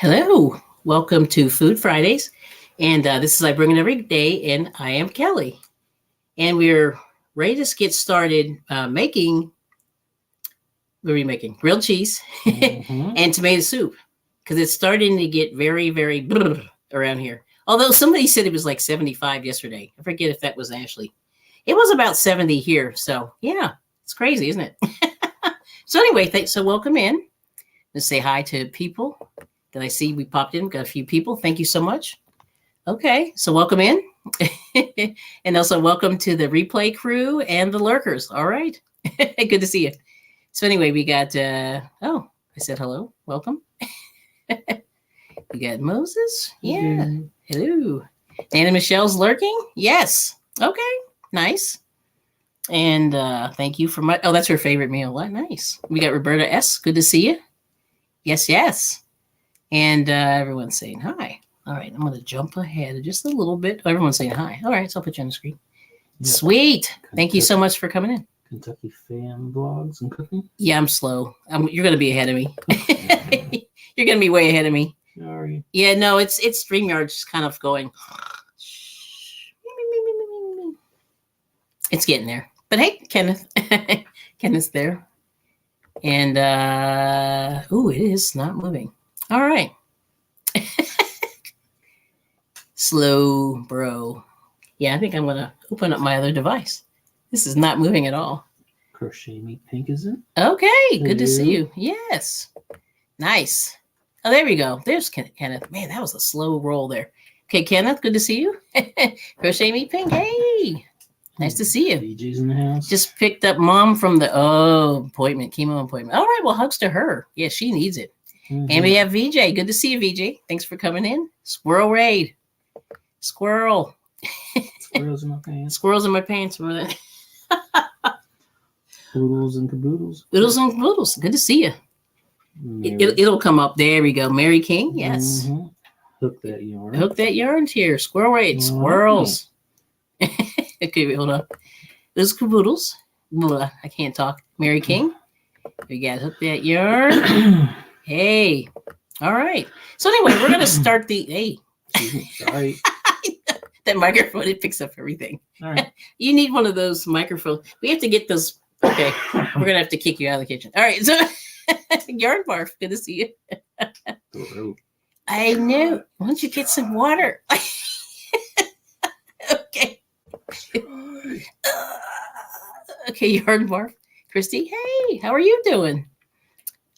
Hello, welcome to Food Fridays. And this is I Bring It Every Day, and I am Kelly. And we're ready to get started making, what are we making? Grilled cheese and tomato soup. Because it's starting to get very, very around here. Although somebody said it was like 75 yesterday. I forget if that was Ashley. It was about 70 here. So yeah, it's crazy, isn't it? So anyway, so welcome in. Let's say hi to people. That I see we popped in, got a few people. Thank you so much. Okay, so welcome in. And also welcome to the replay crew and the lurkers. All right, good to see you. So anyway, we got, I said hello, welcome. We got Moses, yeah, hello. Anna Michelle's lurking, yes, okay, nice. And thank you for that's her favorite meal, what, nice. We got Roberta S., good to see you. Yes. And everyone's saying hi. All right, I'm going to jump ahead just a little bit. Oh, everyone's saying hi. All right, so I'll put you on the screen. Yep. Sweet. Kentucky, thank you so much for coming in. Kentucky fan vlogs and cooking? Yeah, I'm slow. You're going to be ahead of me. You're going to be way ahead of me. Sorry. Yeah, no, it's StreamYard's just kind of going. It's getting there. But hey, Kenneth. Kenneth's there. And, it is not moving. All right. Slow, bro. Yeah, I think I'm going to open up my other device. This is not moving at all. Crochet Meat Pink, is it? Okay, good to see you. Yes. Nice. Oh, there we go. There's Kenneth. Man, that was a slow roll there. Okay, Kenneth, good to see you. Crochet Meat Pink. Hey. Nice to see you. VJ's in the house. Just picked up mom from the chemo appointment. All right, well, hugs to her. Yeah, she needs it. Mm-hmm. And we have VJ. Good to see you, VJ. Thanks for coming in. Squirrel raid. Squirrel. Squirrels in my pants. Squirrels in my pants. Oodles and caboodles. Oodles and caboodles. Good to see you. It'll come up. There we go. Mary King. Yes. Mm-hmm. Hook that yarn. Hook that yarn here. Squirrel raid. Squirrels. Okay, wait, hold on. Those caboodles. I can't talk. Mary King. We got to hook that yarn. Hey. All right. So anyway, we're going to start Hey. Sorry. That microphone, it picks up everything. All right. You need one of those microphones. We have to get those. Okay. We're going to have to kick you out of the kitchen. All right. So yarn barf. Good to see you. I know. Why don't you get some water? Okay. Okay, yarn barf. Christy, hey, how are you doing?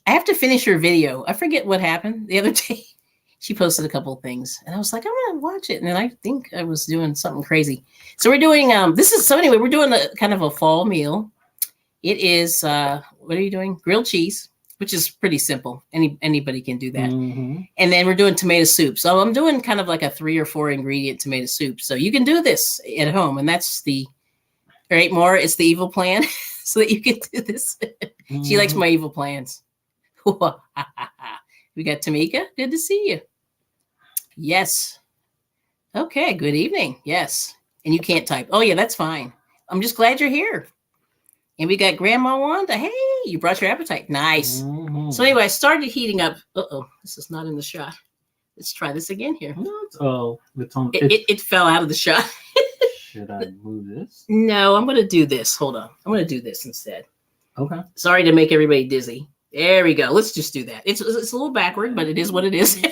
I have to finish her video. I forget what happened the other day. She posted a couple of things, and I was like, I'm going to watch it. And then I think I was doing something crazy. So we're doing, we're doing a kind of a fall meal. It is, what are you doing? Grilled cheese, which is pretty simple. Anybody can do that. Mm-hmm. And then we're doing tomato soup. So I'm doing kind of like a 3 or 4 ingredient tomato soup. So you can do this at home. And that's it's the evil plan so that you can do this. Mm-hmm. She likes my evil plans. We got Tamika. Good to see you. Yes. Okay. Good evening. Yes. And you can't type. Oh, yeah, that's fine. I'm just glad you're here. And we got Grandma Wanda. Hey, you brought your appetite. Nice. Mm-hmm. So anyway, I started heating up. This is not in the shot. Let's try this again here. It fell out of the shot. Should I move this? No, I'm going to do this. Hold on. I'm going to do this instead. Okay. Sorry to make everybody dizzy. There we go. Let's just do that. It's a little backward, but it is what it is.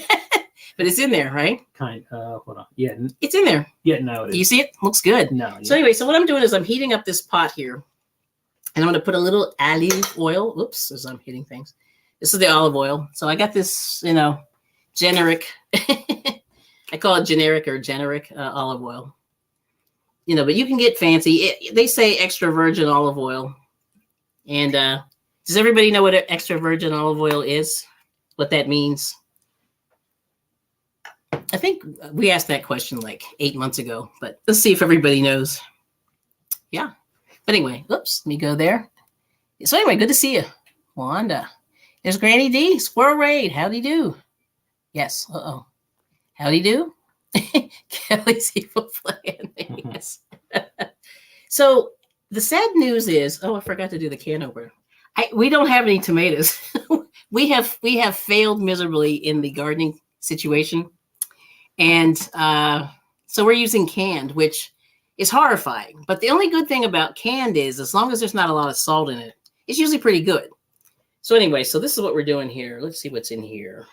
But it's in there, right? Hold on. Yeah. It's in there. Yeah, no, it is. You see it? Looks good. No. Yeah. So anyway, what I'm doing is I'm heating up this pot here. And I'm going to put a little olive oil. Oops, as I'm hitting things. This is the olive oil. So I got this, generic. I call it generic olive oil. But you can get fancy. They say extra virgin olive oil. And does everybody know what extra virgin olive oil is? What that means? I think we asked that question like 8 months ago, but let's see if everybody knows. Yeah. But anyway, oops, let me go there. So anyway, good to see you, Wanda. There's Granny D, Squirrel Raid. Howdy do? Yes. Howdy do? Kelly's evil plan. Yes. So the sad news is, I forgot to do the can opener. We don't have any tomatoes. we have failed miserably in the gardening situation, and so we're using canned, which is horrifying. But the only good thing about canned is, as long as there's not a lot of salt in it, it's usually pretty good. So anyway, so this is what we're doing here. Let's see what's in here.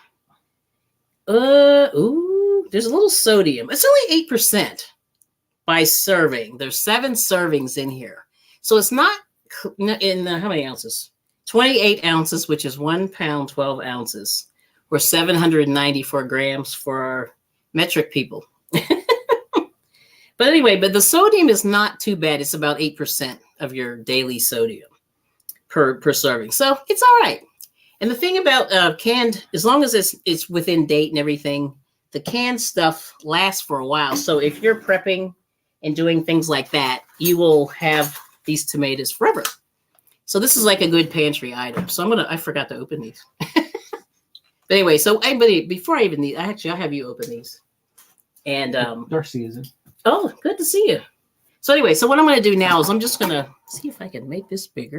Ooh, there's a little sodium. It's only 8% by serving. There's 7 servings in here, so it's not in how many ounces? 28 ounces, which is 1 pound, 12 ounces, or 794 grams for our metric people. But anyway, but the sodium is not too bad. It's about 8% of your daily sodium per serving. So it's all right. And the thing about canned, as long as it's within date and everything, the canned stuff lasts for a while. So if you're prepping and doing things like that, you will have these tomatoes forever. So this is like a good pantry item. So I forgot to open these. But anyway, so anybody, before I even I'll have you open these. And Darcy isn't. Oh, good to see you. So anyway, so what I'm going to do now is I'm just going to see if I can make this bigger.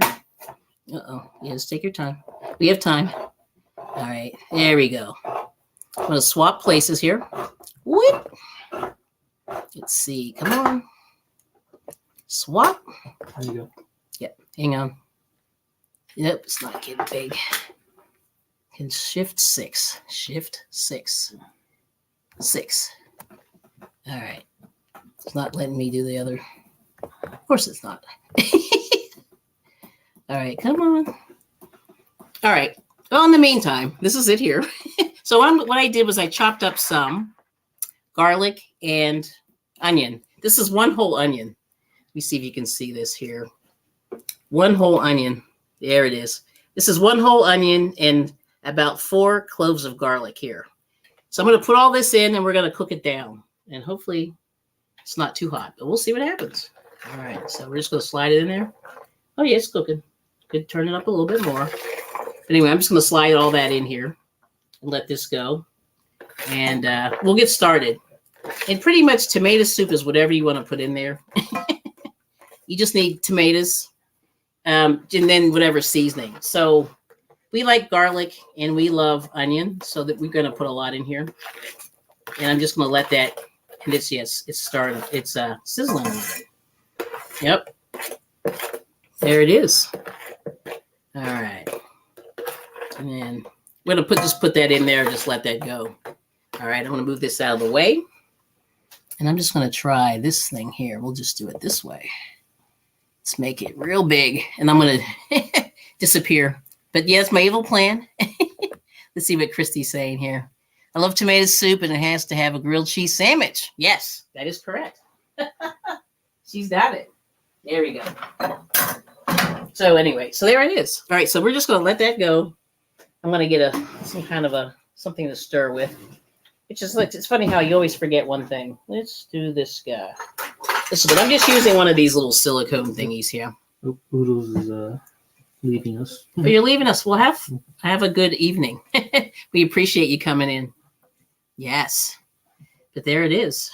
Yes, take your time. We have time. All right, there we go. I'm going to swap places here. Whoop. Let's see. Come on. Swap. There you go. Yep. Hang on. Yep. It's not getting big. And shift 6. Shift 6. 6. All right. It's not letting me do the other. Of course it's not. All right. Come on. All right. Well, in the meantime, this is it here. So what I did was I chopped up some garlic and onion. This is 1 whole onion. Let me see if you can see this here. 1 whole onion. There it is. This is 1 whole onion and about 4 cloves of garlic here. So I'm going to put all this in and we're going to cook it down. And hopefully it's not too hot, but we'll see what happens. All right. So we're just going to slide it in there. Oh, yeah, it's cooking. Could turn it up a little bit more. But anyway, I'm just going to slide all that in here and let this go. And we'll get started. And pretty much tomato soup is whatever you want to put in there. You just need tomatoes and then whatever seasoning. So we like garlic and we love onion, so that we're going to put a lot in here. And I'm just going to let that, and it's starting. It's sizzling a little bit. Yep. There it is. All right. And then we're going to just put that in there, just let that go. All right. I'm going to move this out of the way. And I'm just going to try this thing here. We'll just do it this way. Let's make it real big. And I'm going to disappear. But yeah, it's my evil plan. Let's see what Christy's saying here. I love tomato soup and it has to have a grilled cheese sandwich. Yes, that is correct. She's got it. There we go. So anyway, so there it is. All right, so we're just going to let that go. I'm going to get some kind of something to stir with. It's funny how you always forget one thing. Let's do this guy. I'm just using one of these little silicone thingies here. Oodles is leaving us. Oh, you're leaving us. Well, have a good evening. We appreciate you coming in. Yes. But there it is.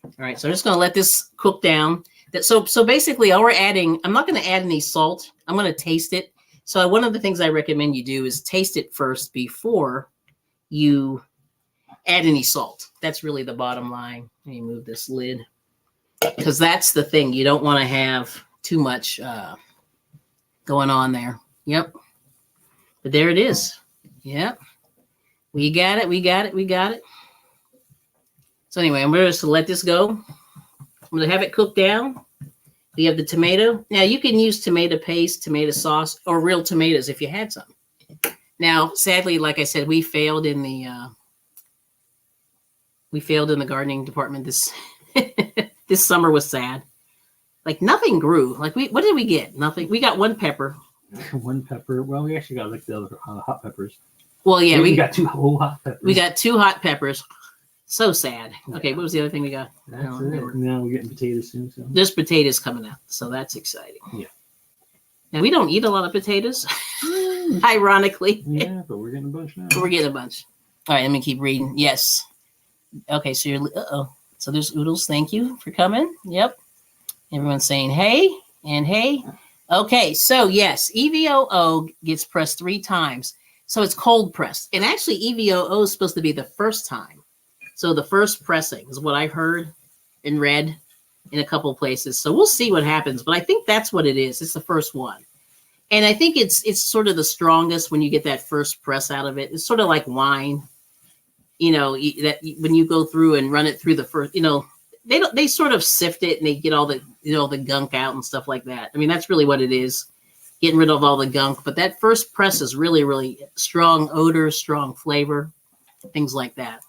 All right, so I'm just going to let this cook down. So basically, all we're adding, I'm not going to add any salt. I'm going to taste it. So one of the things I recommend you do is taste it first before you add any salt. That's really the bottom line. Let me move this lid. Because that's the thing. You don't want to have too much going on there. Yep. But there it is. Yep. We got it. So anyway, I'm going to let this go. I'm going to have it cooked down. We have the tomato. Now you can use tomato paste, tomato sauce, or real tomatoes if you had some. Now, sadly, like I said, we failed in the gardening department. This summer was sad. Like nothing grew. Like what did we get? Nothing. We got 1 pepper. 1 pepper. Well, we actually got like the other hot peppers. Well, yeah, we got 2 whole hot peppers. We got 2 hot peppers. So sad. Okay, what was the other thing we got? That's it. Now we're getting potatoes soon. So. There's potatoes coming out, so that's exciting. Yeah. And we don't eat a lot of potatoes, ironically. Yeah, but we're getting a bunch now. We're getting a bunch. All right, let me keep reading. Yes. Okay, so you're, So there's Oodles. Thank you for coming. Yep. Everyone's saying hey and hey. Okay, so yes, EVOO gets pressed 3 times. So it's cold pressed. And actually, EVOO is supposed to be the first time. So the first pressing is what I heard and read in a couple of places. So we'll see what happens. But I think that's what it is. It's the first one. And I think it's sort of the strongest when you get that first press out of it. It's sort of like wine, that when you go through and run it through the first, they sort of sift it and they get all the the gunk out and stuff like that. I mean, that's really what it is, getting rid of all the gunk. But that first press is really, really strong odor, strong flavor, things like that.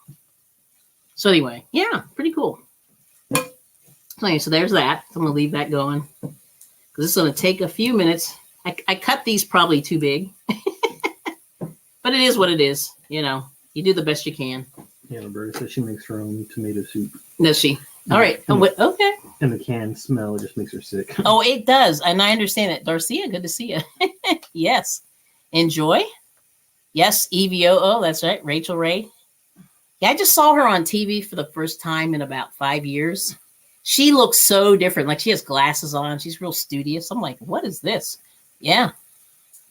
So anyway, yeah, pretty cool. Okay, so there's that. I'm gonna leave that going because it's gonna take a few minutes. I cut these probably too big, but it is what it is. You do the best you can. Yeah, Roberta says she makes her own tomato soup. Does she? All right. Okay. And the canned smell just makes her sick. Oh, it does. And I understand that. Darcia, good to see you. Yes. Enjoy. Yes, EVOO. That's right. Rachel Ray. Yeah, I just saw her on TV for the first time in about 5 years. She looks so different. Like she has glasses on. She's real studious. I'm like, what is this? Yeah.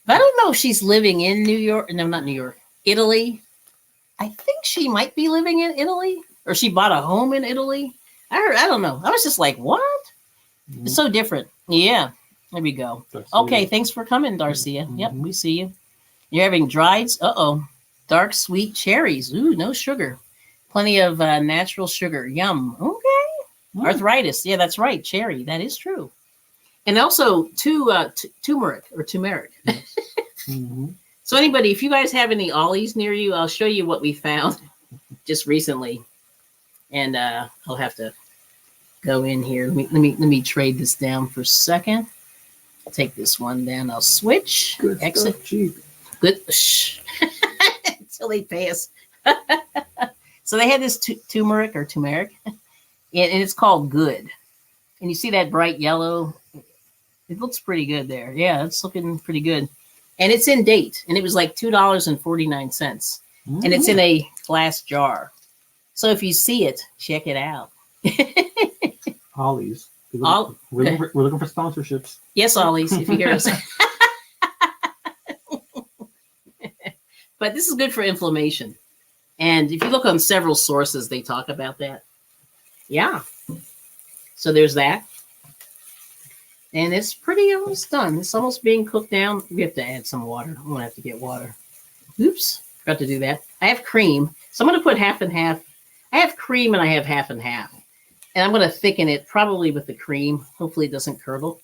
But I don't know if she's living in New York. No, not New York. Italy. I think she might be living in Italy. Or she bought a home in Italy. I don't know. I was just like, what? It's so different. Yeah. There we go. Okay. Thanks for coming, Darcia. Yep. We see you. You're having dried. Dark sweet cherries. Ooh, no sugar. Plenty of natural sugar. Yum. Okay. Arthritis. Yeah, that's right. Cherry. That is true. And also turmeric or turmeric. So anybody, if you guys have any ollies near you, I'll show you what we found just recently. And I'll have to go in here. Let me trade this down for a second. I'll take this one down. I'll switch. Good exit. Stuff, cheap. Good. Until they pay us. So they had this turmeric, and it's called Good. And you see that bright yellow? It looks pretty good there. Yeah, it's looking pretty good. And it's in date. And it was like $2.49. And it's in a glass jar. So if you see it, check it out. Ollie's. We're looking for sponsorships. Yes, Ollie's, if you hear us. But this is good for inflammation. And if you look on several sources, they talk about that. Yeah. So there's that. And it's pretty almost done. It's almost being cooked down. We have to add some water. I'm going to have to get water. Oops. Forgot to do that. I have cream. So I'm going to put half and half. I have cream and I have half and half. And I'm going to thicken it probably with the cream. Hopefully it doesn't curdle.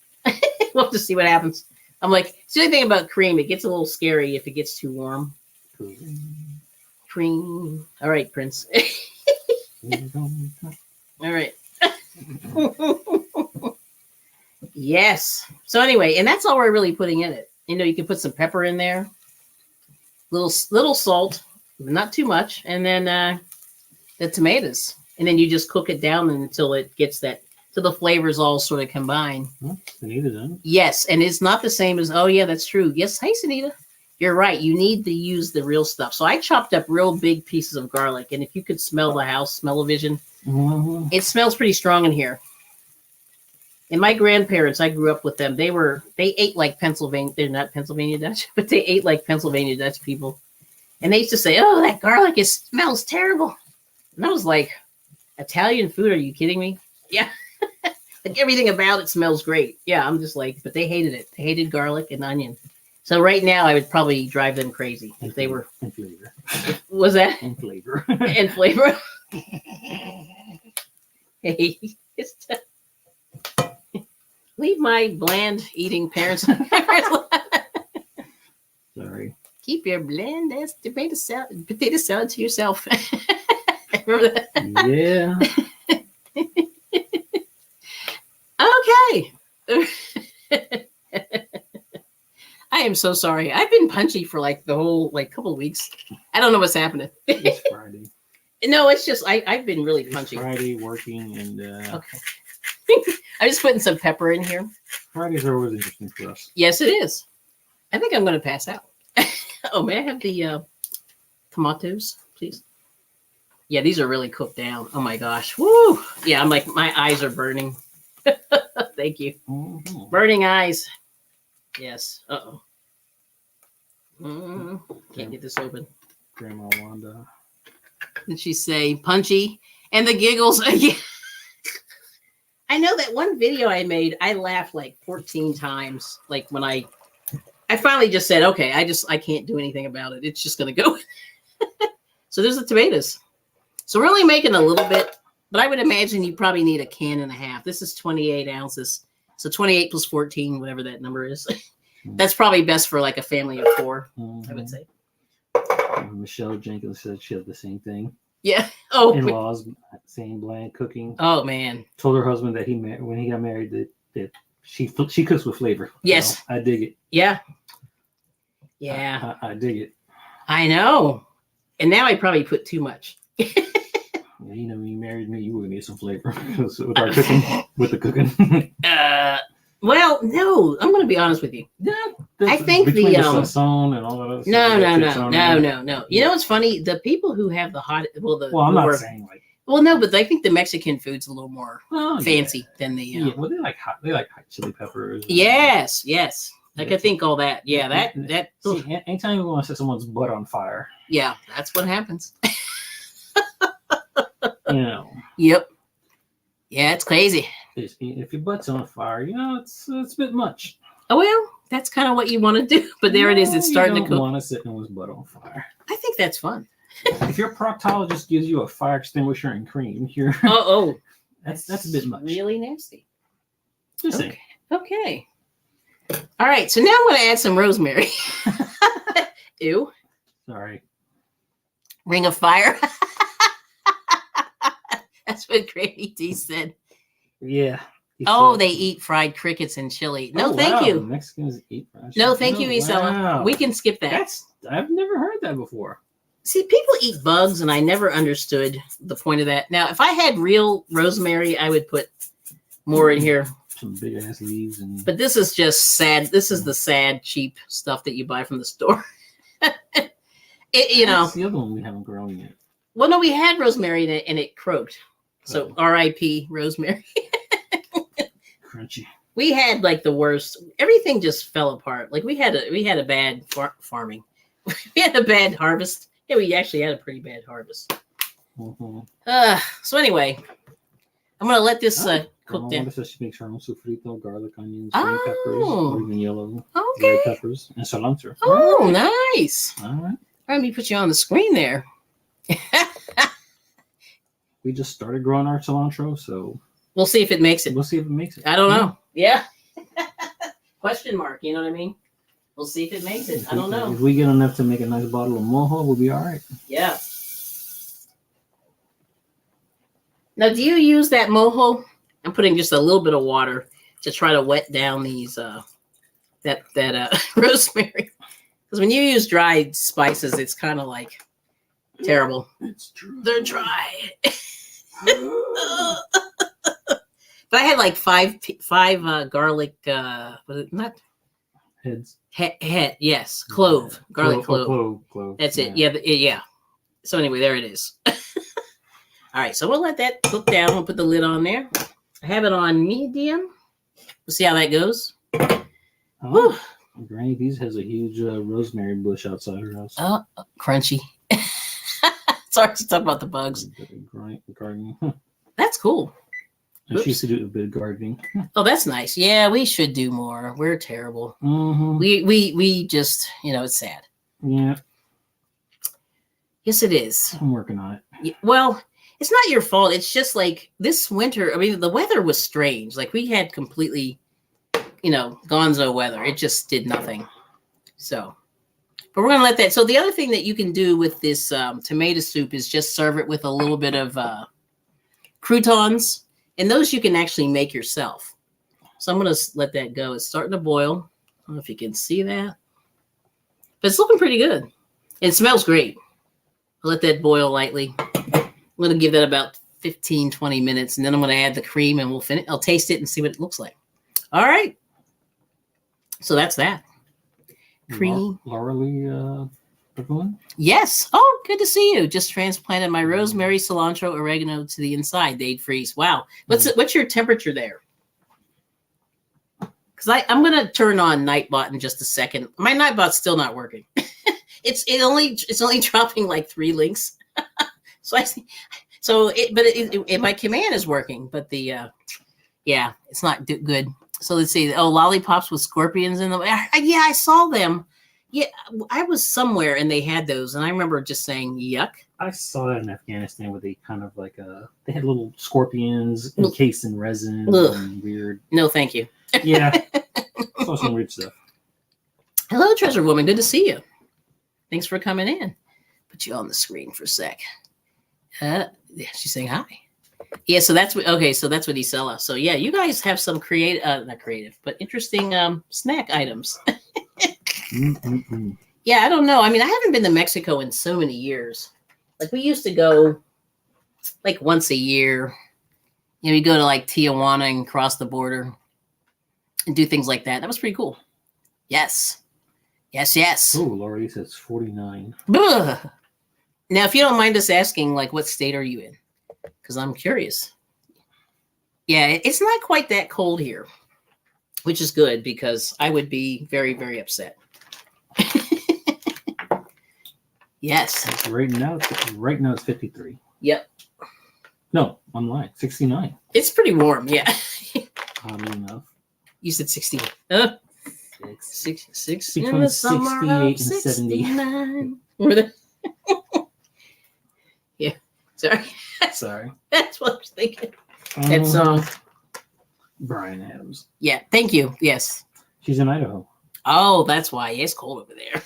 We'll have to see what happens. I'm like, it's the only thing about cream. It gets a little scary if it gets too warm. Cream. All right, Prince. All right. Yes. So anyway, and that's all we're really putting in it. You can put some pepper in there. Little salt, not too much. And then the tomatoes. And then you just cook it down until it gets till the flavors all sort of combine. Sunita done. Yes. And it's not the same as, oh yeah, that's true. Yes. Hey, Sunita. You're right. You need to use the real stuff. So I chopped up real big pieces of garlic. And if you could smell the house, smell-o-vision, it smells pretty strong in here. And my grandparents, I grew up with them. They ate like Pennsylvania. They're not Pennsylvania Dutch, but they ate like Pennsylvania Dutch people. And they used to say, oh, that garlic smells terrible. And I was like, Italian food? Are you kidding me? Yeah. Like everything about it smells great. Yeah, I'm just like, but they hated it. They hated garlic and onion. So right now I would probably drive them crazy if they were. And flavor. Was that? And flavor. And flavor. Hey, leave my bland eating parents. Sorry. Keep your bland ass potato salad to yourself. Remember that? Yeah. Okay. I am so sorry. I've been punchy for like the whole couple of weeks. I don't know what's happening. It's Friday. No, it's just I've been really punchy. It's Friday working and okay. I'm just putting some pepper in here. Fridays are always interesting for us. Yes, it is. I think I'm going to pass out. Oh, may I have the tomatoes, please? Yeah, these are really cooked down. Oh my gosh. Woo! Yeah, I'm like, my eyes are burning. Thank you. Burning eyes. Yes. Uh-oh. Can't get this open. Grandma Wanda. Did she say punchy? And the giggles again. I know that one video I made, I laughed like 14 times. Like when I finally just said, okay, I can't do anything about it. It's just going to go. So there's the tomatoes. So we're only making a little bit, but I would imagine you probably need a can and a half. This is 28 ounces. So 28 plus 14, whatever that number is. That's probably best for like a family of 4, I would say. Michelle Jenkins said she had the same thing. Yeah. Oh, in-laws, same bland cooking. Oh man. Told her husband that when he got married that she cooks with flavor. Yes. So I dig it. Yeah. Yeah. I dig it. I know. And now I probably put too much. Yeah, you know, when you married me, you would need some flavor with our cooking, with the cooking. Well, no, I'm going to be honest with you. Yeah, I think the sazon and all of that. No. You know what's funny? The people who have the hot, I'm not saying like. Well, no, but I think the Mexican food's a little more fancy than the. Yeah, well, they like hot chili peppers. Yes. Like I think all that. Yeah, that. See, anytime you want to set someone's butt on fire. Yeah, that's what happens. You know. Yep. Yeah, it's crazy. If your butt's on fire, you know, it's a bit much. Oh, well, that's kind of what you want to do. But there it is. It's starting to cook. You don't want to set someone's butt on fire. I think that's fun. If your proctologist gives you a fire extinguisher and cream, that's a bit much. Really nasty. Just saying. Okay. All right. So now I'm going to add some rosemary. Ew. Sorry. Ring of fire. That's what Granny D said. Yeah. They eat fried crickets and chili. No, thank you. Mexicans eat fried. No, thank you, Isela. Wow. We can skip that. I've never heard that before. See, people eat bugs, and I never understood the point of that. Now, if I had real rosemary, I would put more in here. Some big ass leaves But this is just sad. This is the sad, cheap stuff that you buy from the store. That's the other one we haven't grown yet. Well, no, we had rosemary in it, and it croaked. So R.I.P. rosemary. Crunchy. We had like the worst. Everything just fell apart. Like we had a bad farming. We had a bad harvest. Yeah, we actually had a pretty bad harvest. Mm-hmm. So anyway, I'm gonna let this cook down. She makes her own sofrito, garlic, onions, green peppers, or even yellow red peppers, and cilantro. Oh, nice. All right. Let me put you on the screen there. We just started growing our cilantro, so we'll see if it makes it. I don't know. Yeah. Question mark. You know what I mean? We'll see if it makes it. I don't know. If we get enough to make a nice bottle of mojo, we'll be all right. Yeah. Now, do you use that mojo? I'm putting just a little bit of water to try to wet down these that rosemary. Because when you use dried spices, it's kind of like terrible. It's true. They're dry. But I had like five garlic. Was it not heads? Head, yes, clove, garlic clove. Clove. That's it. Yeah. So anyway, there it is. All right, so we'll let that cook down. We'll put the lid on there. I have it on medium. We'll see how that goes. Granny D's has a huge rosemary bush outside her house. Crunchy. Sorry to talk about the bugs. Gardening. That's cool. And she used to do a bit of gardening. Oh, that's nice. Yeah, we should do more. We're terrible. Mm-hmm. We just, it's sad. Yeah. Yes, it is. I'm working on it. Well, it's not your fault. It's just like this winter. I mean, the weather was strange. Like we had completely, gonzo weather. It just did nothing. So, but we're going to let that. So the other thing that you can do with this tomato soup is just serve it with a little bit of croutons. And those you can actually make yourself. So I'm going to let that go. It's starting to boil. I don't know if you can see that. But it's looking pretty good. It smells great. I'll let that boil lightly. I'm going to give that about 15, 20 minutes. And then I'm going to add the cream and we'll finish. I'll taste it and see what it looks like. All right. So that's that. Cream. Laura Lee, everyone? Yes. Oh, good to see you. Just transplanted my rosemary, cilantro, oregano to the inside. They'd freeze. Wow. What's your temperature there? because I'm gonna turn on Nightbot in just a second. My Nightbot's still not working. it's only dropping like 3 links. My command is working, but it's not good. So let's see. Oh, lollipops with scorpions in them. Yeah, I saw them. Yeah, I was somewhere and they had those, and I remember just saying yuck. I saw that in Afghanistan where they kind of like they had little scorpions encased in resin and weird. No, thank you. Yeah, saw some weird stuff. Hello, Treasure Woman. Good to see you. Thanks for coming in. Put you on the screen for a sec. Yeah, she's saying hi. Yeah, so that's what he sell us. So yeah, you guys have some not creative, but interesting snack items. Yeah, I don't know. I mean, I haven't been to Mexico in so many years. Like we used to go like once a year. You know, you go to like Tijuana and cross the border and do things like that. That was pretty cool. Yes. Oh, Laurie says 49. Ugh. Now, if you don't mind us asking, like, what state are you in? Because I'm curious. Yeah, it's not quite that cold here, which is good because I would be very, very upset. Yes. Right now it's 53. Yep. No, I'm lying. 69. It's pretty warm, yeah. Oddly enough. You said 60. Six between in the 68 and 70. Were they? Yeah. Sorry. That's what I was thinking. That song. Bryan Adams. Yeah. Thank you. Yes. She's in Idaho. Oh, that's why. Yeah, it's cold over there.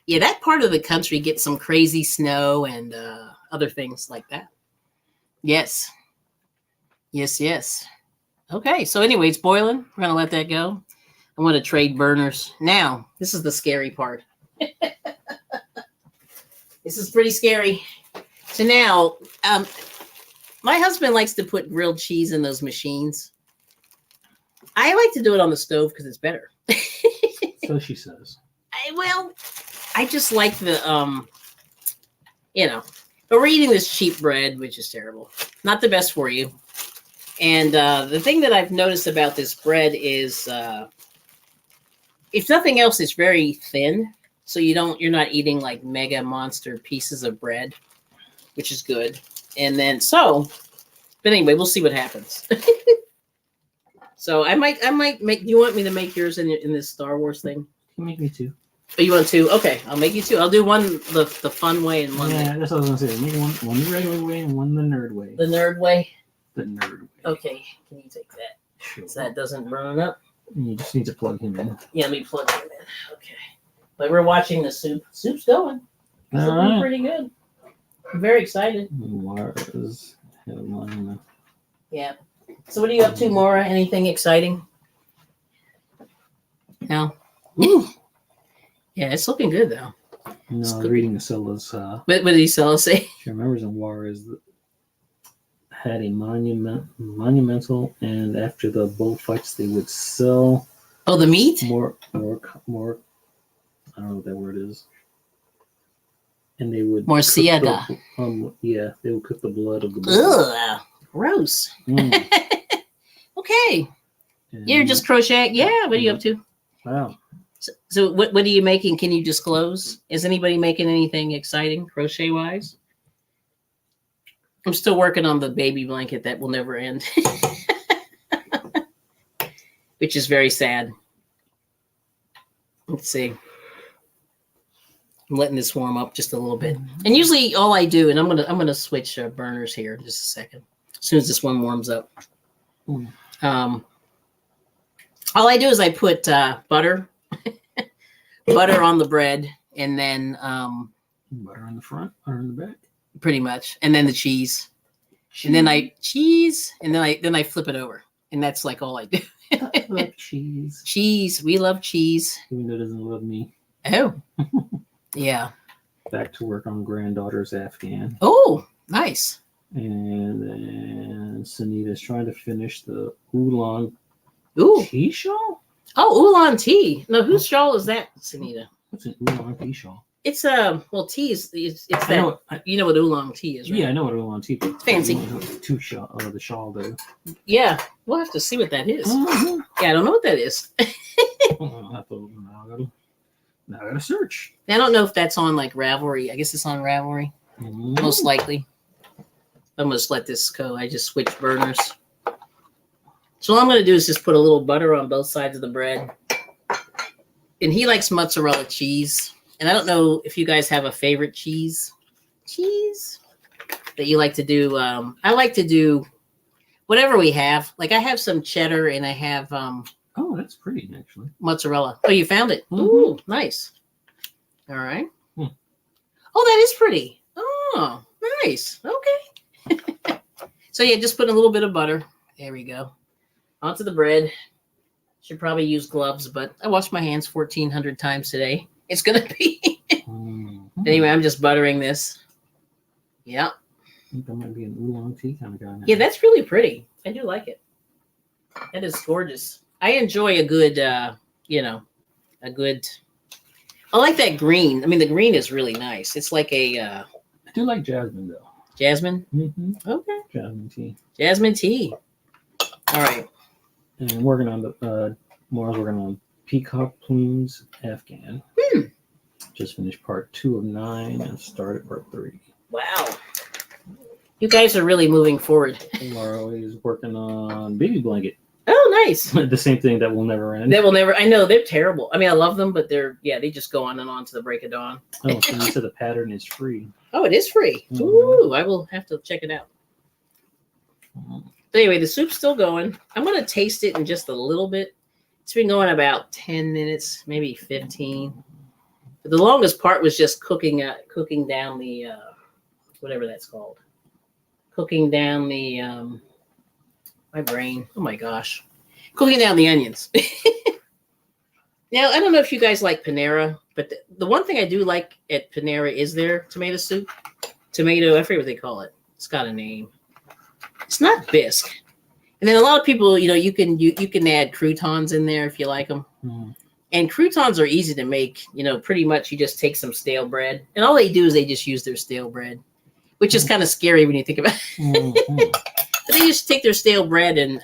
Yeah, that part of the country gets some crazy snow and other things like that. Yes. Okay. So anyway, it's boiling. We're going to let that go. I want to trade burners. Now, this is the scary part. This is pretty scary. So now, my husband likes to put grilled cheese in those machines. I like to do it on the stove because it's better. So she says. I just like the, but we're eating this cheap bread, which is terrible. Not the best for you. And the thing that I've noticed about this bread is, if nothing else, it's very thin. So you're not eating like mega monster pieces of bread, which is good. And then, but anyway, we'll see what happens. So I might make, you want me to make yours in this Star Wars thing? You make me 2. Oh, you want 2? Okay, I'll make you 2. I'll do one the fun way and one. Yeah, that's what I was gonna say. Make one the regular way and one the nerd way. The nerd way. The nerd way. Okay, can you take that? Sure. So that doesn't burn up. You just need to plug him in. Yeah, let me plug him in. Okay. But we're watching the soup. Soup's going. It's looking pretty good. I'm very excited. Mars headline. Yeah. So what are you up to, Maura? Anything exciting? No. Ooh. Yeah, it's looking good though. No, I was reading Asilla's. What did Asilla say? She remembers in Juarez had a monumental, and after the bullfights, they would sell. Oh, the meat? More. I don't know what that word is. And they would. Morciega. They would cook the blood of the bull. Ugh, gross. Okay. And you're just crocheting. Yeah. What are you up to? Wow. So what are you making? Can you disclose? Is anybody making anything exciting crochet wise? I'm still working on the baby blanket that will never end, which is very sad. Let's see. I'm letting this warm up just a little bit. And usually all I do, and I'm gonna switch burners here in just a second. As soon as this one warms up. All I do is I put butter on the bread, and then butter on the front, butter on the back, pretty much, and then the cheese, and then I flip it over, and that's like all I do. I love cheese. Cheese, we love cheese. Even though it doesn't love me. Oh, yeah. Back to work on granddaughter's Afghan. Oh, nice. And then Sunita's trying to finish the oolong tea shawl. Oh, oolong tea. No, whose shawl is that, Sunita? What's an oolong tea shawl? It's tea is it's that you know what oolong tea is, right? Yeah, I know what oolong tea is. Fancy. The shawl though. Yeah, we'll have to see what that is. Yeah, I don't know what that is. Now I gotta search. I don't know if that's on like Ravelry. I guess it's on Ravelry. Most likely. I'm going to let this go. I just switched burners. So all I'm going to do is just put a little butter on both sides of the bread. And he likes mozzarella cheese. And I don't know if you guys have a favorite cheese that you like to do. I like to do whatever we have. Like I have some cheddar and I have oh, that's pretty actually. Mozzarella. Oh, you found it? Mm-hmm. Ooh, nice. All right. Oh, that is pretty. Oh, nice. Okay. So yeah, just put a little bit of butter. There we go. Onto the bread. Should probably use gloves, but I washed my hands 1,400 times today. It's gonna be. Anyway, I'm just buttering this. Yeah. I think that might be an oolong tea kind of guy. Now. Yeah, that's really pretty. I do like it. That is gorgeous. I enjoy a good, I like that green. I mean, the green is really nice. It's like a. I do like jasmine though. Jasmine? Mm-hmm. Okay. Jasmine tea. Jasmine tea. All right. And working on the Mara's working on peacock plumes Afghan. Just finished part 2 of 9 and started part 3. Wow. You guys are really moving forward. Mara is working on baby blanket. Oh, nice. The same thing that will never end. They will never. I know they're terrible. I mean, I love them, but they just go on and on to the break of dawn. Oh, so you said the pattern is free. Oh, it is free. Mm-hmm. Ooh, I will have to check it out. But anyway, the soup's still going. I'm going to taste it in just a little bit. It's been going about 10 minutes, maybe 15. But the longest part was just cooking down the, whatever that's called. Cooking down the, my brain. Oh my gosh. Cooking down the onions. Now, I don't know if you guys like Panera, but the one thing I do like at Panera is their tomato soup. I forget what they call it. It's got a name. It's not bisque. And then a lot of people, you can add croutons in there if you like them. Mm-hmm. And croutons are easy to make. Pretty much you just take some stale bread. And all they do is they just use their stale bread, which is kind of scary when you think about it. Mm-hmm. But they just take their stale bread and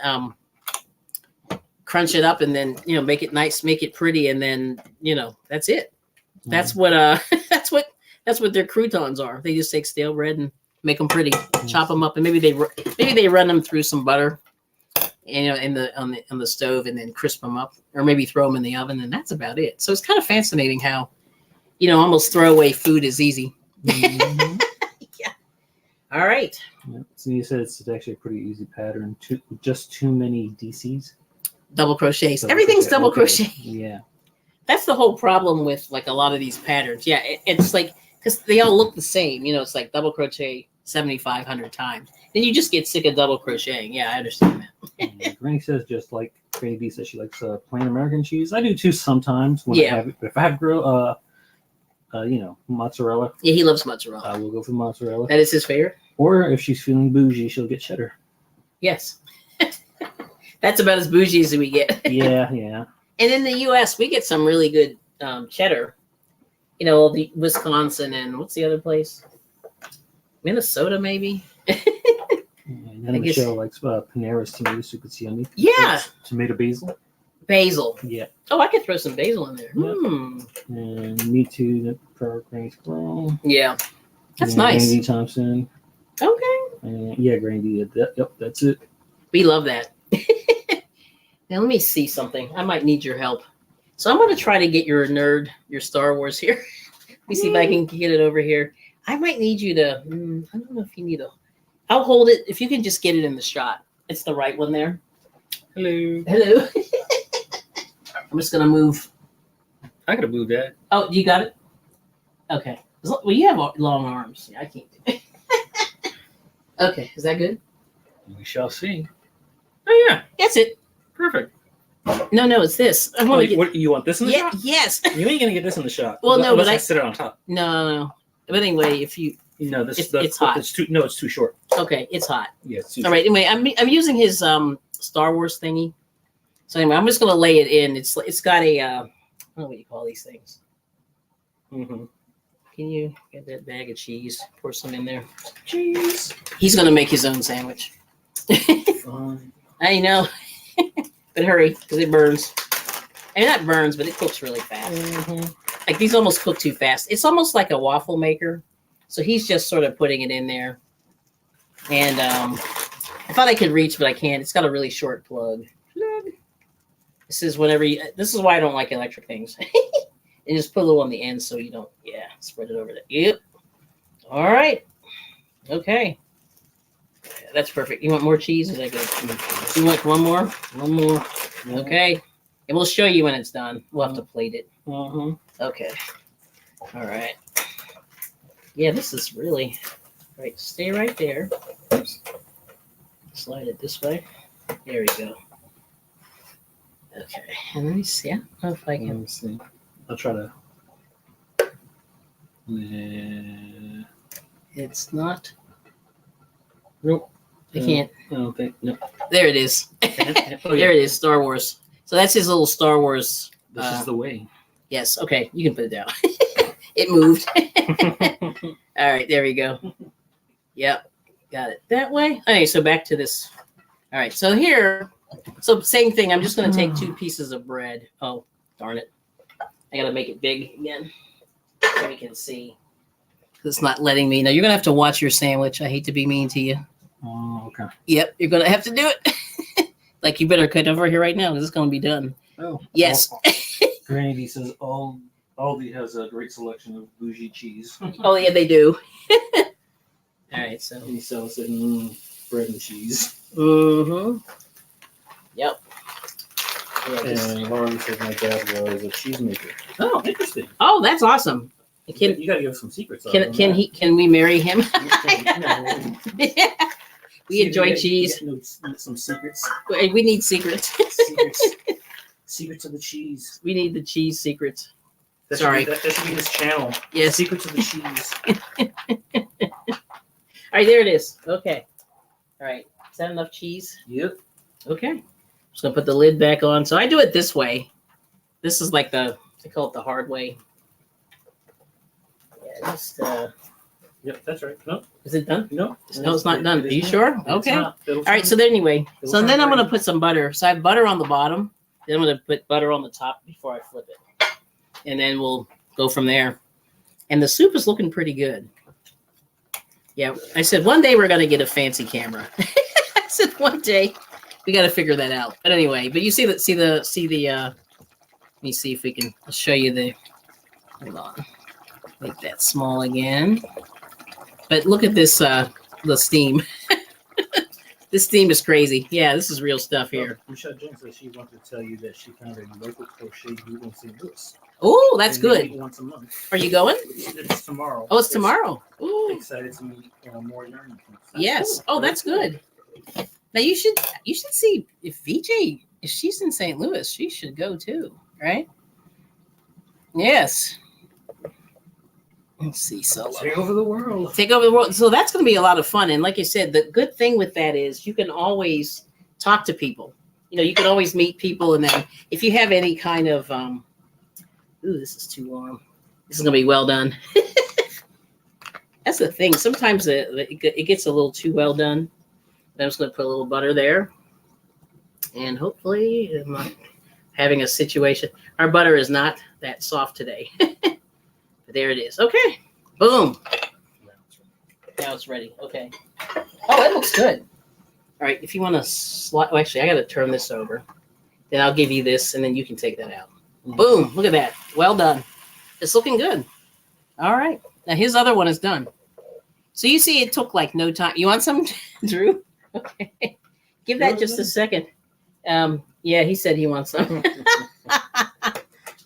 crunch it up and then, make it nice, make it pretty. And then, that's it. Mm-hmm. That's what their croutons are. They just take stale bread and make them pretty, chop them up, and maybe they run them through some butter, on the stove, and then crisp them up, or maybe throw them in the oven, and that's about it. So it's kind of fascinating how, almost throwaway food is easy. Mm-hmm. Yeah. All right. Yeah. So you said it's actually a pretty easy pattern. Just too many DCs. Double crochets. Everything's double crochet. Yeah. That's the whole problem with like a lot of these patterns. Yeah, it's like because they all look the same. It's like double crochet 7,500 times. Then you just get sick of double crocheting. Yeah, I understand that. Granny says just like Granny B says she likes plain American cheese. I do too sometimes. When I have it. If I have grill, mozzarella. Yeah, he loves mozzarella. I will go for mozzarella. That is his favorite. Or if she's feeling bougie, she'll get cheddar. Yes. That's about as bougie as we get. Yeah. And in the U.S., we get some really good cheddar. The Wisconsin and what's the other place? Minnesota, maybe. And then Michelle likes Panera's tomato soup. It's yummy. Yeah. It's tomato basil. Basil. Yeah. Oh, I could throw some basil in there. Yep. And me too. For Granny's Grill. Yeah. That's nice. Granny Thompson. Okay. And Granny. Yep, that's it. We love that. Now, let me see something. I might need your help. So I'm going to try to get your Star Wars here. Let me see if I can get it over here. I might need you to, I don't know if you need I'll hold it. If you can just get it in the shot. It's the right one there. Hello. I'm just going to move. I could have moved that. Oh, you got it? Okay. Well, you have long arms. Yeah, I can't do it. Okay. Is that good? We shall see. Oh, yeah. That's it. Perfect. No, it's this. I want to get. What, you want this in the shot? Yes. You ain't gonna get this in the shot. Well, no, but I sit it on top. No. But anyway, if you. No, it's hot. It's too short. Okay, it's hot. Yeah, it's too all right. Anyway, I'm using his Star Wars thingy. So anyway, I'm just gonna lay it in. It's got a I don't know what you call these things. Mm-hmm. Can you get that bag of cheese? Pour some in there. Cheese. He's gonna make his own sandwich. Fine. I know. But hurry, because it burns. I mean, not burns, but it cooks really fast. Like these almost cook too fast. It's almost like a waffle maker. So he's just sort of putting it in there. And I thought I could reach, but I can't. It's got a really short plug. This is this is why I don't like electric things. And just put a little on the end so you don't, spread it over there. Yep. All right. Okay. That's perfect. You want more cheese? Is that good? You want one more? One more. Okay. And we'll show you when it's done. We'll have to plate it. Okay. All right. Yeah, this is really right. Stay right there. Oops. Slide it this way. There we go. Okay. And let me see. I don't know if I can. Let me see. I'll try to. It's not. Nope. I can't. I don't think. Nope. There it is. There it is. Star Wars. So that's his little Star Wars. This is the way. Yes. Okay. You can put it down. It moved. All right. There we go. Yep. Got it that way. Okay. So back to this. All right. So here. So same thing. I'm just going to take 2 pieces of bread. Oh, darn it. I got to make it big again so we can see. It's not letting me. Now you're going to have to watch your sandwich. I hate to be mean to you. Oh, okay. Yep. You're going to have to do it. Like you better cut over here right now because it's going to be done. Oh. Yes. Granny says Aldi has a great selection of bougie cheese. Oh, yeah, they do. All right. So. He sells it in bread and cheese. Mm-hmm. Yep. And Lauren said my dad was a cheesemaker. Oh, Interesting. oh, that's awesome. You gotta give us some secrets. Can we marry him? We enjoy cheese. Some secrets. We need secrets. Secrets of the cheese. We need the cheese secrets. Sorry, that should be his channel. Yes. Secrets of the cheese. All right, there it is. Okay. All right. Is that enough cheese? Yep. Okay. Just gonna put the lid back on. So I do it this way. This is like they call it the hard way. Yeah, just Yep, that's right. No. Is it done? No. No, it's not done. Are you sure? Okay. All right. So then. anyway, so then I'm gonna put some butter. So I have butter on the bottom. Then I'm gonna put butter on the top before I flip it, and then we'll go from there. And the soup is looking pretty good. Yeah, I said one day we're gonna get a fancy camera. I said one day we got to figure that out. But anyway, but you see the let me see if we can. I'll show you the. Hold on. Make that small again. But look at this, the steam. This steam is crazy. Yeah, this is real stuff here. Michelle Jones says she wanted to tell you that she found a local crochet group in St. Louis. Oh, that's good. Once a month. Are you going? It's tomorrow. Oh, it's tomorrow. Ooh. Excited to meet more learning. Yes. Oh, that's good. Now you should see if VJ, if she's in St. Louis, she should go too, right? Yes. Let's see. So take over the world. Take over the world. So that's going to be a lot of fun. And like I said, the good thing with that is you can always talk to people. You know, you can always meet people. And then if you have any kind of, ooh, this is too long. This is going to be well done. That's the thing. Sometimes it gets a little too well done. I'm just going to put a little butter there. And hopefully I'm not having a situation. Our butter is not that soft today. But there it is. Okay. Boom. Now it's ready. Okay. Oh, it looks good. All right. If you want to slide, well, actually, I got to turn this over. Then I'll give you this, and then you can take that out. Boom. Look at that. Well done. It's looking good. All right. Now his other one is done. So you see it took like no time. You want some, Drew? Okay. Give that just a second. Yeah, he said he wants some.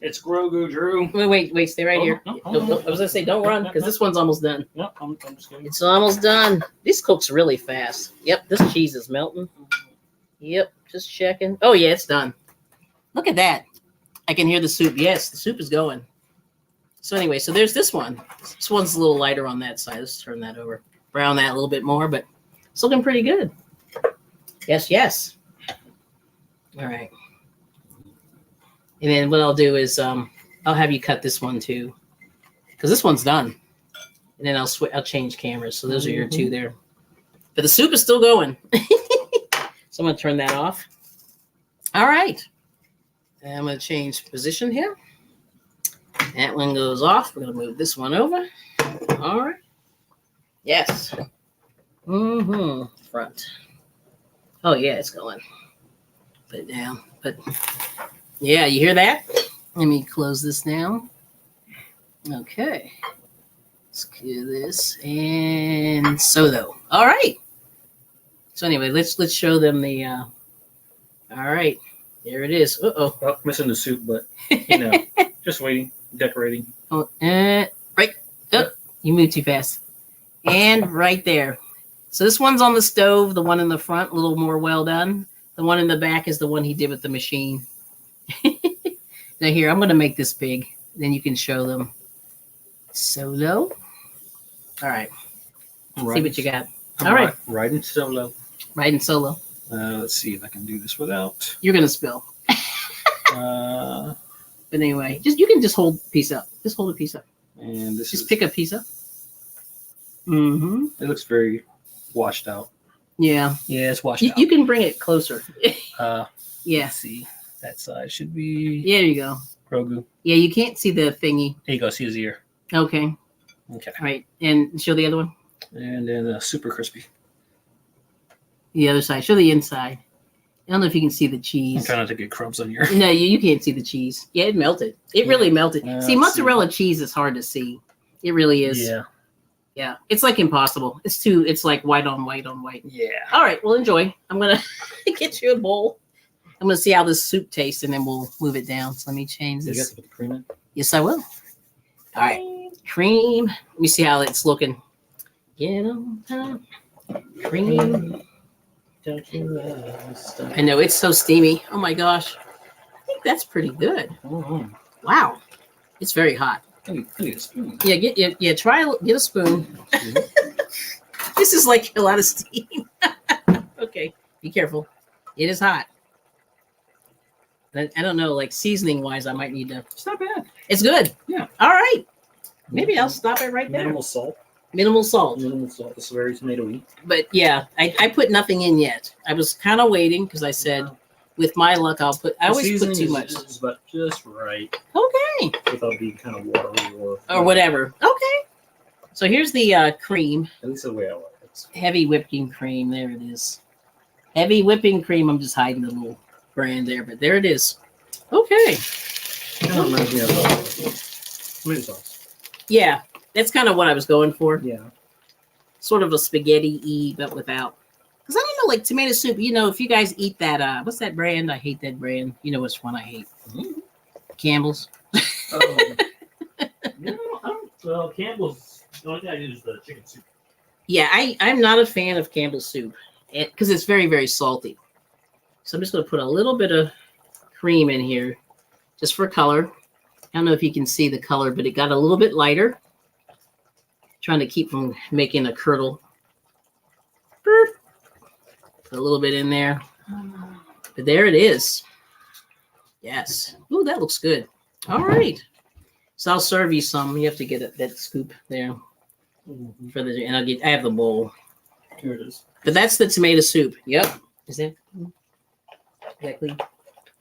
It's Grogu, Drew. Wait, stay right here. No, I was gonna say don't run because this one's almost done. No, I'm just kidding. It's almost done. This cooks really fast. Yep, this cheese is melting. Yep, just checking. Oh yeah, it's done. Look at that. I can hear the soup. Yes, the soup is going. So anyway, so there's this one. This one's a little lighter on that side. Let's turn that over. Brown that a little bit more, but it's looking pretty good. Yes. All right. And then what I'll do is I'll have you cut this one too, because this one's done. And then I'll change cameras. So those are your two there. But the soup is still going. So I'm gonna turn that off. All right. And I'm going to change position here. That one goes off. We're going to move this one over. All right. Yes. Front. Oh, yeah, it's going. Put it down. But yeah, you hear that? Let me close this down. Okay. Let's do this. And so though. All right. So anyway, let's show them the all right. There it is. Uh-oh. Well, missing the soup, but just waiting, decorating. Oh, right. Oh, you moved too fast. And right there. So this one's on the stove, the one in the front, a little more well done. The one in the back is the one he did with the machine. Now here, I'm going to make this big. Then you can show them. Solo. All right. See what you got. All right. Riding solo. Riding solo. Let's see if I can do this without. You're going to spill. But anyway, you can just hold a piece up. Just hold a piece up. And this just pick a piece up. Mm-hmm. It looks very washed out. Yeah. Yeah, it's washed out. You can bring it closer. Yeah. Let's see. That side should be. There you go. Grogu. Yeah, you can't see the thingy. There you go. See his ear. Okay. Okay. All right. And show the other one. And then super crispy. The other side. Show the inside. I don't know if you can see the cheese. I'm trying not to get crumbs on your. No, you can't see the cheese. Yeah, it melted. It really melted. See, mozzarella cheese is hard to see. It really is. Yeah. Yeah. It's like impossible. It's like white on white on white. Yeah. All right. Well, enjoy. I'm going to get you a bowl. I'm going to see how this soup tastes, and then we'll move it down. So let me change this. You got to put the cream in? Yes, I will. All right. Cream. Let me see how it's looking. Get on time. Cream. I know. It's so steamy. Oh, my gosh. I think that's pretty good. Mm-hmm. Wow. It's very hot. I need a spoon. Yeah, get a spoon. This is like a lot of steam. Okay. Be careful. It is hot. I don't know, like seasoning wise, I might need to. It's not bad. It's good. Yeah. All right. Maybe I'll stop it right there. Minimal salt. Minimal salt. Minimal salt. It's very tomatoey. But yeah, I put nothing in yet. I was kind of waiting because I said, with my luck, I always put too much. But just right. Okay. Without being kind of watery or whatever. Okay. So here's the cream. At least the way I like it. Heavy whipping cream. There it is. Heavy whipping cream. I'm just hiding the little brand there, but there it is. Okay. Kind of reminds me of tomato sauce. Yeah, that's kind of what I was going for. Yeah. Sort of a spaghetti-y, but without. Because I don't know, like tomato soup, if you guys eat that, what's that brand? I hate that brand. You know which one I hate. Mm-hmm. Campbell's. Well, Campbell's, the only thing I use is the chicken soup. Yeah, I'm not a fan of Campbell's soup because it's very, very salty. So I'm just going to put a little bit of cream in here just for color. I don't know if you can see the color, but it got a little bit lighter. Trying to keep from making a curdle. Put a little bit in there. But there it is. Yes. Ooh, that looks good. All right. So I'll serve you some. You have to get that scoop there. For the and I have the bowl. Here it is. But that's the tomato soup. Yep. Is that clean?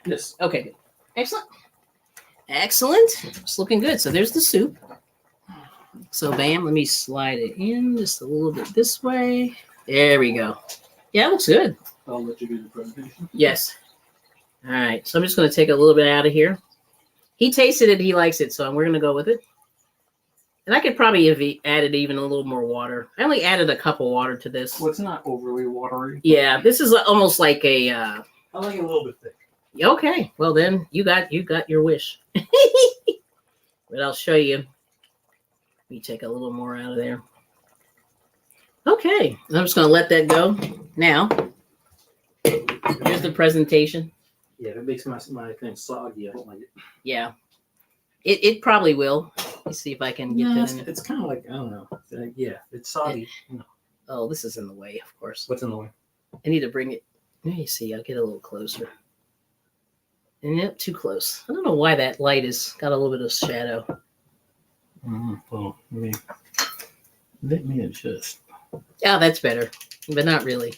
Yes. Okay. Good. Excellent. Excellent. It's looking good. So there's the soup. So bam, let me slide it in just a little bit this way. There we go. Yeah, it looks good. I'll let you do the presentation. Yes. All right. So I'm just going to take a little bit out of here. He tasted it. He likes it. So we're going to go with it. And I could probably have added even a little more water. I only added a cup of water to this. Well, it's not overly watery. Yeah, this is almost like a. I like it a little bit thick. Okay, well then you got your wish. But I'll show you. Let me take a little more out of there. Okay, I'm just going to let that go. Now, here's the presentation. Yeah, if it makes my thing soggy, I don't like it. Yeah, it probably will. Let's see if I can get that in. It's kind of like, I don't know. Yeah, it's soggy. Oh, this is in the way, of course. What's in the way? I need to bring it. Let me see. I'll get a little closer. And yep, too close. I don't know why that light has got a little bit of shadow. Well, let me adjust. Yeah, that's better, but not really.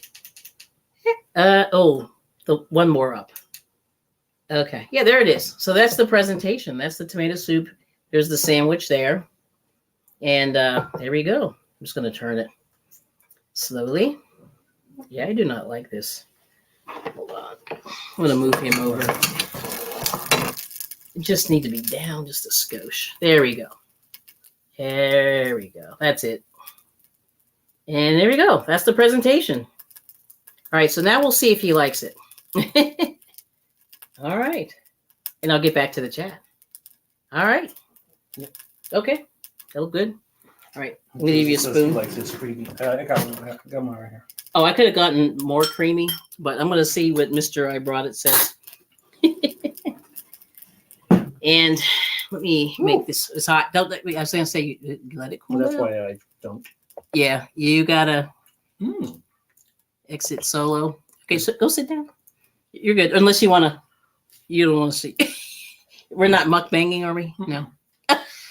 The one more up. Okay. Yeah, there it is. So that's the presentation. That's the tomato soup. There's the sandwich there. And there we go. I'm just going to turn it slowly. Yeah, I do not like this. Hold on. I'm going to move him over. It just need to be down just a skosh. There we go. There we go. That's it. And there we go. That's the presentation. All right. So now we'll see if he likes it. All right. And I'll get back to the chat. All right. Okay. That look good. All right. I'm going to give you a spoon. Like this creamy. I got one right here. Oh, I could have gotten more creamy, but I'm going to see what Mr. Ibroughtit says. And let me make this as hot. Don't let me, I was going to say, you let it cool Well, that's down. why I don't. Yeah, you got to exit solo. Okay, so go sit down. You're good. Unless you want to, you don't want to see. We're not mukbanging, are we? No.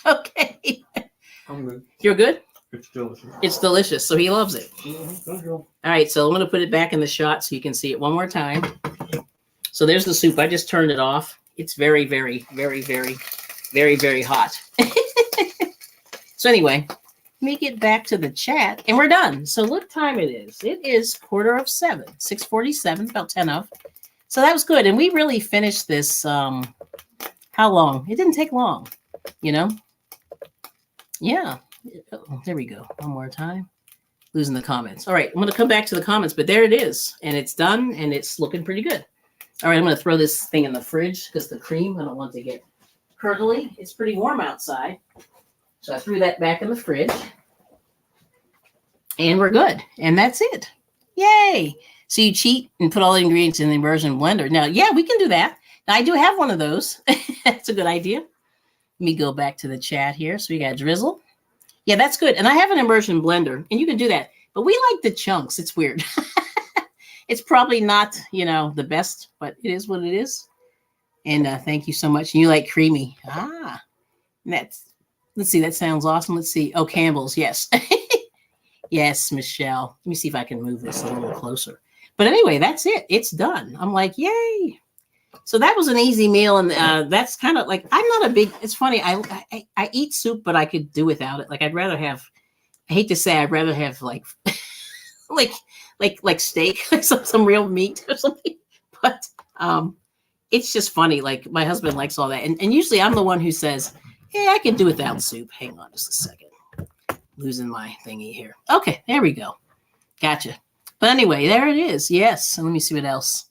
Okay. I'm good. You're good? It's delicious. It's delicious. So he loves it. All right, so I'm going to put it back in the shot so you can see it one more time. So there's the soup. I just turned it off. It's very, very, very, very, very, very hot. So anyway, let me get back to the chat, and we're done. So what time it is? It is 7:15, 6:47, about 10 of. So that was good, and we really finished this. How long? It didn't take long, you know. Yeah. Oh, there we go. One more time. Losing the comments. All right, I'm going to come back to the comments, but there it is, and it's done, and it's looking pretty good. All right, I'm going to throw this thing in the fridge because the cream, I don't want to get curdly. It's pretty warm outside. So I threw that back in the fridge. And we're good. And that's it. Yay. So you cheat and put all the ingredients in the immersion blender. Now, yeah, we can do that. Now, I do have one of those. That's a good idea. Let me go back to the chat here. So we got drizzle. Yeah, that's good. And I have an immersion blender, and you can do that. But we like the chunks. It's weird. It's probably not, the best, but it is what it is. And thank you so much. You like creamy. Let's see. That sounds awesome. Let's see. Oh, Campbell's. Yes. Yes, Michelle. Let me see if I can move this a little closer. But anyway, that's it. It's done. I'm like, yay. So that was an easy meal. And that's kind of like, I'm not a big, it's funny. I eat soup, but I could do without it. Like I'd rather have, I hate to say, I'd rather have like steak, some real meat or something. But it's just funny. Like my husband likes all that. And usually I'm the one who says, hey, I can do without soup. Hang on just a second. Losing my thingy here. Okay, there we go. Gotcha. But anyway, there it is. Yes. And let me see what else.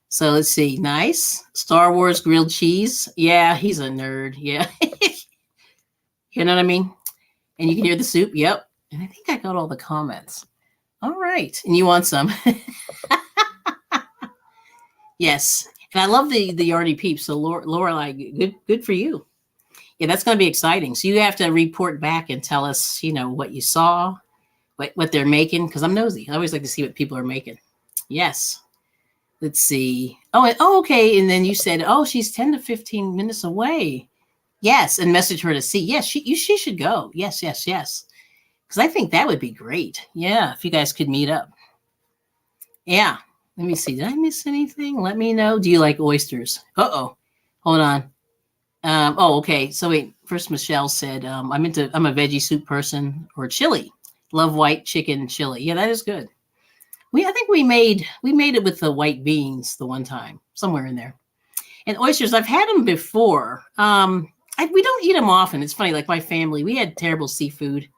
So let's see. Nice. Star Wars grilled cheese. Yeah, he's a nerd. Yeah. You know what I mean? And you can hear the soup. Yep. And I think I got all the comments. All right. And you want some? Yes. And I love the Yardy peeps. So Lorelai, good for you. Yeah, that's going to be exciting. So you have to report back and tell us, what you saw, what they're making, because I'm nosy. I always like to see what people are making. Yes. Let's see. Oh, okay. And then you said, she's 10 to 15 minutes away. Yes. And message her to see. Yes, she should go. Yes. Because I think that would be great. Yeah, if you guys could meet up. Yeah. Let me see. Did I miss anything? Let me know. Do you like oysters? Uh-oh. Hold on. Okay. So wait, first Michelle said, I'm a veggie soup person or chili. Love white chicken chili. Yeah, that is good. I think we made it with the white beans the one time, somewhere in there. And oysters, I've had them before. We don't eat them often. It's funny, like my family, we had terrible seafood.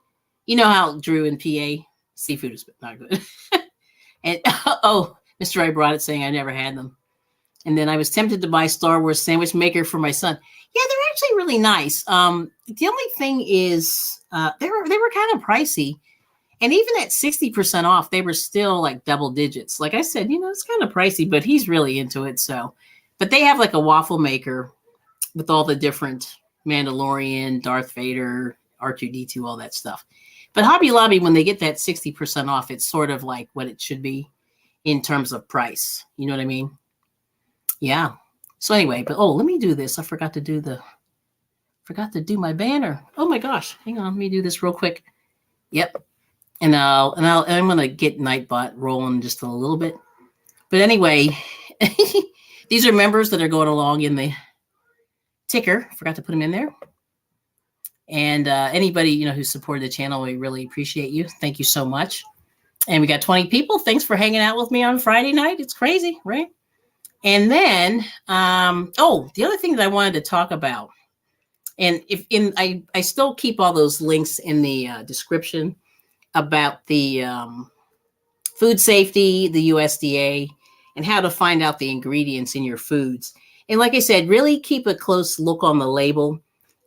You know how Drew in PA, seafood is not good. And Mr. Ibroughtit saying I never had them. And then I was tempted to buy Star Wars sandwich maker for my son. Yeah, they're actually really nice. The only thing is they were kind of pricey. And even at 60% off, they were still like double digits. Like I said, it's kind of pricey, but he's really into it. So, but they have like a waffle maker with all the different Mandalorian, Darth Vader, R2-D2, all that stuff. But Hobby Lobby, when they get that 60% off, it's sort of like what it should be in terms of price. You know what I mean? Yeah. So anyway, but let me do this. I forgot to do my banner. Oh my gosh. Hang on. Let me do this real quick. Yep. And I'm going to get Nightbot rolling just a little bit. But anyway, these are members that are going along in the ticker. Forgot to put them in there. And anybody, who supported the channel, we really appreciate you. Thank you so much. And we got 20 people. Thanks for hanging out with me on Friday night. It's crazy, right? And then, the other thing that I wanted to talk about, and I still keep all those links in the description about the food safety, the USDA, and how to find out the ingredients in your foods. And like I said, really keep a close look on the label.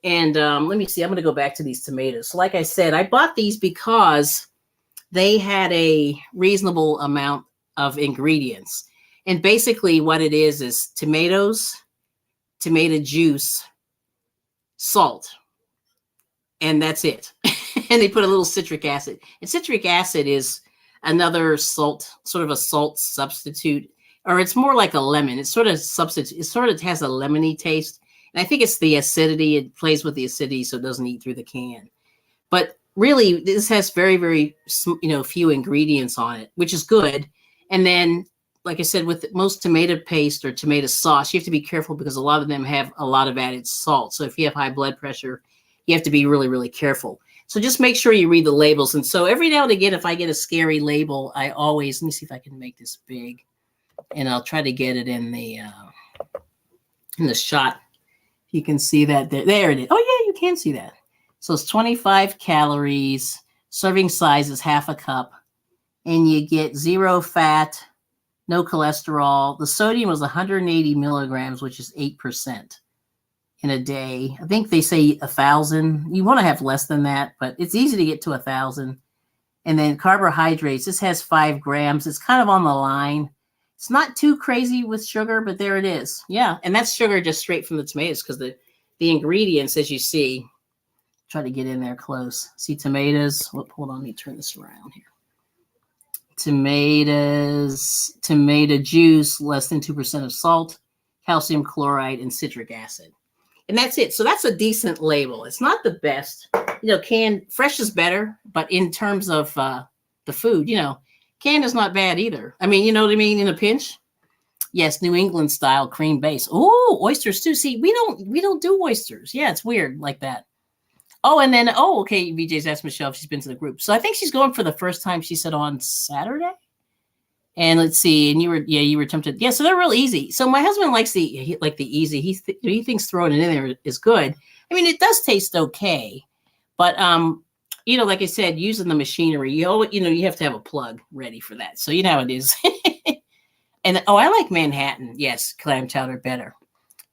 And let me see, I'm going to go back to these tomatoes. So like I said, I bought these because they had a reasonable amount of ingredients. And basically what it is tomatoes, tomato juice, salt, and that's it. And they put a little citric acid. And citric acid is another salt, sort of a salt substitute, or it's more like a lemon. It's sort of substitute. It sort of has a lemony taste. And I think it's the acidity. It plays with the acidity so it doesn't eat through the can. But really, this has very, very, few ingredients on it, which is good. And then, like I said, with most tomato paste or tomato sauce, you have to be careful because a lot of them have a lot of added salt. So if you have high blood pressure, you have to be really, really careful. So just make sure you read the labels. And so every now and again, if I get a scary label, I always, let me see if I can make this big. And I'll try to get it in the shot. You can see that there it is. Oh yeah, you can see that. So it's 25 calories. Serving size is half a cup. And you get 0 fat, no cholesterol. The sodium was 180 milligrams, which is 8% in a day. I think they say 1,000. You want to have less than that, but it's easy to get to 1,000. And then carbohydrates, this has 5 grams. It's kind of on the line. It's not too crazy with sugar, but there it is. Yeah, and that's sugar just straight from the tomatoes because the ingredients, as you see, try to get in there close. See tomatoes. Hold on, let me turn this around here. Tomatoes, tomato juice, less than 2% of salt, calcium chloride, and citric acid. And that's it. So that's a decent label. It's not the best. Canned, fresh is better, but in terms of the food, canned is not bad either. I mean, you know what I mean? In a pinch. Yes, New England style cream base. Oh, oysters too. See, we don't do oysters. Yeah, it's weird like that. Oh, and then, okay, VJ's asked Michelle if she's been to the group. So I think she's going for the first time, she said, on Saturday. And let's see, and you were tempted. Yeah, so they're real easy. So my husband likes the easy. He thinks throwing it in there is good. I mean, it does taste okay. But, like I said, using the machinery, you have to have a plug ready for that. So you know how it is. And, I like Manhattan. Yes, clam chowder better.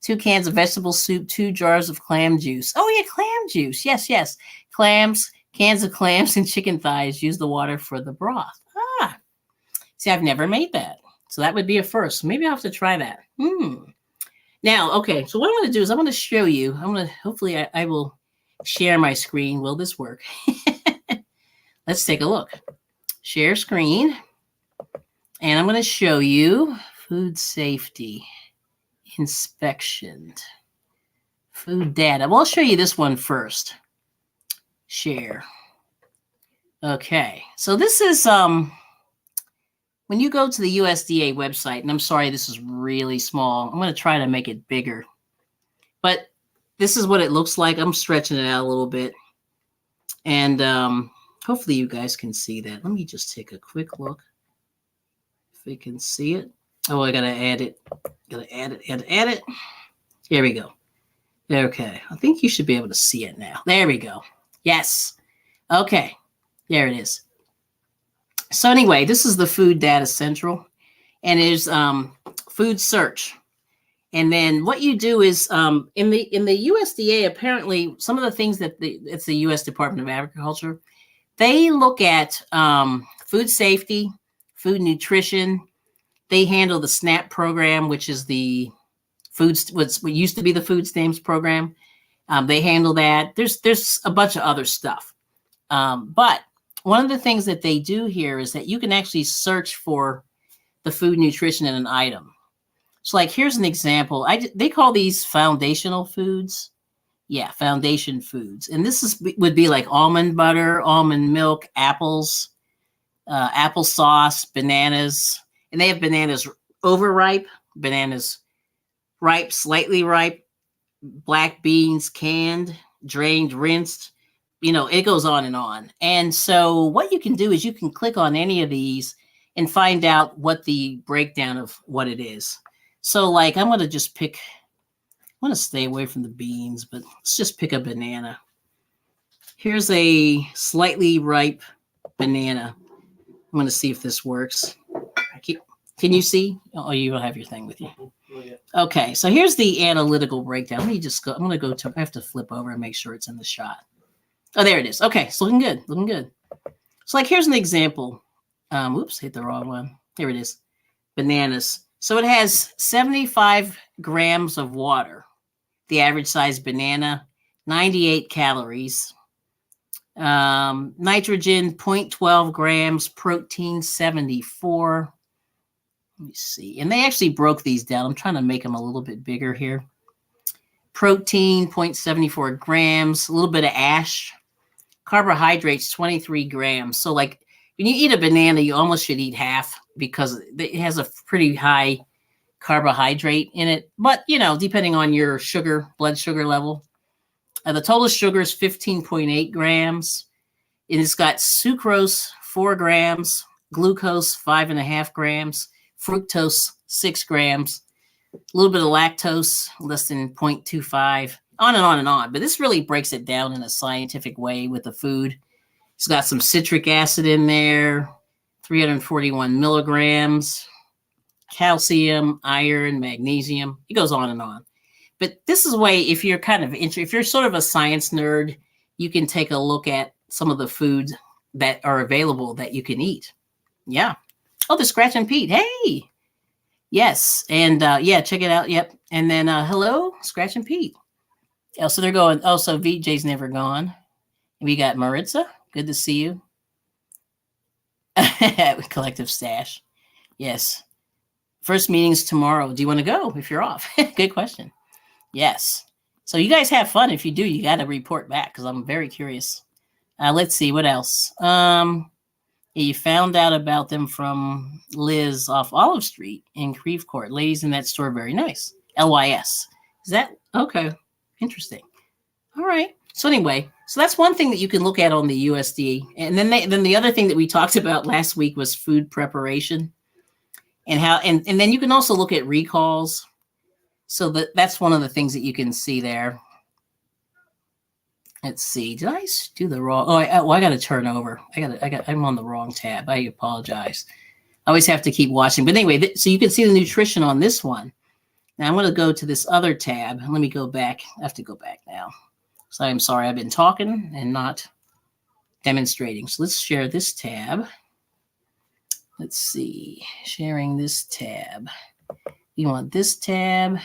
2 cans of vegetable soup, 2 jars of clam juice. Oh, yeah, clam juice. Yes. Clams, cans of clams and chicken thighs. Use the water for the broth. Ah, see, I've never made that. So that would be a first. Maybe I'll have to try that. Now, okay, so what I'm going to do is I'm going to show you. Hopefully I will share my screen. Will this work? Let's take a look. Share screen. And I'm going to show you food safety inspection, food data. Well, I'll show you this one first. Share. Okay, so this is when you go to the USDA website, and I'm sorry, this is really small. I'm going to try to make it bigger, but this is what it looks like. I'm stretching it out a little bit, and hopefully you guys can see that. Let me just take a quick look if we can see it. Oh, I gotta add it. Add it. Here we go. Okay. I think you should be able to see it now. There we go. Yes. Okay. There it is. So anyway, this is the Food Data Central, and there's food search. And then what you do is in the USDA, apparently some of the things that it's the U.S. Department of Agriculture, they look at food safety, food nutrition. They handle the SNAP program, which is the what used to be the food stamps program. They handle that. There's a bunch of other stuff. But one of the things that they do here is that you can actually search for the food nutrition in an item. So like, here's an example. They call these foundational foods. Yeah, foundation foods. And this would be like almond butter, almond milk, apples, applesauce, bananas. And they have bananas overripe, bananas ripe, slightly ripe, black beans, canned, drained, rinsed. It goes on and on. And so what you can do is you can click on any of these and find out what the breakdown of what it is. So like I'm going to just pick, I want to stay away from the beans, but let's just pick a banana. Here's a slightly ripe banana. I'm going to see if this works. Can you see? Oh, you don't have your thing with you. Okay, so here's the analytical breakdown. Let me just go. I'm going to go to, I have to flip over and make sure it's in the shot. Oh, there it is. Okay, it's looking good. Looking good. So like here's an example. Oops, hit the wrong one. Here it is. Bananas. So it has 75 grams of water. The average size banana, 98 calories. Nitrogen, 0.12 grams. Protein, 74. Let me see. And they actually broke these down. I'm trying to make them a little bit bigger here. Protein, 0.74 grams. A little bit of ash. Carbohydrates, 23 grams. So like when you eat a banana, you almost should eat half because it has a pretty high carbohydrate in it. But, depending on your blood sugar level. The total sugar is 15.8 grams. And it's got sucrose, 4 grams. Glucose, 5.5 grams. Fructose, 6 grams. A little bit of lactose, less than 0.25. On and on and on. But this really breaks it down in a scientific way with the food. It's got some citric acid in there, 341 milligrams, calcium, iron, magnesium. It goes on and on. But this is a way, if you're if you're sort of a science nerd, you can take a look at some of the foods that are available that you can eat. Yeah. Oh, the Scratch and Pete. Hey. Yes. And check it out. Yep. And then hello, Scratch and Pete. Oh, so they're going. Oh, so VJ's never gone. We got Maritza. Good to see you. Collective stash. Yes. First meeting's tomorrow. Do you want to go if you're off? Good question. Yes. So you guys have fun. If you do, you got to report back because I'm very curious. Let's see. What else? You found out about them from Liz off Olive Street in Creve Court. Ladies in that store, very nice. LYS. Is that okay? Interesting. All right. So anyway, so that's one thing that you can look at on the USDA. And then the other thing that we talked about last week was food preparation and how, and then you can also look at recalls. So that's one of the things that you can see there. Let's see. Did I do the wrong? Oh, I got to turn over. I'm on the wrong tab. I apologize. I always have to keep watching. But anyway, so you can see the nutrition on this one. Now I'm going to go to this other tab. Let me go back. I have to go back now. So I'm sorry. I've been talking and not demonstrating. So let's share this tab. Let's see. Sharing this tab. You want this tab.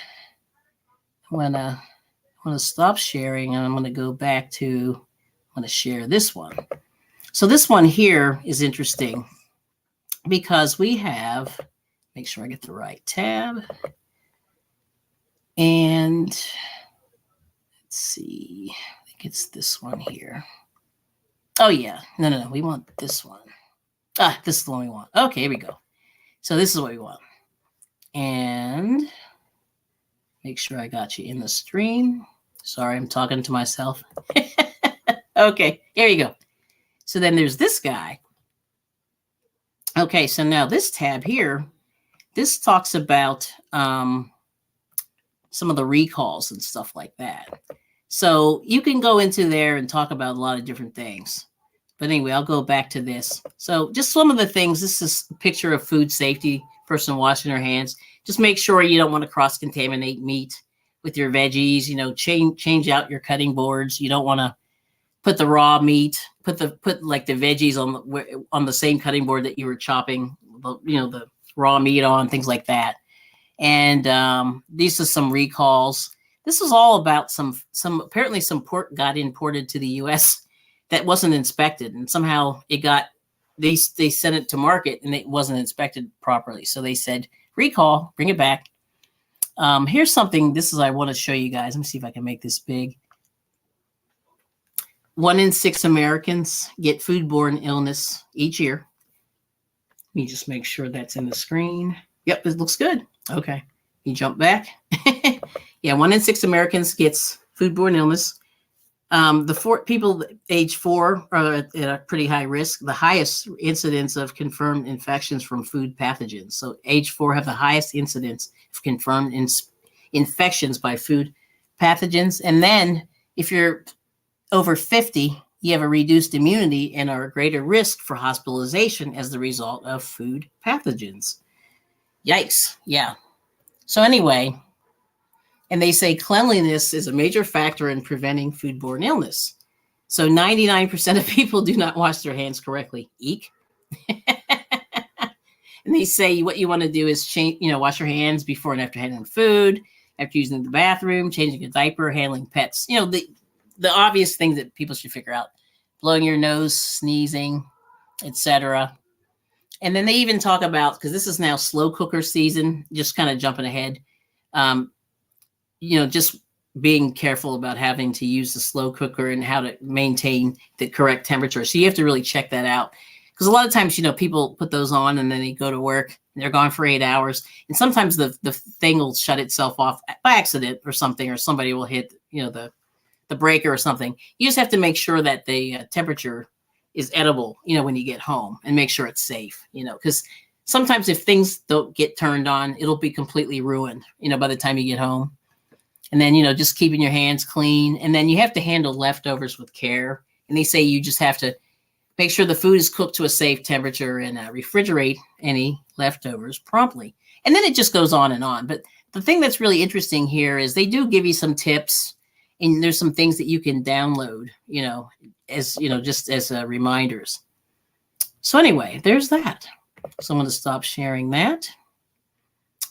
I'm going to stop sharing and I'm going to go back to, I'm going to share this one. So this one here is interesting because we have, make sure I get the right tab. And let's see, I think it's this one here. Oh yeah, no, we want this one. This is the one we want. Okay, here we go. So this is what we want. And make sure I got you in the stream. Sorry, I'm talking to myself. Okay, here you go. So then there's this guy. Okay, so now this tab here, this talks about some of the recalls and stuff like that. So you can go into there and talk about a lot of different things. But anyway, I'll go back to this. So just some of the things, this is a picture of food safety, person washing their hands. Just make sure you don't want to cross-contaminate meat with your veggies. Change out your cutting boards. You don't want to put the raw meat, put like the veggies on the same cutting board that you were chopping, the raw meat on, things like that. And these are some recalls. This is all about some apparently some pork got imported to the U.S. that wasn't inspected, and somehow they sent it to market and it wasn't inspected properly. So they said, recall, bring it back. Here's something, I want to show you guys. Let me see if I can make this big. 1 in 6 Americans get foodborne illness each year. Let me just make sure that's in the screen. Yep, it looks good. Okay. You jump back. Yeah, 1 in 6 Americans gets foodborne illness. The people age 4 are at a pretty high risk. The highest incidence of confirmed infections from food pathogens. So age 4 have the highest incidence of confirmed infections by food pathogens. And then if you're over 50, you have a reduced immunity and are at greater risk for hospitalization as the result of food pathogens. Yikes. Yeah. So anyway, and they say cleanliness is a major factor in preventing foodborne illness. So 99% of people do not wash their hands correctly. Eek. And they say what you want to do is wash your hands before and after handling food, after using the bathroom, changing a diaper, handling pets. The obvious things that people should figure out: blowing your nose, sneezing, etc. And then they even talk about, because this is now slow cooker season, just kind of jumping ahead, just being careful about having to use the slow cooker and how to maintain the correct temperature. So you have to really check that out. Because a lot of times, people put those on and then they go to work and they're gone for 8 hours. And sometimes the thing will shut itself off by accident or something, or somebody will hit, the breaker or something. You just have to make sure that the temperature is edible, when you get home, and make sure it's safe, because sometimes if things don't get turned on, it'll be completely ruined, by the time you get home. And then, just keeping your hands clean. And then you have to handle leftovers with care. And they say you just have to make sure the food is cooked to a safe temperature and refrigerate any leftovers promptly. And then it just goes on and on. But the thing that's really interesting here is they do give you some tips, and there's some things that you can download, just as reminders. So anyway, there's that. So I'm going to stop sharing that.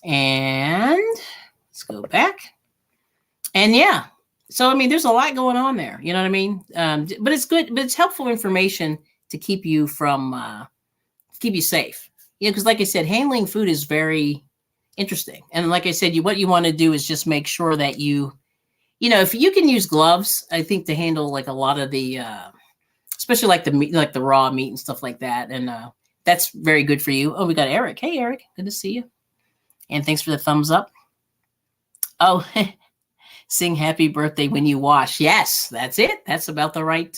And let's go back. And yeah, so, there's a lot going on there. You know what I mean? But it's good, but it's helpful information to keep you safe. Because like I said, handling food is very interesting. And like I said, what you want to do is just make sure that if you can use gloves, I think, to handle like a lot of the, especially like the meat, like the raw meat and stuff like that. And that's very good for you. Oh, we got Eric. Hey, Eric. Good to see you. And thanks for the thumbs up. Oh, sing happy birthday when you wash. Yes, that's it. That's about the right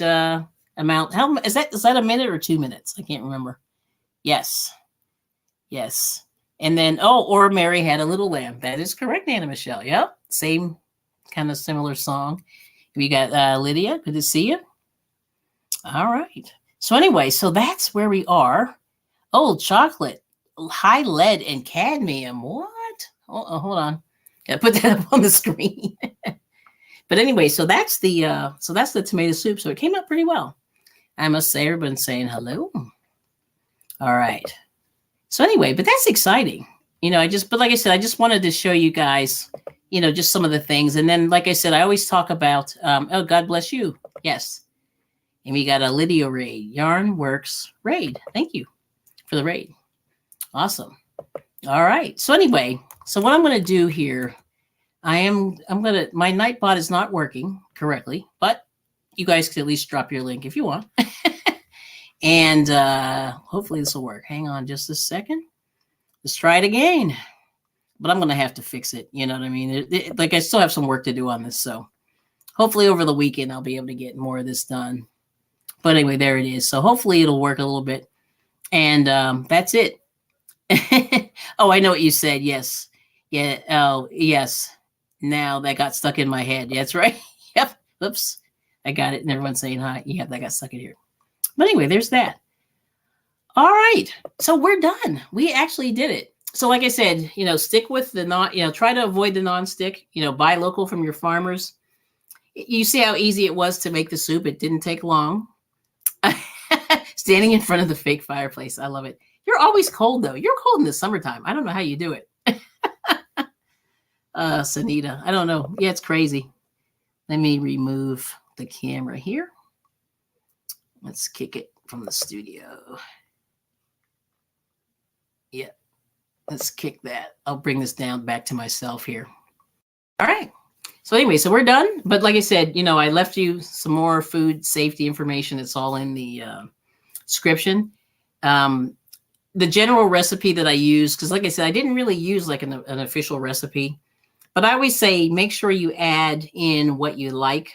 amount. How is that? Is that a minute or 2 minutes? I can't remember. Yes. And then, or Mary had a little lamb. That is correct, Anna Michelle. Yep. Same kind of similar song. We got Lydia. Good to see you. All right. So anyway, so that's where we are. Old chocolate, high lead and cadmium. What? Oh, hold on. Gotta put that up on the screen. But anyway, so that's the tomato soup. So it came out pretty well. I must say, everyone's saying hello. All right. So anyway, but that's exciting. But like I said, I just wanted to show you guys, just some of the things. And then, like I said, I always talk about, oh, God bless you. Yes. And we got a Lydia raid, Yarn Works raid. Thank you for the raid. Awesome. All right. So anyway, so what I'm going to do here, my Nightbot is not working correctly, but you guys can at least drop your link if you want. And hopefully this will work. Hang on just a second. Let's try it again. But I'm going to have to fix it. You know what I mean? Like, I still have some work to do on this. So hopefully over the weekend, I'll be able to get more of this done. But anyway, there it is. So hopefully it'll work a little bit. And that's it. Oh, I know what you said. Yes. Yeah. Oh, yes. Now that got stuck in my head. Yeah, that's right. Yep. Oops. I got it. And everyone's saying hi. Yeah, that got stuck in here. But anyway, there's that. All right. So we're done. We actually did it. So like I said, stick with the try to avoid the non-stick, buy local from your farmers. You see how easy it was to make the soup. It didn't take long. Standing in front of the fake fireplace. I love it. You're always cold though. You're cold in the summertime. I don't know how you do it. Sanita, I don't know. Yeah, it's crazy. Let me remove the camera here. Let's kick it from the studio. Yeah, let's kick that. I'll bring this down back to myself here. All right. So anyway, so we're done. But like I said, I left you some more food safety information. It's all in the description. the general recipe that I use, because like I said, I didn't really use like an official recipe, but I always say make sure you add in what you like.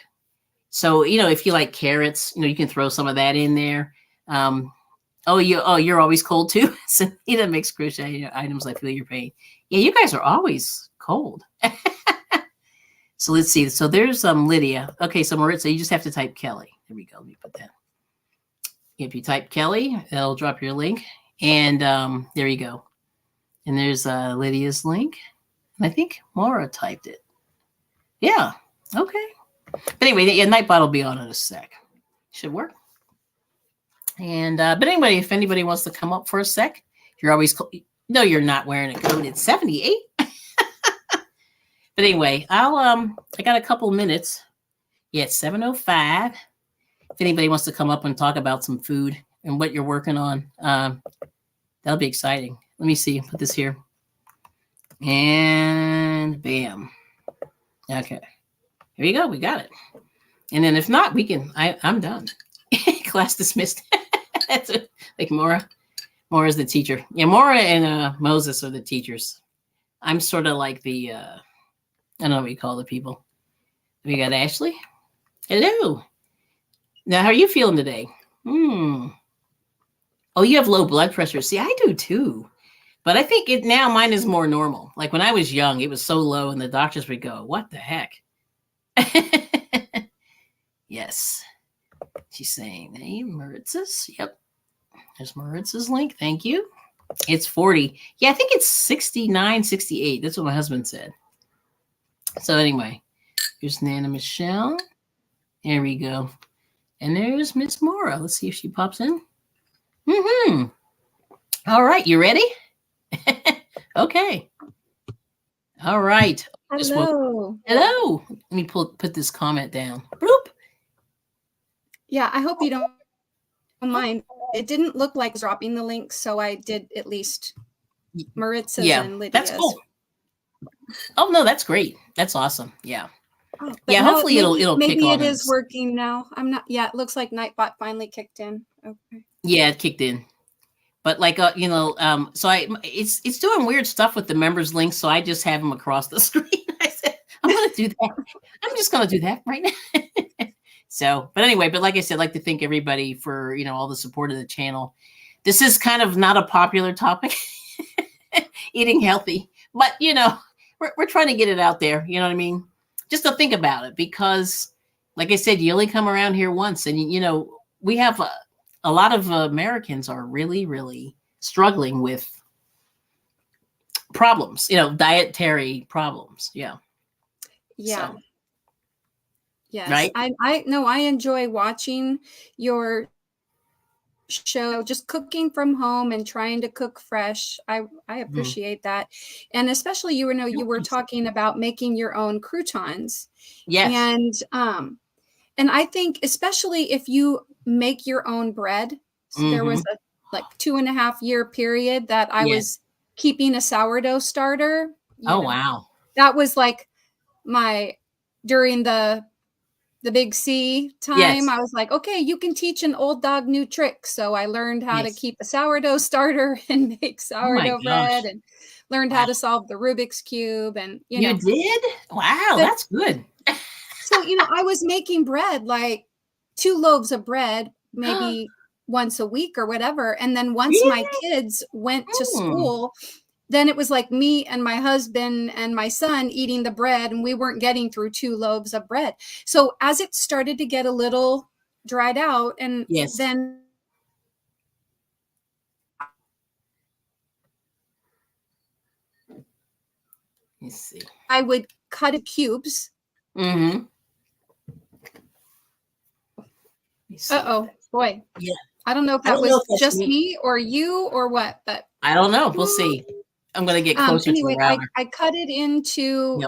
So, if you like carrots, you can throw some of that in there. You're always cold too. So makes crochet items. I feel your pain. Yeah, you guys are always cold. So let's see. So there's Lydia. Okay, so Maritza, you just have to type Kelly. There we go. Let me put that. If you type Kelly, it'll drop your link. And there you go. And there's Lydia's link. And I think Maura typed it. Yeah. Okay. But anyway, the Nightbot will be on in a sec. Should work. And but anyway, if anybody wants to come up for a sec, you're always no, you're not wearing a coat. It's 78. But anyway, I got a couple minutes. Yeah, it's 7:05. If anybody wants to come up and talk about some food and what you're working on, that'll be exciting. Let me see. Put this here. And bam. Okay. Here you go. We got it. And then if not, we can. I'm done. Class dismissed. That's it. Like Maura. Maura's the teacher. Yeah, Maura and Moses are the teachers. I'm sort of like the. I don't know what you call the people. We got Ashley. Hello. Now, how are you feeling today? Oh, you have low blood pressure. See, I do too. But I think now mine is more normal. Like when I was young, it was so low and the doctors would go, what the heck? Yes. She's saying, hey, Maritza's. Yep. There's Maritza's link. Thank you. It's 40. Yeah, I think it's 69, 68. That's what my husband said. So anyway, here's Nana Michelle. There we go. And there's Miss Maura. Let's see if she pops in. All right. You ready? Okay. All right. Hello. Hello. Let me put this comment down. Bloop. Yeah, I hope you don't mind. It didn't look like dropping the link, so I did at least Maritza's and Lydia's. That's cool. Oh no, that's great. That's awesome. Yeah. Oh, yeah, hopefully it'll kick on. Maybe it is working now. I'm not. Yeah, it looks like Nightbot finally kicked in. Okay. Yeah, it kicked in. But like so it's doing weird stuff with the members links, so I just have them across the screen. I said I'm going to do that. I'm just going to do that right now. So, but anyway, but like I said, I'd like to thank everybody for all the support of the channel. This is kind of not a popular topic, eating healthy, but we're trying to get it out there. You know what I mean? Just to think about it, because like I said, you only come around here once, and we have a lot of Americans are really, really struggling with problems, dietary problems. Yeah. Yeah. So, yes. Right. I enjoy watching your show, just cooking from home and trying to cook fresh. I appreciate that. And especially, you were talking about making your own croutons. Yes. And I think especially if you make your own bread. So there was a 2.5 year period that I was keeping a sourdough starter. Wow. That was like during the big C time. I was like, okay, you can teach an old dog new tricks. So I learned how to keep a sourdough starter and make sourdough bread, and learned how to solve the Rubik's Cube. And you did? Wow, that's good. So, I was making bread, like 2 loaves of bread, maybe once a week or whatever. And then once my kids went to school, then it was like me and my husband and my son eating the bread, and we weren't getting through 2 loaves of bread. So as it started to get a little dried out, and then let's see, I would cut it cubes. Uh-oh, boy. Yeah. I don't know if that was just me or you or what, but I don't know. We'll see. I'm going to get closer anyway, to the router. I cut it into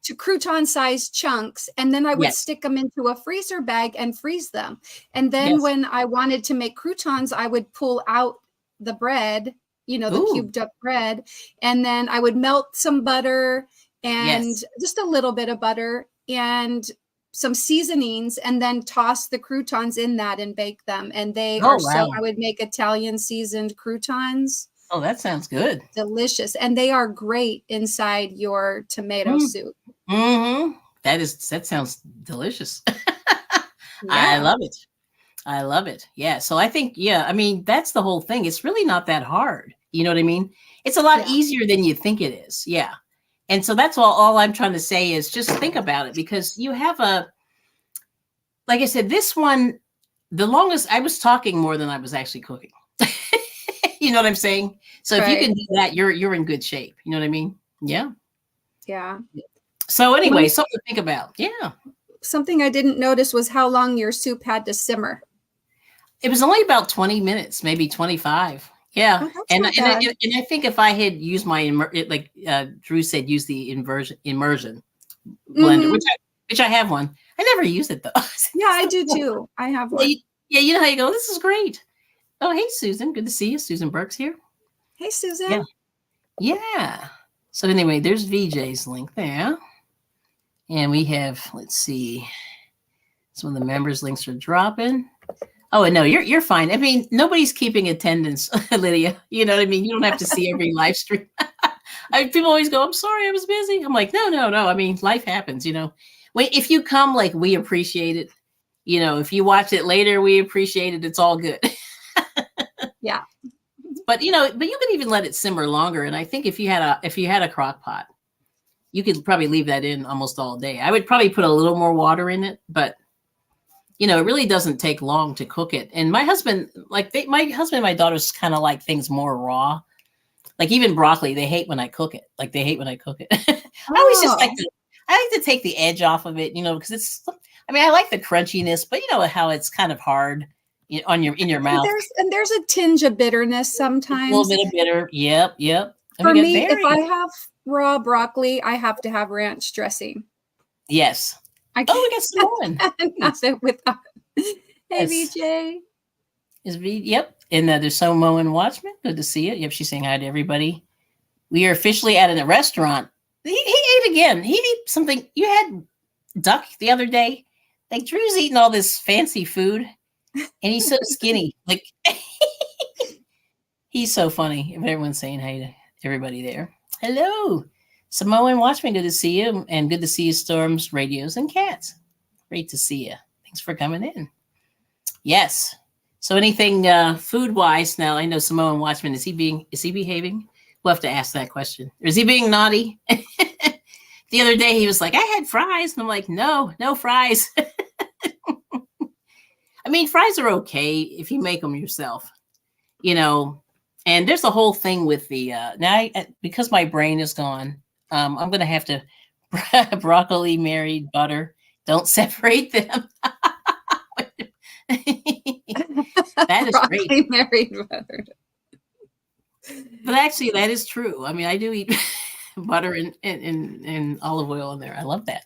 to crouton-sized chunks, and then I would stick them into a freezer bag and freeze them. And then when I wanted to make croutons, I would pull out the bread, the cubed up bread, and then I would melt some butter and just a little bit of butter, and some seasonings and then toss the croutons in that and bake them. And they Oh, are wow. I would make Italian seasoned croutons. Oh, that sounds good. Delicious. And they are great inside your tomato soup. Mm-hmm. That sounds delicious. I Yeah. love it. I love it. Yeah. So I think, I mean, that's the whole thing. It's really not that hard. You know what I mean? It's a lot easier than you think it is. Yeah. And so that's all I'm trying to say is just think about it, because you have like I said, this one, the longest I was talking more than I was actually cooking. You know what I'm saying? So if you can do that, you're in good shape. You know what I mean? Yeah. Yeah. So anyway, something to think about. Yeah. Something I didn't notice was how long your soup had to simmer. It was only about 20 minutes, maybe 25. Yeah. Oh, and I think if I had used my, like Drew said, use the immersion blender, which I have one. I never use it though. Yeah, I do too. I have one. Yeah, you know how you go, this is great. Oh, hey, Susan. Good to see you. Susan Burke's here. Hey, Susan. Yeah. So anyway, there's VJ's link there. And we have, let's see, some of the members' links are dropping. Oh, no, you're fine. I mean, nobody's keeping attendance, Lydia. You know what I mean? You don't have to see every live stream. People always go, I'm sorry, I was busy. I'm like, no. I mean, life happens, you know. If you come, like, we appreciate it. You know, if you watch it later, we appreciate it. It's all good. Yeah. But, you can even let it simmer longer. And I think if you had a crock pot, you could probably leave that in almost all day. I would probably put a little more water in it, but it really doesn't take long to cook it. And my husband, and my daughters kind of like things more raw. Like even broccoli, they hate when I cook it. I always just I like to take the edge off of it, because I like the crunchiness, but you know how it's kind of hard in your mouth. There's a tinge of bitterness sometimes. A little bit of bitter. Yep. For me, if I have raw broccoli, I have to have ranch dressing. Yes. We got some more. Nothing without. Hey, Yes. VJ. Yep. And there's Samoan Watchman. Good to see you. Yep. She's saying hi to everybody. We are officially at a restaurant. He ate again. He ate something. You had duck the other day. Like Drew's eating all this fancy food, and he's so skinny. Like he's so funny. Everyone's saying hi to everybody there. Hello, Samoan Watchman. Good to see you, and good to see you, Storms, Radios, and Cats. Great to see you. Thanks for coming in. Yes. So anything food wise now? I know Samoan Watchman. Is he behaving? We'll have to ask that question. Or is he being naughty? The other day he was like, I had fries. And I'm like, no fries. I mean, fries are okay if you make them yourself, and there's a whole thing with the, now because my brain is gone, I'm going to have to broccoli, married, butter. Don't separate them. That is broccoli, great. Married, butter. But actually, that is true. I mean, I do eat butter and olive oil in there. I love that.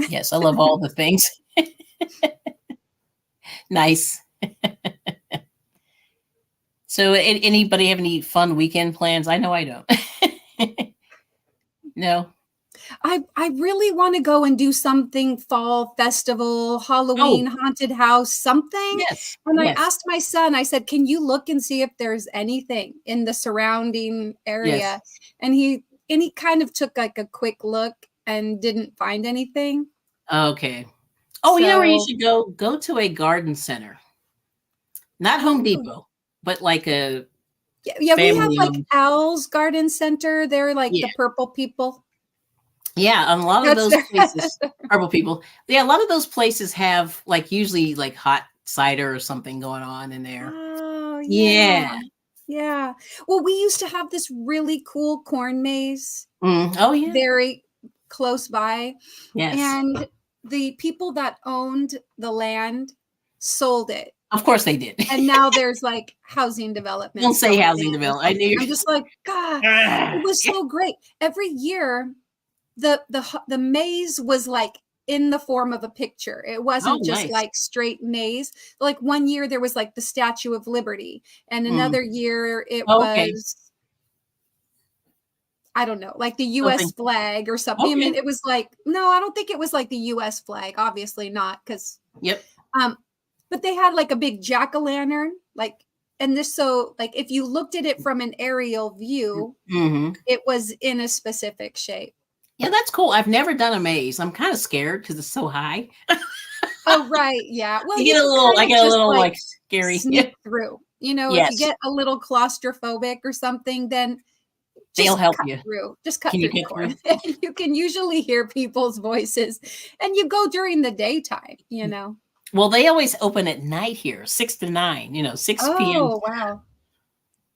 Yes, I love all the things. Nice. So anybody have any fun weekend plans? I know I don't. No. I really want to go and do something fall festival, Halloween, haunted house, something. Yes. And I asked my son, I said, can you look and see if there's anything in the surrounding area? Yes. And he kind of took like a quick look and didn't find anything. Okay. Oh, you know where you should go? Go to a garden center. Not Home Depot, but like a we have like Al's Garden Center. They're like the purple people. Yeah, a lot of those places, purple people. Yeah, a lot of those places have like usually like hot cider or something going on in there. Oh, yeah. Yeah. Well, we used to have this really cool corn maze. Oh, yeah. Very close by. Yes. And the people that owned the land sold it. Of course they did. And now there's like housing development. Don't say housing development. I knew. I'm just like, God, it was so great. Every year, the maze was like in the form of a picture. It wasn't just like straight maze. Like one year there was like the Statue of Liberty, and another year it was I don't know, like the US flag or something. Okay. I mean, it was like, no, I don't think it was like the US flag. Obviously not, because Yep. but they had like a big jack-o'-lantern, like, and this, so like if you looked at it from an aerial view, it was in a specific shape. Yeah, that's cool. I've never done a maze. I'm kind of scared because it's so high. Oh, right. Yeah. Well, I get a little like scary. Sneak through. You know, if you get a little claustrophobic or something, then they'll help you. Just cut through the cord. You can usually hear people's voices, and you go during the daytime, you know. Well, they always open at night here, 6 to 9, 6 p.m. Oh, wow.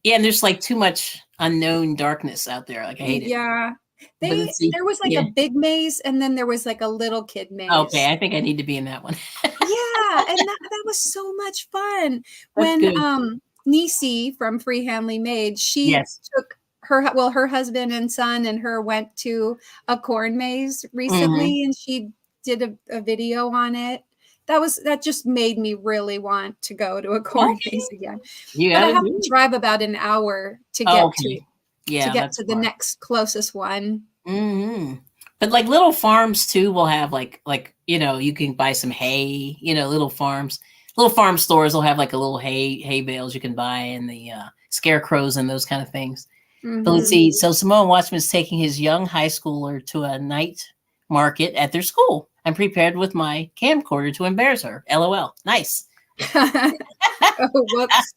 Yeah, and there's like too much unknown darkness out there. Like I hate it. Yeah. There was like a big maze, and then there was like a little kid maze. Okay, I think I need to be in that one. Yeah, and that was so much fun. When Nisi from Free Handly Made, she took her husband and son and her went to a corn maze recently, and she did a video on it. That just made me really want to go to a corn maze again. But I have to drive about an hour to get to the next closest one. But like little farms too will have like you can buy some hay. Little farm stores will have like a little hay bales you can buy, and the scarecrows and those kind of things. But let's see. So Samoan Watchman is taking his young high schooler to a night market at their school. I'm prepared with my camcorder to embarrass her. LOL. Nice. Oh, whoops.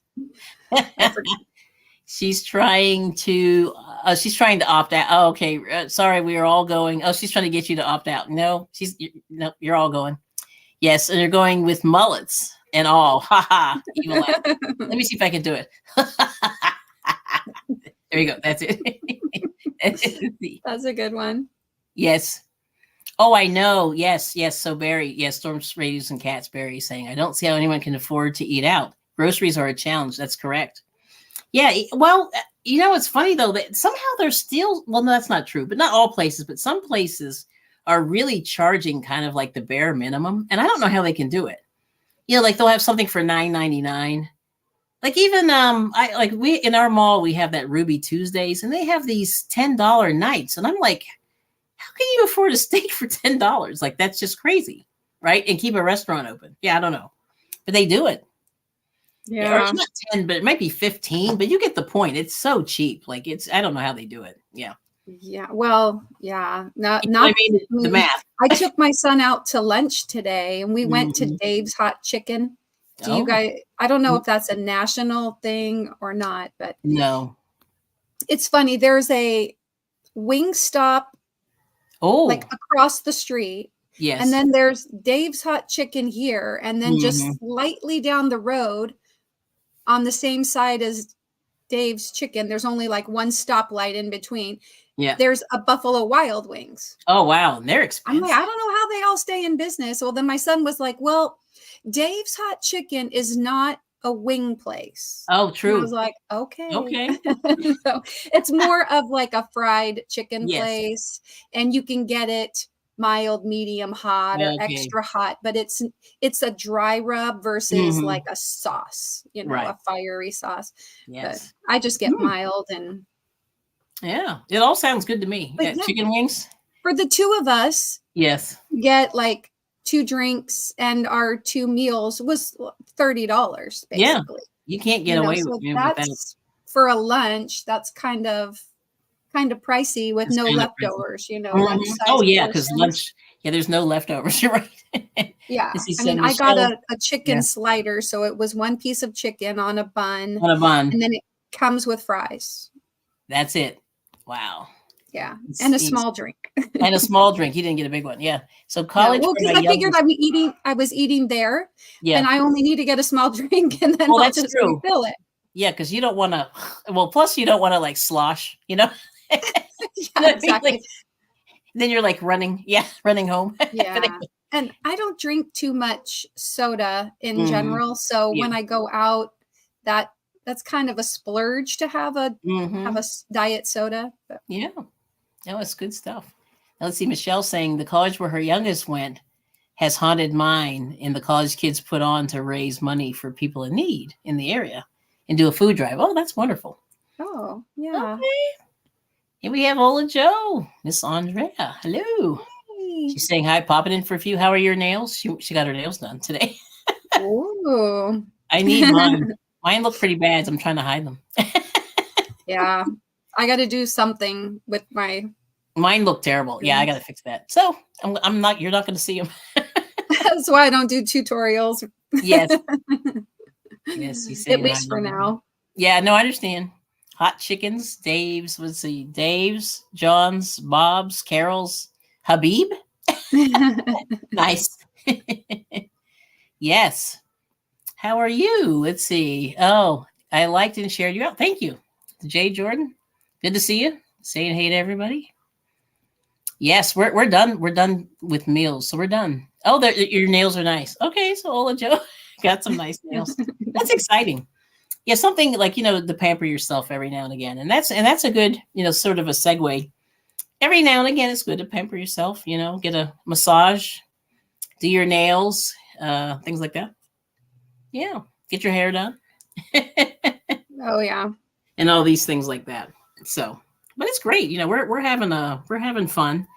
She's trying to opt out. Oh, okay. Sorry, we are all going. Oh, she's trying to get you to opt out. No, you're all going. Yes, and you're going with mullets and all. Ha ha. Let me see if I can do it. There you go. That's it. That's a good one. Yes. Oh, I know. Yes. So Barry, Storms, Radios, and Cats, Barry is saying, I don't see how anyone can afford to eat out. Groceries are a challenge. That's correct. Yeah. Well, it's funny though, that somehow they're still, well, no, that's not true, but not all places, but some places are really charging kind of like the bare minimum. And I don't know how they can do it. Like they'll have something for $9.99. Like even, we, in our mall, we have that Ruby Tuesdays, and they have these $10 nights. And I'm like, how can you afford a steak for $10? Like, that's just crazy, right? And keep a restaurant open. Yeah, I don't know. But they do it. Yeah. Or it's not 10, but it might be 15. But you get the point. It's so cheap. Like, I don't know how they do it. Yeah. Yeah. Well, yeah. The math. I took my son out to lunch today, and we went to Dave's Hot Chicken. You guys, I don't know if that's a national thing or not, but no. It's funny. There's a Wingstop like across the street. Yes. And then there's Dave's Hot Chicken here. And then just slightly down the road on the same side as Dave's Chicken, there's only like one stoplight in between. Yeah. There's a Buffalo Wild Wings. Oh, wow. And they're expensive. I'm like, I don't know how they all stay in business. Well, then my son was like, well, Dave's Hot Chicken is not a wing place. Oh, true. And I was like, okay. So it's more of like a fried chicken place, and you can get it mild, medium, hot, or extra hot, but it's a dry rub versus like a sauce, a fiery sauce. Yes. But I just get mild, and yeah, it all sounds good to me. Chicken wings for the two of us. Yes. Get like 2 drinks, and our 2 meals was $30 basically. Yeah, you can't get away with that. For a lunch, that's kind of pricey with no leftovers, Oh yeah, because lunch, there's no leftovers. You're right. Yeah, I mean, I got a chicken slider, so it was 1 piece of chicken on a bun. And then it comes with fries. That's it. Wow. Yeah, and a small drink. And a small drink. You didn't get a big one. Yeah. So college. Well, because I figured I was eating there. Yeah. And I only need to get a small drink, and then I'll just refill it. Yeah, because you don't want to. Well, plus you don't want to like slosh. Yeah, exactly. Then you're like running home. Yeah. And I don't drink too much soda in general, so when I go out, that's kind of a splurge to have a diet soda. But. Yeah. No, it's good stuff. Now, let's see. Michelle saying the college where her youngest went has haunted mine, and the college kids put on to raise money for people in need in the area and do a food drive. Oh, that's wonderful. Oh, yeah. Okay. And we have Ola Joe, Miss Andrea. Hello. Hey. She's saying hi, popping in for a few. How are your nails? She got her nails done today. Ooh. I need mine. Mine look pretty bad. So I'm trying to hide them. Yeah. I got to do something with my. Mine look terrible. Yeah, I got to fix that. So I'm not. You're not going to see them. That's why I don't do tutorials. Yes. Yes. You say At least for now. Yeah. No, I understand. Hot chickens, Dave's. Let's see. Dave's, John's, Bob's, Carol's, Habib. Nice. Yes. How are you? Let's see. Oh, I liked and shared you out. Thank you. Jay Jordan. Good to see you. Saying hey to everybody. Yes, we're done. We're done with meals. So we're done. Oh, your nails are nice. Okay, so Ola Joe got some nice nails. That's exciting. Yeah, something like, to pamper yourself every now and again. And that's a good, sort of a segue. Every now and again, it's good to pamper yourself, get a massage, do your nails, things like that. Yeah, get your hair done. Oh, yeah. And all these things like that. So, but it's great. We're having fun.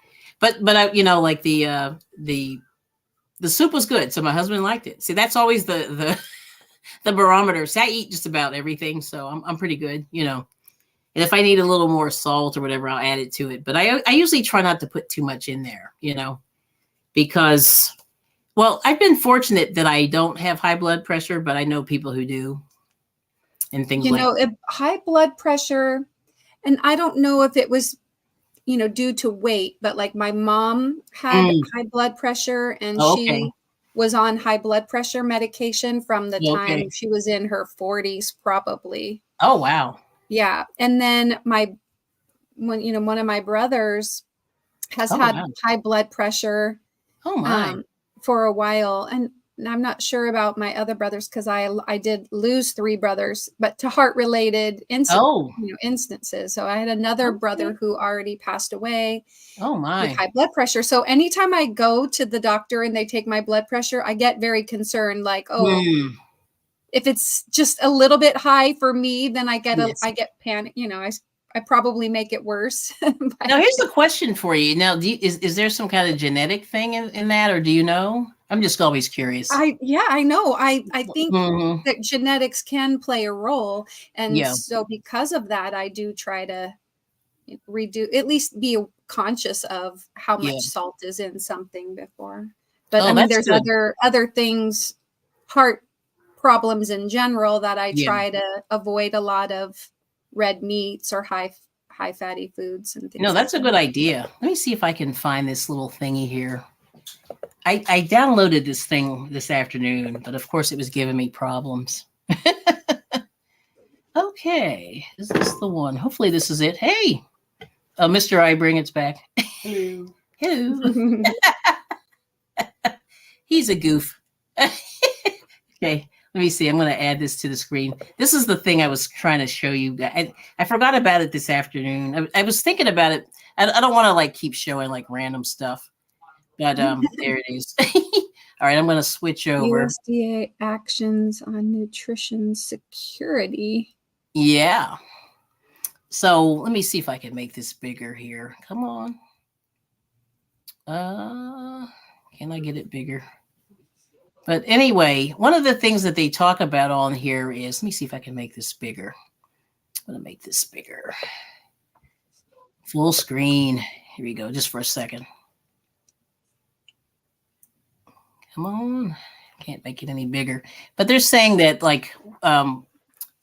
But like the soup was good. So my husband liked it. See, that's always the barometer. So I eat just about everything. So I'm pretty good, And if I need a little more salt or whatever, I'll add it to it. But I usually try not to put too much in there, because, well, I've been fortunate that I don't have high blood pressure, but I know people who do. And things if high blood pressure, and I don't know if it was, due to weight, but like my mom had high blood pressure and she was on high blood pressure medication from the time she was in her 40s, probably. Oh, wow. Yeah. And then one of my brothers has had high blood pressure for a while. And I'm not sure about my other brothers because I did lose 3 brothers, but to heart-related instances. So I had another brother who already passed away with high blood pressure. So anytime I go to the doctor and they take my blood pressure, I get very concerned, like, if it's just a little bit high for me, then I get panic. I probably make it worse. Now, here's the question for you. Now, is there some kind of genetic thing in that, or do you know? I'm just always curious. I know. I think that genetics can play a role. And so because of that, I do try to at least be conscious of how much salt is in something before. But I mean, there's other things, heart problems in general, that I try to avoid a lot of red meats or high fatty foods and things. That's a good idea. Let me see if I can find this little thingy here. I downloaded this thing this afternoon, but of course it was giving me problems. Okay, is this the one? Hopefully this is it. Hey, Mr. Ibroughtit's back. Hello. Hello. He's a goof. Okay, let me see. I'm going to add this to the screen. This is the thing I was trying to show you. I forgot about it this afternoon. I was thinking about it. I don't want to keep showing random stuff. But there it is. All right, I'm going to switch over. USDA actions on nutrition security. Yeah. So let me see if I can make this bigger here. Come on. Can I get it bigger? But anyway, one of the things that they talk about on here is, let me see if I can make this bigger. I'm going to make this bigger. Full screen. Here we go, just for a second. Come on. Can't make it any bigger. But they're saying that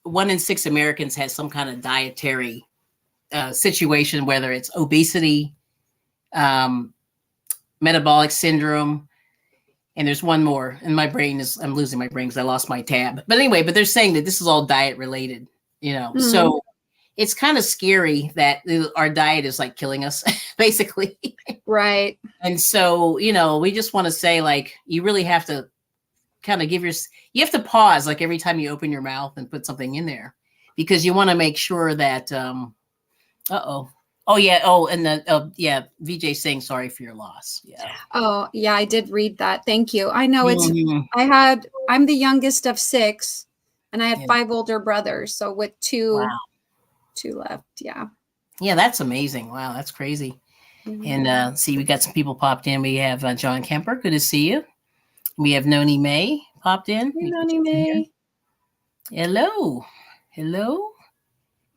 1 in 6 Americans has some kind of dietary situation, whether it's obesity, metabolic syndrome, and there's one more. And I'm losing my brain because I lost my tab. But anyway, they're saying that this is all diet related, So it's kind of scary that our diet is killing us, basically. Right. And so, we just want to say, you really have to kind of you have to pause, every time you open your mouth and put something in there, because you want to make sure that, VJ saying sorry for your loss. Yeah. Oh, yeah, I did read that. Thank you. I know I'm the youngest of 6 and I had 5 older brothers. So with 2 left. Yeah. Yeah, that's amazing. Wow, that's crazy. Mhm. And see, we got some people popped in. We have John Kemper. Good to see you. We have Noni May popped in. Hey, Noni May. Hello. Hello.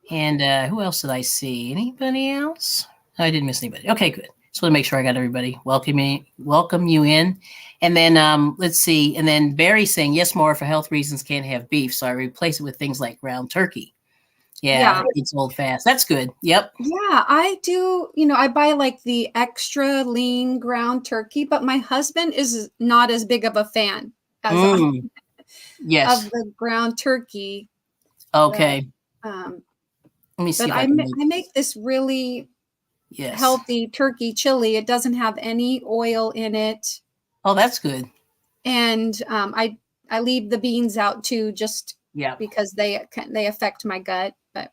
And who else did I see? Anybody else? No, I didn't miss anybody. Okay, good. Just want to make sure I got everybody. Welcome you in. And then let's see. And then Barry saying, yes, more for health reasons can't have beef. So I replace it with things like ground turkey. Yeah, it's old fast. That's good. Yep. Yeah, I do. I buy like the extra lean ground turkey, but my husband is not as big of a fan as yes. of the ground turkey. Okay. But, let me see. But I make this really healthy turkey chili. It doesn't have any oil in it. Oh, that's good. And I leave the beans out too, just because they affect my gut. But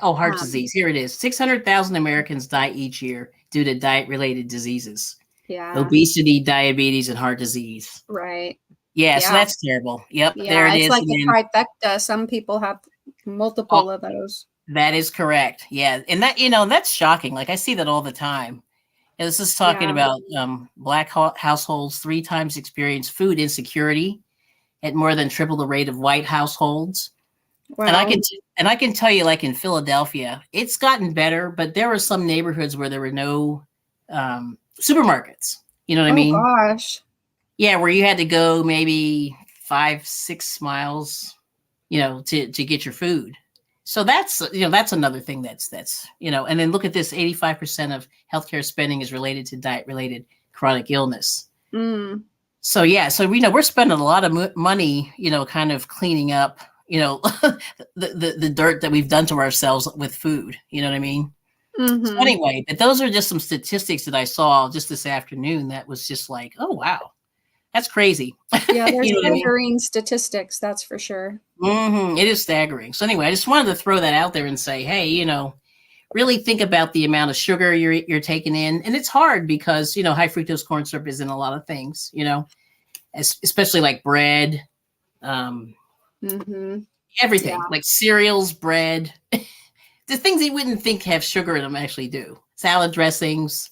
heart disease. Here it is. 600,000 Americans die each year due to diet-related diseases. Yeah. Obesity, diabetes, and heart disease. Right. Yeah, so that's terrible. Yep, yeah, there it it's is. Like a trifecta. Some people have multiple of those. That is correct. Yeah, and that that's shocking. Like I see that all the time. And this is talking about Black households 3 times experience food insecurity at more than triple the rate of white households. Wow. And I can tell you, like in Philadelphia, it's gotten better, but there were some neighborhoods where there were no supermarkets. You know what I mean? Oh gosh. Yeah, where you had to go maybe 5-6 miles, to get your food. So that's another thing that's and then look at this, 85% of healthcare spending is related to diet-related chronic illness. Mm. So we're spending a lot of money, kind of cleaning up, the dirt that we've done to ourselves with food. You know what I mean? Mm-hmm. So anyway, but those are just some statistics that I saw just this afternoon. That was just like, oh wow, that's crazy. Yeah, there's staggering statistics, that's for sure. Mm-hmm. It is staggering. So anyway, I just wanted to throw that out there and say, hey, really think about the amount of sugar you're taking in, and it's hard because high fructose corn syrup is in a lot of things, especially like bread, everything like cereals, bread, the things you wouldn't think have sugar in them actually do. Salad dressings,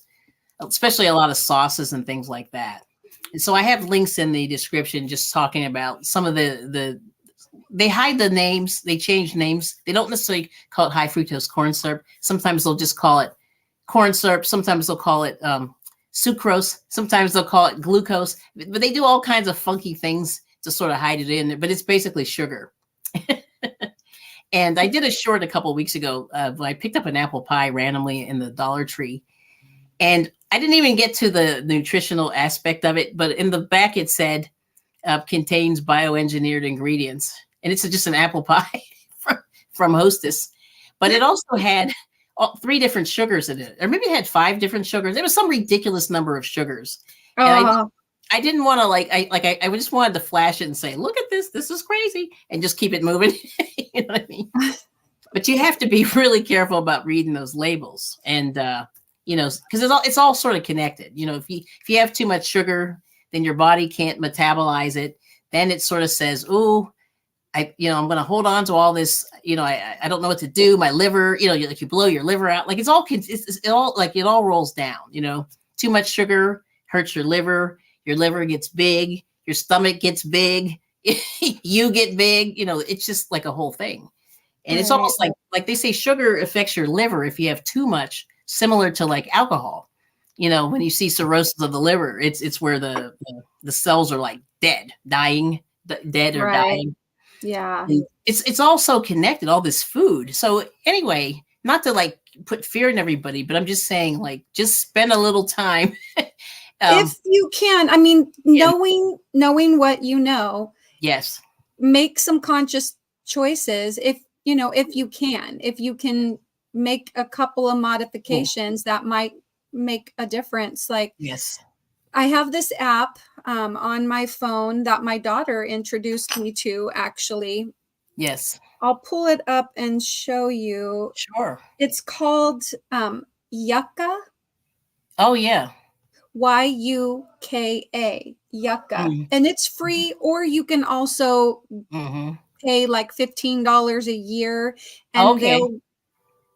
especially a lot of sauces and things like that. And so I have links in the description just talking about some of they hide the names, they change names. They don't necessarily call it high fructose corn syrup. Sometimes they'll just call it corn syrup. Sometimes they'll call it sucrose. Sometimes they'll call it glucose. But they do all kinds of funky things to sort of hide it in. But it's basically sugar. And I did a short a couple of weeks ago. I picked up an apple pie randomly in the Dollar Tree. And I didn't even get to the nutritional aspect of it. But in the back it said, contains bioengineered ingredients. And it's just an apple pie from Hostess. But it also had 3 different sugars in it. Or maybe it had 5 different sugars. There was some ridiculous number of sugars. And I didn't want to I just wanted to flash it and say, look at this. This is crazy. And just keep it moving. You know what I mean? But you have to be really careful about reading those labels. And, because it's all sort of connected. If you have too much sugar, then your body can't metabolize it. Then it sort of says, "Ooh, I'm going to hold on to all this. I don't know what to do. My liver, like you blow your liver out. Like it all rolls down. Too much sugar hurts your liver. Your liver gets big. Your stomach gets big. You get big. It's just like a whole thing. And it's almost like they say sugar affects your liver if you have too much, similar to like alcohol. When you see cirrhosis of the liver, it's where the cells are like dead or dying. Yeah. And it's also connected, all this food. So anyway, not to like put fear in everybody, but I'm just saying, like, just spend a little time. If you can, I mean, knowing what yes, make some conscious choices. If you can make a couple of modifications that might make a difference. Like, yes, I have this app on my phone that my daughter introduced me to, actually. Yes. I'll pull it up and show you. Sure. It's called Yucca. Oh, yeah. Yuka. Yucca. And it's free, or you can also pay like $15 a year. And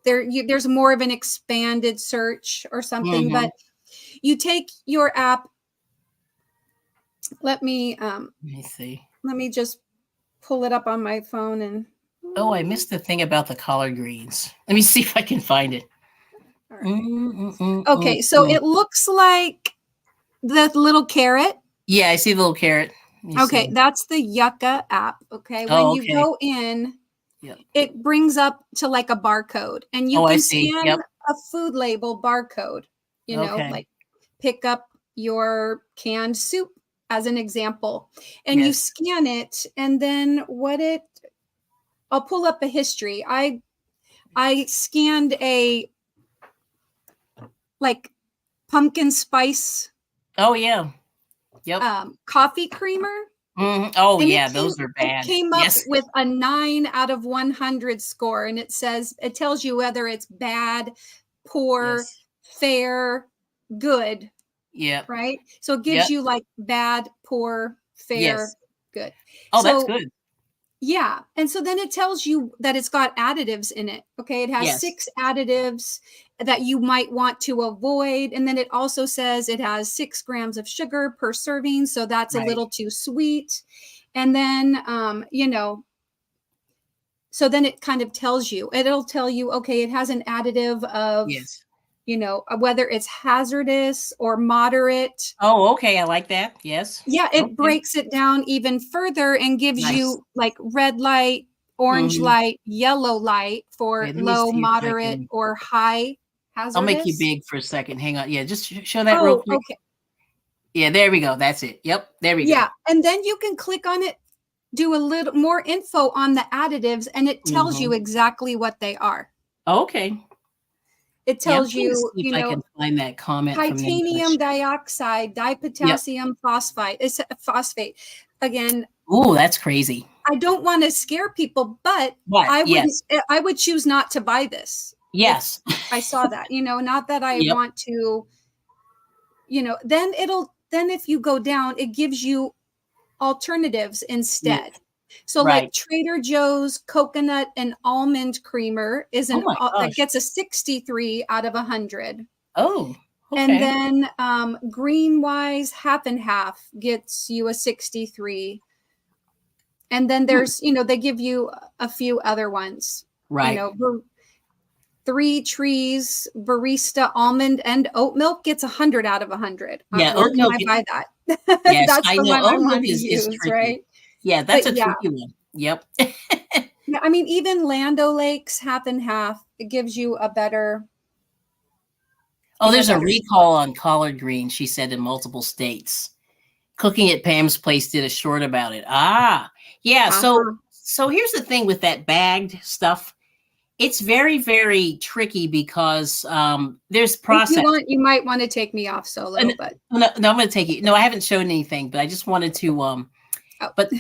there's more of an expanded search or something, Mhm. but you take your app. Let me see. let me just pull it up on my phone and Oh, I missed the thing about the collard greens. Let me see if I can find it. all right. Mm. Okay, so it looks like the little carrot. Yeah, I see the little carrot. Let me Okay, see. that's the Yucca app. Okay, when Oh, you okay. go in, Yep. it brings up to like a barcode, and you Oh, I can see. scan Yep. a food label barcode, Okay. like pick up your canned soup as an example, and you Yes. scan it, and then I'll pull up a history. I scanned a like pumpkin spice Oh, yeah. Yep. coffee creamer. Oh, And yeah. Those are it bad. came up Yes. with a 9 out of 100 score. And it tells you whether it's bad, poor, Yes. fair, good, Yep. right? So it gives Yep. you like bad, poor, fair, Yes. good. Oh, that's So good. yeah. And so then it tells you that it's got additives in it. Okay. It has Yes. 6 additives that you might want to avoid. And then it also says it has 6 grams of sugar per serving. So that's a Right. little too sweet. And then, so then it kind of tells you, it'll tell you, okay, it has an additive of, Yes. whether it's hazardous or moderate. Oh, okay. I like that. Yes. Yeah, it Okay. breaks it down even further and gives Nice. you like red light, orange light, yellow light for Wait, let me low, see if I moderate, can. or high I'll make you hazardous. big for a second. Hang on. Yeah, just show that real Oh, quick. okay. Yeah, there we go. That's it. Yep. There we Yeah. go. And then you can click on it, do a little more info on the additives, and it tells you exactly what they are. Okay. It Yeah, I'm tells trying to you, see if I can find that comment from them. titanium dioxide, Yep. dipotassium phosphate. It's phosphate. Again, Ooh, that's crazy. I don't want to scare people, but But yes. I would choose not to buy this. Yes. If I saw that, not that I Yep. want to, then if you go down, it gives you alternatives instead. Yes. So Right. like Trader Joe's coconut and almond creamer is Oh my that gosh. gets a 63 out of 100. Oh, And okay. then Greenwise half and half gets you a 63. And then there's, they give you a few other ones. Right. 3 Trees Barista almond and oat milk gets 100 out of 100. Yeah, Where oat can milk. I buy that? Yes, That's I the know. one I Oat milk want to is use, tricky. right? Yeah, that's But a yeah. tricky one. Yep. Yeah, I mean, even Land O'Lakes half and half, it gives you a better. Oh, there's a better recall on collard greens, she said, in multiple states. Cooking at Pam's Place did a short about it. Yeah. So here's the thing with that bagged stuff. It's very, very tricky because there's process. If you want, you might want to take me off solo, but no, I'm going to take you. No, I haven't shown anything, but I just wanted to. But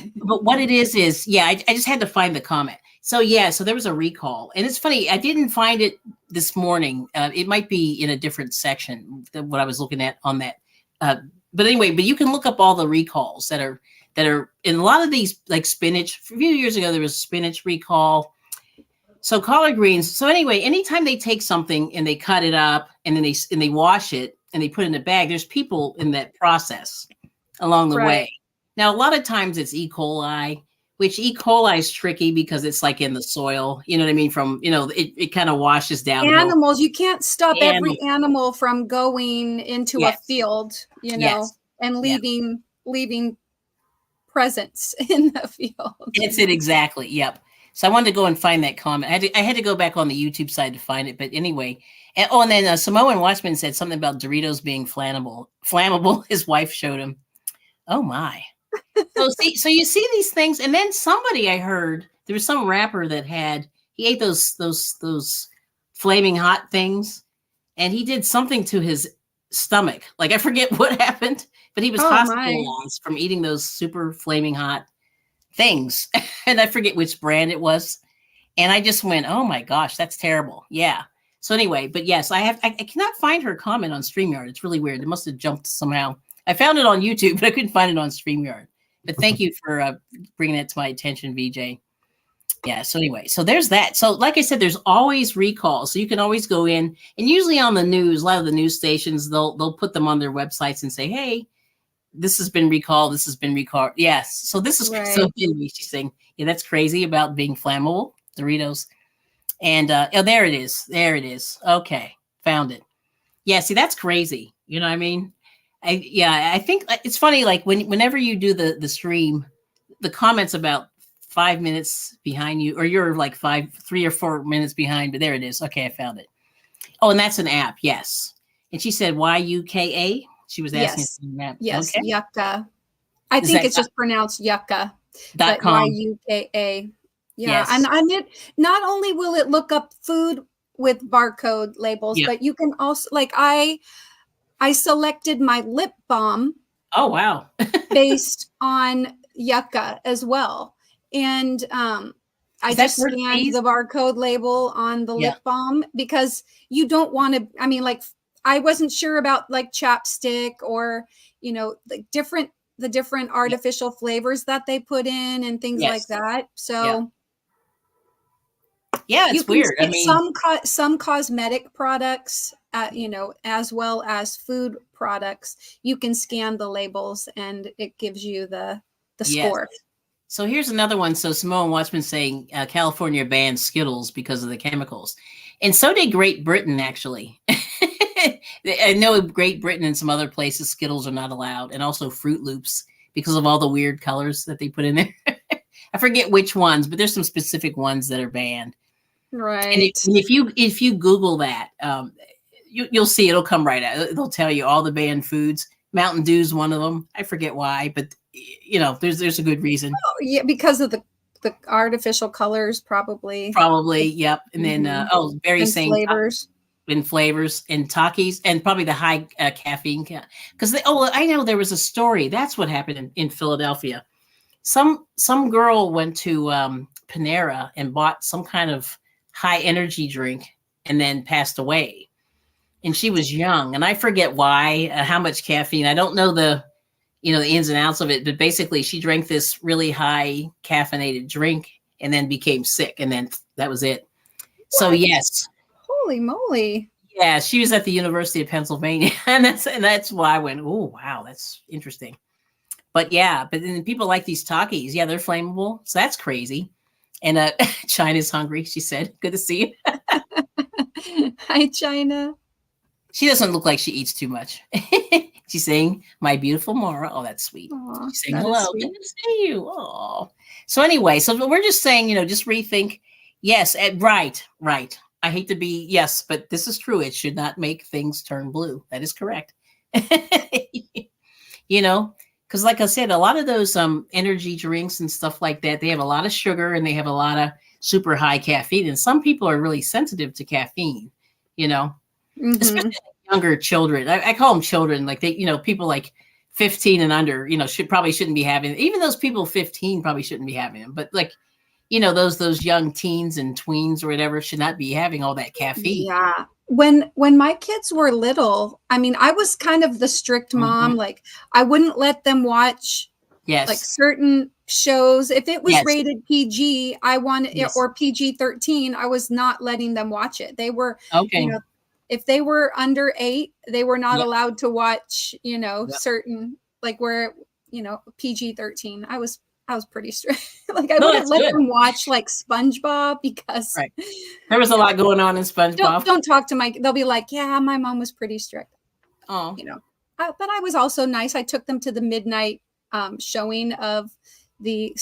what it is yeah, I just had to find the comment. So yeah, so there was a recall, and it's funny. I didn't find it this morning. It might be in a different section than what I was looking at on that. But anyway, but you can look up all the recalls that are in a lot of these, like spinach. A few years ago, there was a spinach recall. So collard greens. So anyway, anytime they take something and they cut it up and then they wash it and they put it in a bag, there's people in that process along the way. Now, a lot of times it's E. coli, which E. coli is tricky because it's like in the soil. You know what I mean? From, it kind of washes downhill. Animals, you can't stop every animal from going into a field, and leaving presents in the field. That's it, exactly. Yep. So I wanted to go and find that comment. I had to go back on the YouTube side to find it. But anyway, and then Samoan Watchman said something about Doritos being flammable. His wife showed him. Oh my. So you see these things, and then somebody, I heard there was some rapper that he ate those flaming hot things, and he did something to his stomach. Like I forget what happened, but he was hospitalized from eating those super flaming hot things, and I forget which brand it was. And I just went, oh my gosh, that's terrible. Yeah. So anyway, but yes, I cannot find her comment on StreamYard. It's really weird. It must have jumped somehow. I found it on YouTube, but I couldn't find it on StreamYard. But thank you for bringing that to my attention, VJ. Yeah. So anyway, so there's that. So like I said, there's always recalls. So you can always go in, and usually on the news, a lot of the news stations, they'll put them on their websites and say, hey, this has been recalled. This has been recalled. Yes. So this is so Right. she's saying, yeah, that's crazy about being flammable Doritos. And oh, there it is. There it is. Okay. Found it. Yeah. See, that's crazy. You know what I mean? I think it's funny. Like whenever you do the stream, the comments about 5 minutes behind you, or you're like 3 or 4 minutes behind, but there it is. Okay. I found it. Oh, and that's an app. Yes. And she said, YUKA. She was asking Yes. for the app. Yes. Okay. Yucca. I Is think that it's just pronounced yucca, but .com? YUKA. Yeah. Yes. And it not only will it look up food with barcode labels, Yeah. but you can also, like, I selected my lip balm Oh, wow. based on yucca as well. And I Is that just scanned the barcode label on the lip balm because you don't want to, I mean, like, I wasn't sure about like chapstick or, the different artificial flavors that they put in and things like that. So yeah, you it's can weird. I mean, some cosmetic products, as well as food products, you can scan the labels and it gives you the score. So here's another one. So Simone Watchman saying California banned Skittles because of the chemicals. And so did Great Britain, actually. I know Great Britain and some other places, Skittles are not allowed. And also Fruit Loops because of all the weird colors that they put in there. I forget which ones, but there's some specific ones that are banned. Right. And if you Google that, you'll see it'll come right out. It'll tell you all the banned foods. Mountain Dew's one of them. I forget why, but there's a good reason. Oh, yeah, because of the artificial colors, probably. Yep. And then very and same flavors. And flavors and Takis, and probably the high caffeine, because I know there was a story. That's what happened in Philadelphia. Some girl went to Panera and bought some kind of high energy drink and then passed away. And she was young, and I forget why, how much caffeine. I don't know the ins and outs of it, but basically she drank this really high caffeinated drink and then became sick, and then that was it. What? So yes. Holy moly. Yeah, she was at the University of Pennsylvania, and that's why I went, oh wow, that's interesting. But yeah, but then people like these Takis. Yeah, they're flammable, so that's crazy. And China's hungry, she said. Good to see you. Hi, China. She doesn't look like she eats too much. She's saying, "My beautiful Mara." Oh, that's sweet. Aww, she's saying hello. Good to see you. Oh, so anyway, so we're just saying, just rethink. Yes, right. I hate to be, yes, but this is true. It should not make things turn blue. That is correct. Because like I said, a lot of those energy drinks and stuff like that, they have a lot of sugar and they have a lot of super high caffeine. And some people are really sensitive to caffeine, especially younger children. I call them children, like they, people like 15 and under, shouldn't be having, even those people 15 probably shouldn't be having them. But like, those young teens and tweens or whatever should not be having all that caffeine. Yeah. When my kids were little, I mean, I was kind of the strict mom. Like, I wouldn't let them watch like certain shows. If it was rated PG, I wanted or PG-13, I was not letting them watch it. They were if they were under 8, they were not allowed to watch, certain, like, where, PG-13. I was pretty strict. Like, I wouldn't let them watch like SpongeBob because there was a lot going on in SpongeBob. Don't talk to they'll be like, yeah, my mom was pretty strict. Oh, but I was also nice. I took them to the midnight showing of the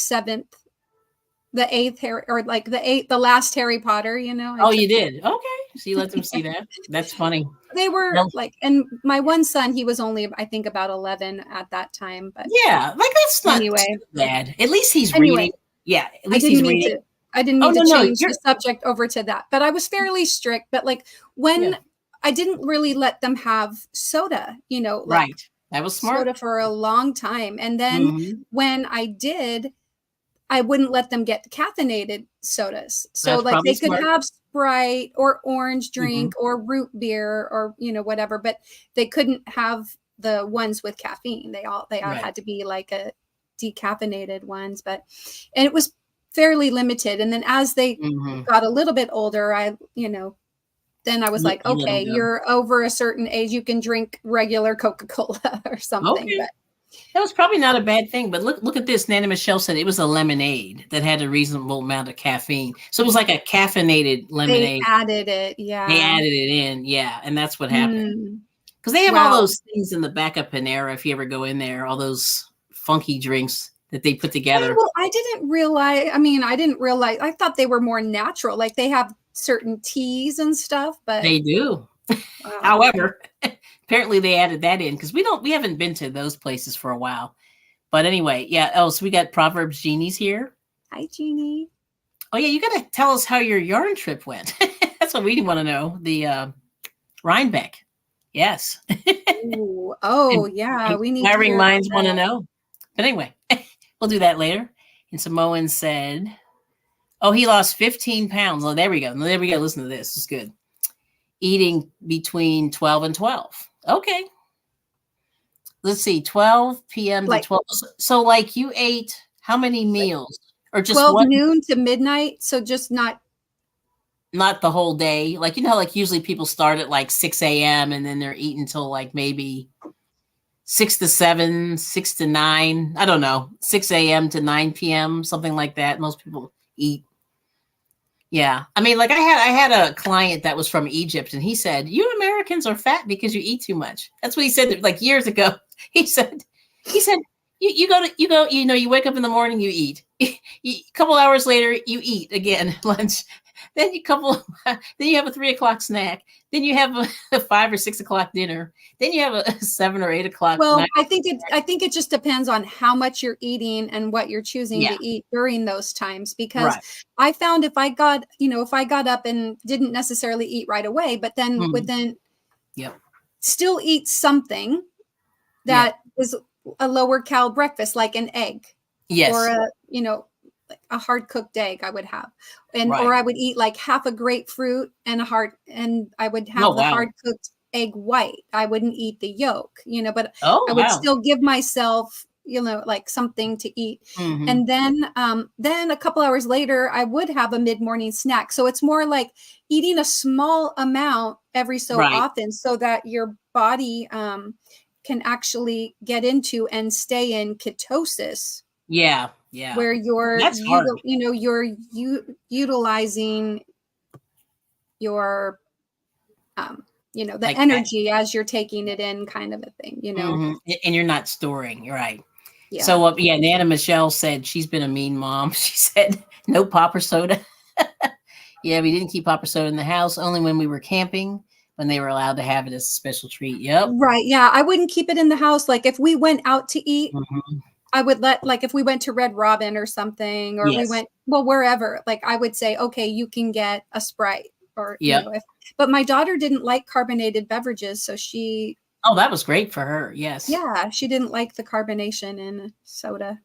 8th Harry, or like the last Harry Potter, Oh, you did? Okay. So you let them see that. That's funny. They were like, and my one son, he was only, I think, about 11 at that time. But yeah, like that's not too bad. At least he's reading. Yeah, at least he's reading. I didn't mean to change the subject over to that, but I was fairly strict. But like when I didn't really let them have soda, right. That was smart. Soda for a long time. And then when I did, I wouldn't let them get caffeinated sodas. So like they could have Sprite or orange drink or root beer or, whatever, but they couldn't have the ones with caffeine. They all had to be like a decaffeinated ones. And it was fairly limited. And then as they Mhm. got a little bit older, then I was like, You let okay, 'em go. you're over a certain age, you can drink regular Coca-Cola or something. Okay. But That was probably not a bad thing, but look at this. Nana Michelle said it was a lemonade that had a reasonable amount of caffeine. So it was like a caffeinated they lemonade. added it. They Yeah. added it in, yeah, and that's what happened. Mm. Because they have all Wow. those things in the back of Panera, if you ever go in there, all those funky drinks that they put Yeah, together. well, I didn't realize. I thought they were more natural. Like they have certain teas and stuff, but They do. wow. However, apparently they added that in because we haven't been to those places for a while. But anyway, yeah. Oh, so we got Proverbs Genie's here. Hi, Jeannie. Oh yeah, you got to tell us how your yarn trip went. That's what we want to know. The Rhinebeck. Yes. Ooh. Oh, yeah. We need to Inquiring hear about minds want to that. know. But anyway, we'll do that later. And Samoan said, oh, he lost 15 pounds. Oh, there we go. There we go. Listen to this. It's good. Eating between 12 and 12. Okay. Let's see. 12 p.m. to Like 12. So like you ate how many meals? Or just 12 one? noon to midnight. So just not. Not the whole day. Like, you know, like usually people start at like 6 a.m. and then they're eating till like maybe 6 to 7, 6 to 9. I don't know. 6 a.m. to 9 p.m., something like that. Most people eat. Yeah. I mean, like I had a client that was from Egypt and he said, you Americans are fat because you eat too much. That's what he said like years ago. He said, you wake up in the morning, you eat. A couple hours later, you eat again, lunch. Then then you have a 3 o'clock snack. Then you have a 5 or 6 o'clock dinner. Then you have a 7 or 8 o'clock. Well, night. I think it just depends on how much you're eating and what you're choosing to eat during those times. Because I found if I got up and didn't necessarily eat right away, but then within still eat something that is a lower cal breakfast, like an egg. Yes. Or a hard cooked egg I would have. Or I would eat like half a grapefruit and I would have the hard cooked egg white. I wouldn't eat the yolk, but I would still give myself, like something to eat. Mm-hmm. And then a couple hours later, I would have a mid-morning snack. So it's more like eating a small amount every so often so that your body can actually get into and stay in ketosis. Yeah. Yeah. Where you're utilizing your the like energy that. As you're taking it in, kind of a thing, Mm-hmm. And you're not storing. You're right. Yeah. So Nana Michelle said she's been a mean mom. She said no pop or soda. Yeah, we didn't keep pop or soda in the house, only when we were camping, when they were allowed to have it as a special treat. Yep. Right. Yeah. I wouldn't keep it in the house. Like if we went out to eat, I would like if we went to Red Robin or something, or we went, wherever, like I would say, okay, you can get a Sprite or, but my daughter didn't like carbonated beverages. So oh, that was great for her. Yes. Yeah. She didn't like the carbonation in soda.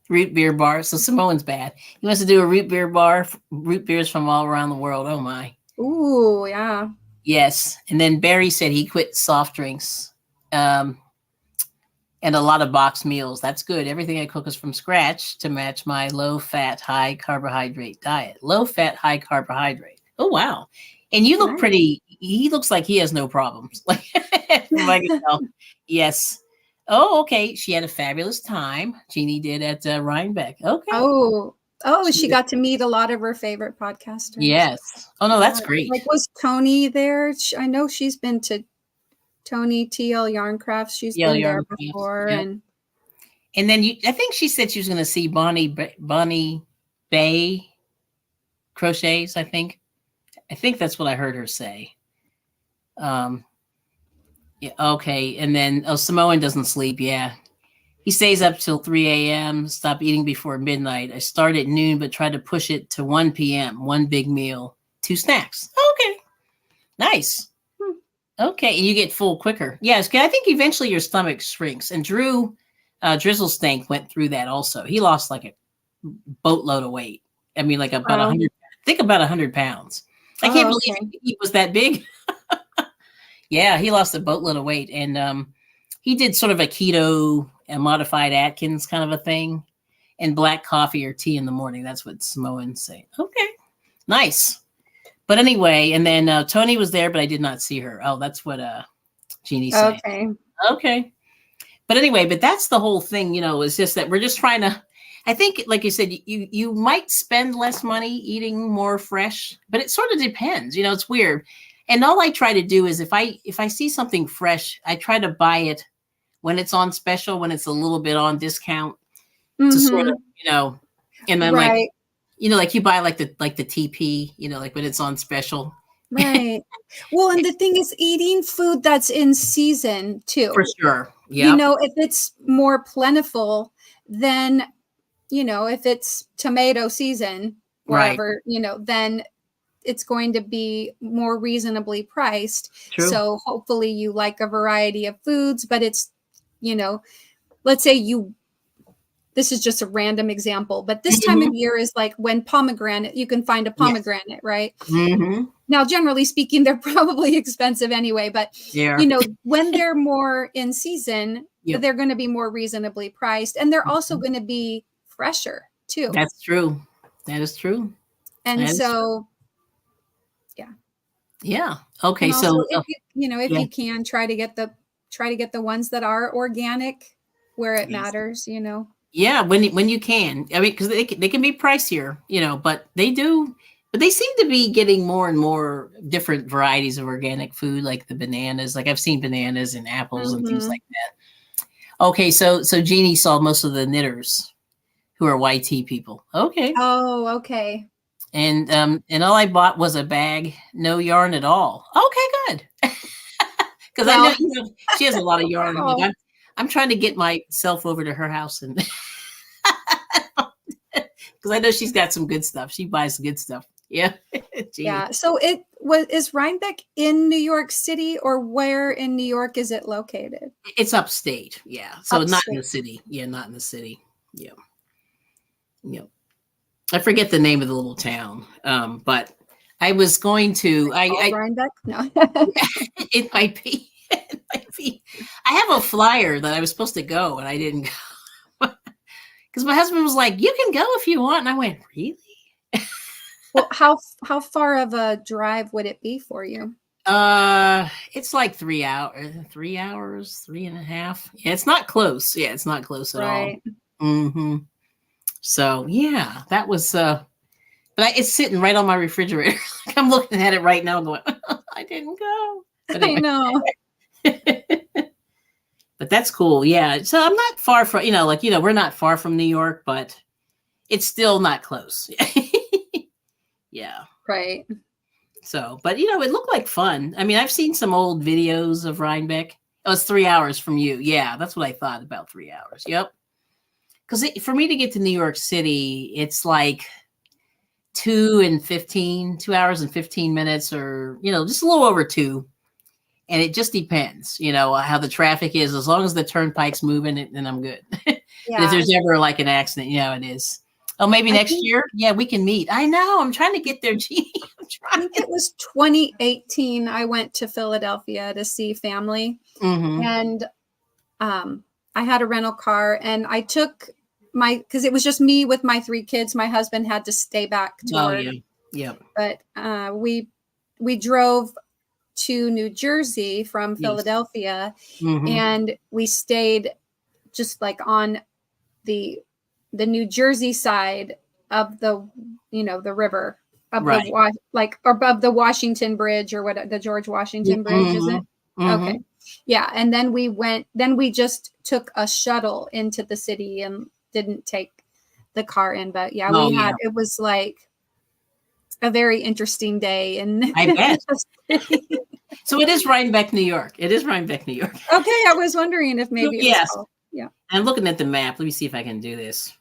Root beer bar. So Samoan's bad. He wants to do a root beer bar, root beers from all around the world. Oh my. Ooh, yeah. Yes. And then Barry said he quit soft drinks. And a lot of boxed meals. That's good. Everything I cook is from scratch to match my low-fat, high-carbohydrate diet. Low-fat, high-carbohydrate. Oh, wow. And you look pretty. He looks like he has no problems. Like, from I can tell. Yes. Oh, okay. She had a fabulous time. Jeannie did at Rhinebeck. Okay. Oh, she got to meet a lot of her favorite podcasters. Yes. Oh, no, that's great. Like, was Tony there? I know she's been to Tony TL Yarn Crafts. She's been there before. Yep. And then I think she said she was going to see Bonnie Bay crochets. I think that's what I heard her say. Yeah. Okay. And then Samoan doesn't sleep. Yeah. He stays up till 3 a.m. Stop eating before midnight. I start at noon, but try to push it to 1 p.m. 1 big meal, 2 snacks. Okay. Nice. Okay, and you get full quicker. Yes, I think eventually your stomach shrinks. And Drew Drizzle Stank went through that also. He lost like a boatload of weight. I mean, like about 100. I think about 100 pounds. I can't believe he was that big. Yeah, he lost a boatload of weight, and he did sort of a keto and modified Atkins kind of a thing. and black coffee or tea in the morning. That's what Samoans say. Okay, nice. But anyway, and then Tony was there, but I did not see her. Oh, that's what Jeannie said. Okay. Okay. But anyway, but that's the whole thing, is just that we're just trying to, I think, like you said, you might spend less money eating more fresh, but it sort of depends. It's weird. And all I try to do is if I see something fresh, I try to buy it when it's on special, when it's a little bit on discount to sort of, and then right. like you buy like the TP, like when it's on special. Right. Well, and the thing is eating food that's in season too. For sure. Yeah. If it's more plentiful, then, if it's tomato season, wherever, then it's going to be more reasonably priced. True. So hopefully you like a variety of foods, but it's, let's say this is just a random example, but this time of year is like when you can find a pomegranate, yes. Right? Mm-hmm. Now, generally speaking, they're probably expensive anyway, but when they're more in season, yep. They're going to be more reasonably priced, and they're also going to be fresher too. That's true. That is true. And so, yeah. Yeah. Okay. Also, so if you can try to get the ones that are organic where it matters, Yeah, when you can. I mean, because they can be pricier, but they seem to be getting more and more different varieties of organic food, like the bananas. Like I've seen bananas and apples and things like that. Okay, so Jeannie saw most of the knitters who are YT people. Okay. Oh, okay. And all I bought was a bag, no yarn at all. Okay, good. Because I know she has a lot of yarn. Oh. I'm trying to get myself over to her house and because I know she's got some good stuff. She buys good stuff. Yeah. Yeah. So is Rhinebeck in New York City, or where in New York is it located? It's upstate. Yeah. So not in the city. Yeah. Not in the city. Yeah. Yeah. I forget the name of the little town. But I was going to, Rhinebeck? No. It might be. It might be. I have a flyer that I was supposed to go and I didn't go. Because my husband was like, you can go if you want. And I went, really? Well, how far of a drive would it be for you? It's like 3 hours, 3.5. Yeah, it's not close. Yeah, it's not close at all. Mm-hmm. So yeah, that was but it's sitting right on my refrigerator. I'm looking at it right now going, I didn't go. But anyway. I know. But that's cool. Yeah. So I'm not far from, we're not far from New York, but it's still not close. Yeah. Right. So, but it looked like fun. I mean, I've seen some old videos of Rhinebeck. Oh, it's 3 hours from you. Yeah. That's what I thought, about 3 hours. Yep. Because for me to get to New York City, it's like 2 hours and 15 minutes, or, just a little over 2. And it just depends, how the traffic is. As long as the turnpike's moving, then I'm good. Yeah. If there's ever like an accident, it is. Oh, maybe next year? Yeah, we can meet. I know. I'm trying to get there, Jeannie. I think it was 2018. I went to Philadelphia to see family. Mm-hmm. And I had a rental car, and I took because it was just me with my 3 kids. My husband had to stay back to work. Yeah. But we drove to New Jersey from Philadelphia, and we stayed just like on the New Jersey side of the river, of above the Washington Bridge, or what, the George Washington Bridge, is it? Okay. Yeah. And then we just took a shuttle into the city and didn't take the car in, but it was like a very interesting day. And I bet. So it is Rhinebeck, New York. It is Rhinebeck, New York. Okay. I was wondering if maybe yes. Yeah. I'm looking at the map. Let me see if I can do this.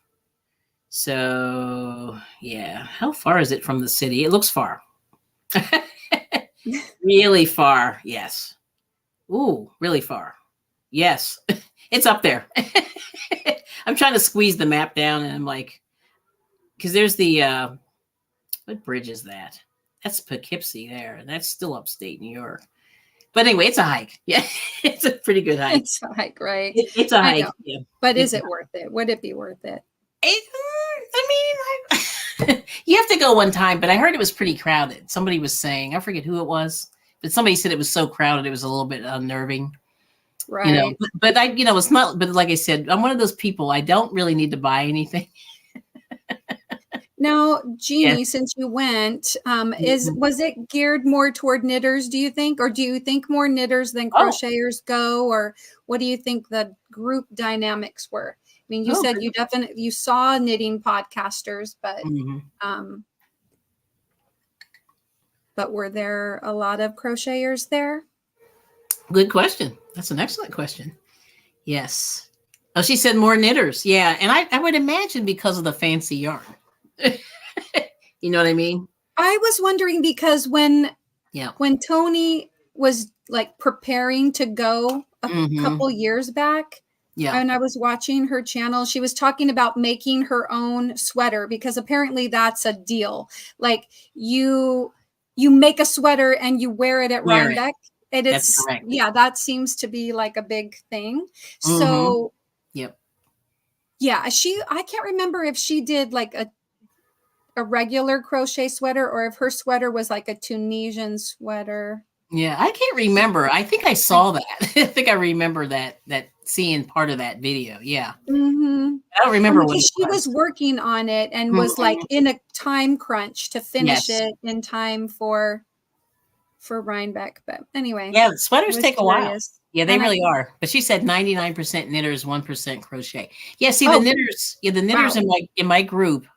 So yeah, how far is it from the city? It looks far. Really far. Yes. Ooh, really far. Yes. It's up there. I'm trying to squeeze the map down, and I'm like, because there's the what bridge is that? That's Poughkeepsie there, and that's still upstate New York. But anyway, it's a hike. Yeah, it's a pretty good hike. It's a hike, right? It's a hike. Yeah. But is it worth it? Would it be worth it? You have to go one time, but I heard it was pretty crowded. Somebody was saying, I forget who it was, but somebody said it was so crowded it was a little bit unnerving. Right. You know, but it's not. But like I said, I'm one of those people. I don't really need to buy anything. Now, Jeannie, Yes. since you went, Mhm. was it geared more toward knitters, do you think? Or do you think more knitters than Oh, crocheters go? Or what do you think the group dynamics were? I mean, you oh, said you saw knitting podcasters, mhm. um, but were there a lot of crocheters there? Good question. That's an excellent question. Yes. Oh, she said more knitters. Yeah, and I would imagine because of the fancy yarn. You know what I mean? I was wondering because Yeah. when Tony was like preparing to go a Hmm. couple years back, Yeah. and I was watching her channel, she was talking about making her own sweater because apparently that's a deal. Like you make a sweater and you wear it at Wear it. Rhinebeck. And That's it's correct. yeah, that seems to be like a big thing. Hmm. So Yep. yeah, I can't remember if she did like a regular crochet sweater or if her sweater was like a Tunisian sweater. Yeah, I can't remember. I think I saw that. I think I remember that seeing part of that video. Yeah. Mhm. I don't remember what it Because she was was. working on it and was like Mhm. in a time crunch to finish Yes. it in time for Rhinebeck. But anyway, Yeah, I sweaters was take a while. curious. Yeah, they And really are. But she said 99% knitters, 1% crochet. Yeah, see oh, the knitters wow. in my group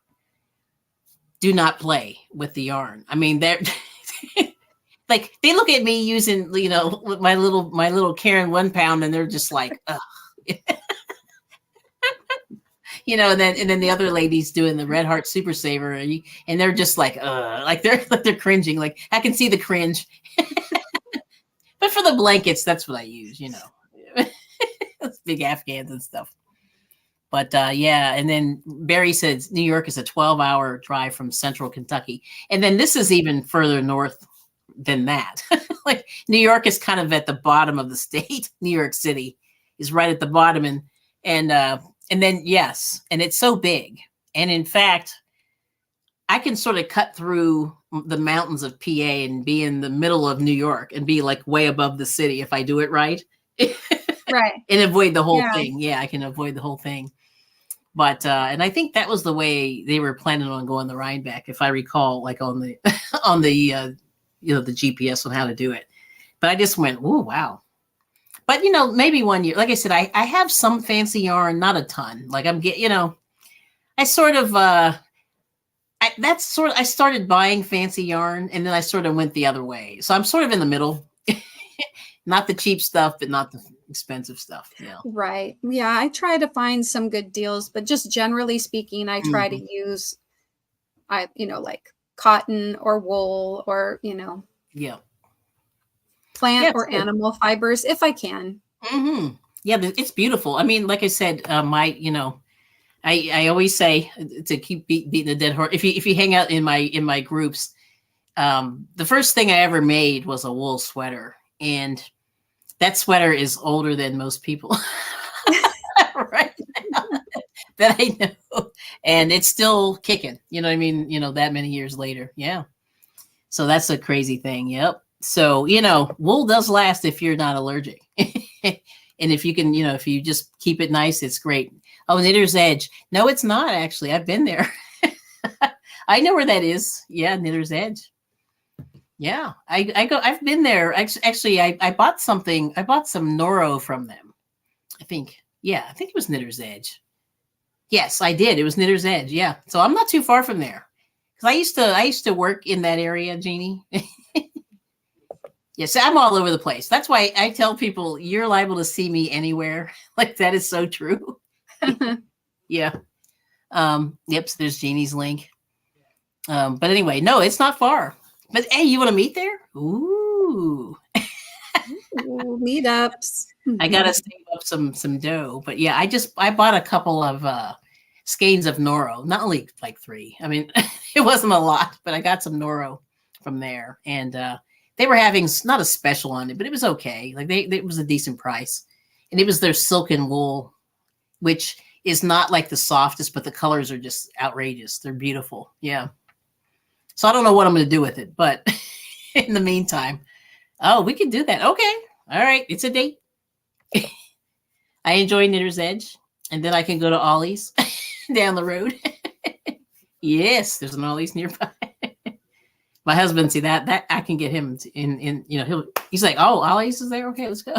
do not play with the yarn. I mean, they're like they look at me using, my little Karen 1 pound, and they're just like, ugh. And then the other ladies doing the Red Heart Super Saver, and they're just like they're cringing. Like I can see the cringe. But for the blankets, that's what I use. Those big Afghans and stuff. But yeah, and then Barry says New York is a 12-hour drive from central Kentucky. And then this is even further north than that. Like New York is kind of at the bottom of the state. New York City is right at the bottom. And then, yes, and it's so big. And in fact, I can sort of cut through the mountains of PA and be in the middle of New York and be like way above the city if I do it right. Right. And avoid the whole Yeah. thing. Yeah, I can avoid the whole thing. But and I think that was the way they were planning on going the Rhinebeck, if I recall, like on the on the the GPS on how to do it. But I just went, oh wow. But maybe one year, like I said, I have some fancy yarn, not a ton. Like I sort of I started buying fancy yarn and then I sort of went the other way. So I'm sort of in the middle. Not the cheap stuff, but not the expensive stuff. Yeah. Right. Yeah, I try to find some good deals, but just generally speaking, I try to Mhm. use like cotton or wool or, Yeah. plant Yeah. or Cool. animal fibers if I can. Hmm. Yeah, it's beautiful. I mean, like I said, I always say to keep beating the dead horse. If you hang out in my groups, the first thing I ever made was a wool sweater, and that sweater is older than most people, right? That I know, and it's still kicking. You know what I mean? That many years later, yeah. So that's a crazy thing. Yep. So wool does last if you're not allergic, and if you can, if you just keep it nice, it's great. Oh, Knitter's Edge. No, it's not actually. I've been there. I know where that is. Yeah, Knitter's Edge. Yeah, I go. I've been there. Actually, I bought something. I bought some Noro from them. I think. Yeah, I think it was Knitter's Edge. Yes, I did. It was Knitter's Edge. Yeah, so I'm not too far from there. Because I used to work in that area, Jeannie. Yes, I'm all over the place. That's why I tell people you're liable to see me anywhere. Like that is so true. Yeah. Yep. So there's Jeannie's link. But anyway, no, it's not far. But hey, you want to meet there? Ooh. Ooh, meetups. I gotta save up some dough. But yeah, I bought a couple of skeins of Noro. Not only like 3. I mean, it wasn't a lot, but I got some Noro from there, and they were having not a special on it, but it was okay. Like it was a decent price, and it was their silk and wool, which is not like the softest, but the colors are just outrageous. They're beautiful. Yeah. So I don't know what I'm going to do with it, but in the meantime, oh, we can do that. Okay. All right. It's a date. I enjoy Knitter's Edge, and then I can go to Ollie's down the road. Yes, there's an Ollie's nearby. My husband, see that I can get him in he's like, oh, Ollie's is there. Okay, let's go.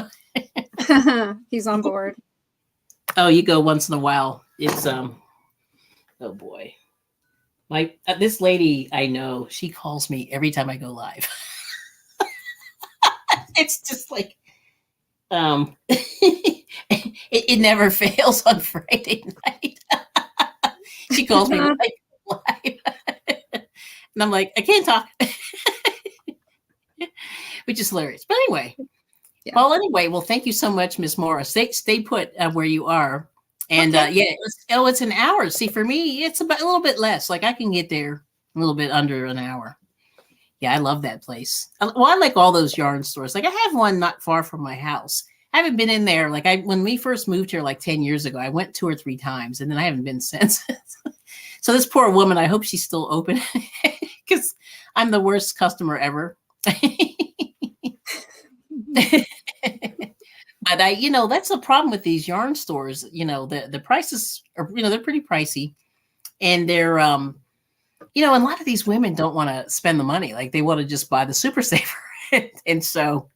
He's on board. Oh, you go once in a while. It's oh boy. My this lady I know, she calls me every time I go live. It's just like it never fails on Friday night. She calls me live. And I'm like, I can't talk. Which is hilarious. But anyway. Yeah. Well, thank you so much, Miss Morris. Stay put where you are. And okay. It's an hour. See, for me, it's about a little bit less. Like I can get there a little bit under an hour. Yeah, I love that place. Well, I like all those yarn stores. Like I have one not far from my house. I haven't been in there. Like when we first moved here like 10 years ago, I went 2 or 3 times and then I haven't been since. So this poor woman, I hope she's still open because I'm the worst customer ever. But that's the problem with these yarn stores. The prices are, they're pretty pricey, and they're, and a lot of these women don't want to spend the money. Like they want to just buy the super saver. And so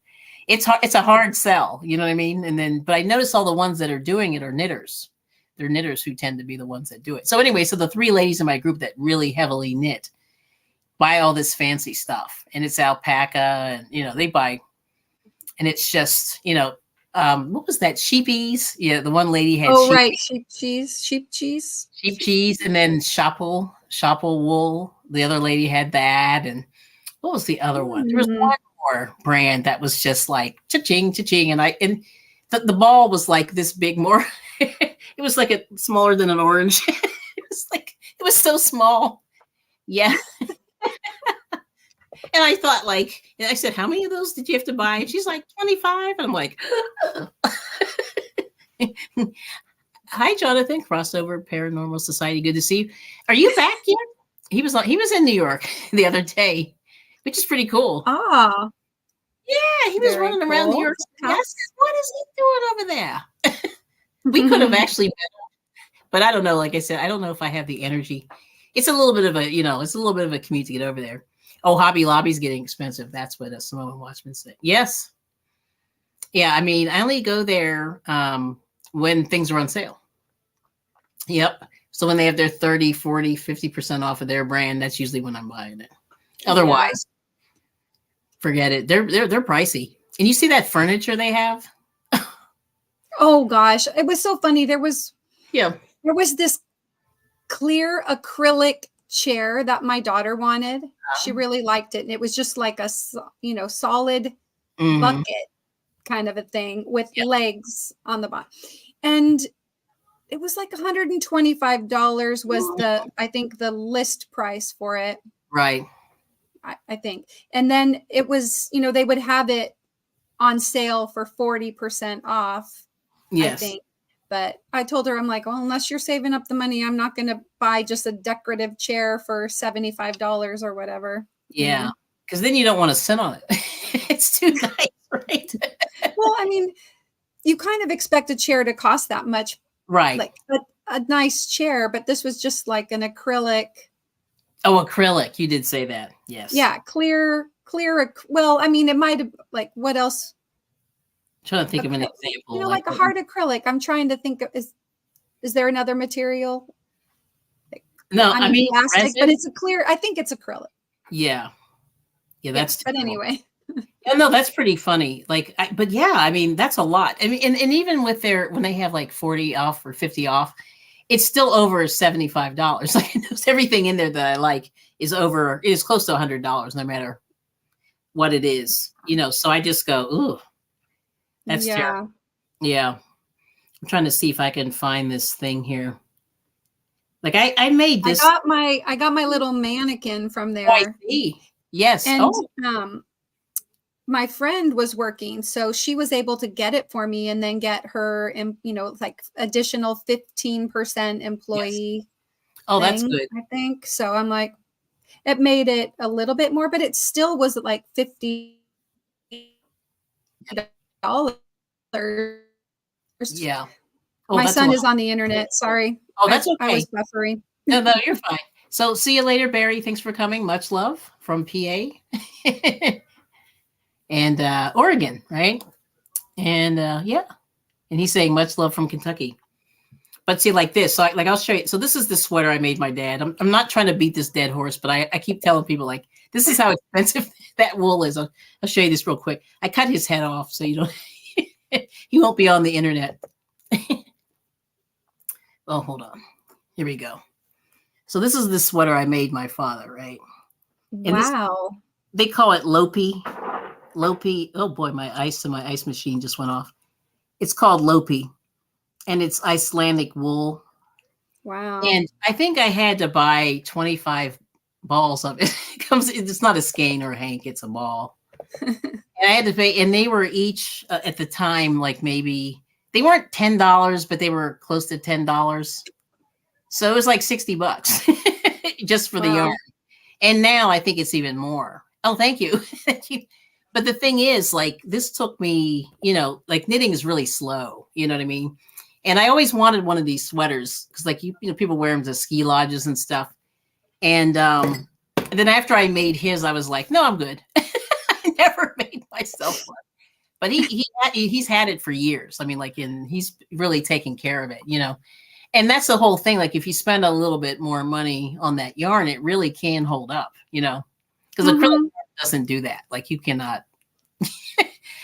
it's hard. It's a hard sell. You know what I mean? But I notice all the ones that are doing it are knitters. They're knitters who tend to be the ones that do it. So anyway, so the 3 ladies in my group that really heavily knit buy all this fancy stuff, and it's alpaca, and, they buy, and it's just, what was that? Sheepies. Yeah. The one lady had, right. Sheep cheese, and then Shopple wool. The other lady had that. And what was the other one? There was one more brand that was just like cha-ching, cha-ching. And the ball was like this big, more, it was like smaller than an orange. It was so small. Yeah. And I thought, and I said, how many of those did you have to buy? And she's like, 25. And I'm like, hi, Jonathan, Crossover Paranormal Society. Good to see you. Are you back yet? He was in New York the other day, which is pretty cool. Ah. Yeah, he was running around New York. Yes, what is he doing over there? We could have actually met, but I don't know. Like I said, I don't know if I have the energy. It's a little bit of a commute to get over there. Oh, Hobby Lobby's getting expensive. That's what a Samoan Watchman said. Yes. Yeah, I mean, I only go there when things are on sale. Yep. So when they have their 30, 40, 50% off of their brand, that's usually when I'm buying it. Otherwise, forget it. They're pricey. And you see that furniture they have? Oh gosh, it was so funny. There was this clear acrylic chair that my daughter wanted. She really liked it, and it was just like a solid bucket kind of a thing with legs on the bottom, and it was like $125 was I think the list price for it, right? I think. And then it was, they would have it on sale for 40% off. Yes. I think. But I told her, I'm like, well, unless you're saving up the money, I'm not going to buy just a decorative chair for $75 or whatever. Yeah. Because then you don't want to sit on it. It's too nice, right? Well, I mean, you kind of expect a chair to cost that much. Right. Like a nice chair, but this was just like an acrylic. Oh, acrylic. You did say that. Yes. Yeah. Clear. Well, I mean, it might have, like, what else? I'm trying to think of an example. Like a hard acrylic. I'm trying to think of, is there another material? No, I mean, plastic, but it's I think it's acrylic. Yeah. Yeah, that's but anyway. Yeah, no, that's pretty funny. But yeah, I mean, that's a lot. I mean, and even with when they have like 40 off or 50 off, it's still over $75. Like everything in there that I like is close to $100, no matter what it is, so I just go, ooh, that's terrible. Yeah. I'm trying to see if I can find this thing here. Like I made this. I got my little mannequin from there. I see. Yes. And my friend was working, so she was able to get it for me and then get her, like additional 15% employee Oh, that's thing, good. I think. So I'm like, it made it a little bit more, but it still was like $50. Yeah. Oh, My that's a son lot. is on the internet. Sorry. Oh, that's I okay. was buffering. No, you're fine. So see you later, Barry. Thanks for coming. Much love from PA and Oregon, right? And yeah. And he's saying much love from Kentucky. But see, like this, so I'll show you. So this is the sweater I made my dad. I'm not trying to beat this dead horse, but I keep telling people like, this is how expensive that wool is. I'll show you this real quick. I cut his head off so you don't, he won't be on the internet. Oh, hold on. Here we go. So this is the sweater I made my father, right? And Wow. They call it Lopi. Lopi. Oh boy, my ice machine just went off. It's called Lopi, and it's Icelandic wool. Wow. And I think I had to buy 25 balls of it. It's not a skein or a hank, it's a ball. And I had to pay, and they were each at the time, like maybe they weren't $10, but they were close to $10. So it was like $60 just for the yarn. And now I think it's even more. Oh, thank you. Thank you. But the thing is, like, this took me, like knitting is really slow. You know what I mean? And I always wanted one of these sweaters because, like, people wear them to ski lodges and stuff. And then after I made his, I was like, no, I'm good. I never made myself one. But he's had it for years. I mean, like, he's really taken care of it, And that's the whole thing. Like, if you spend a little bit more money on that yarn, it really can hold up, because acrylic doesn't do that. Like, you cannot.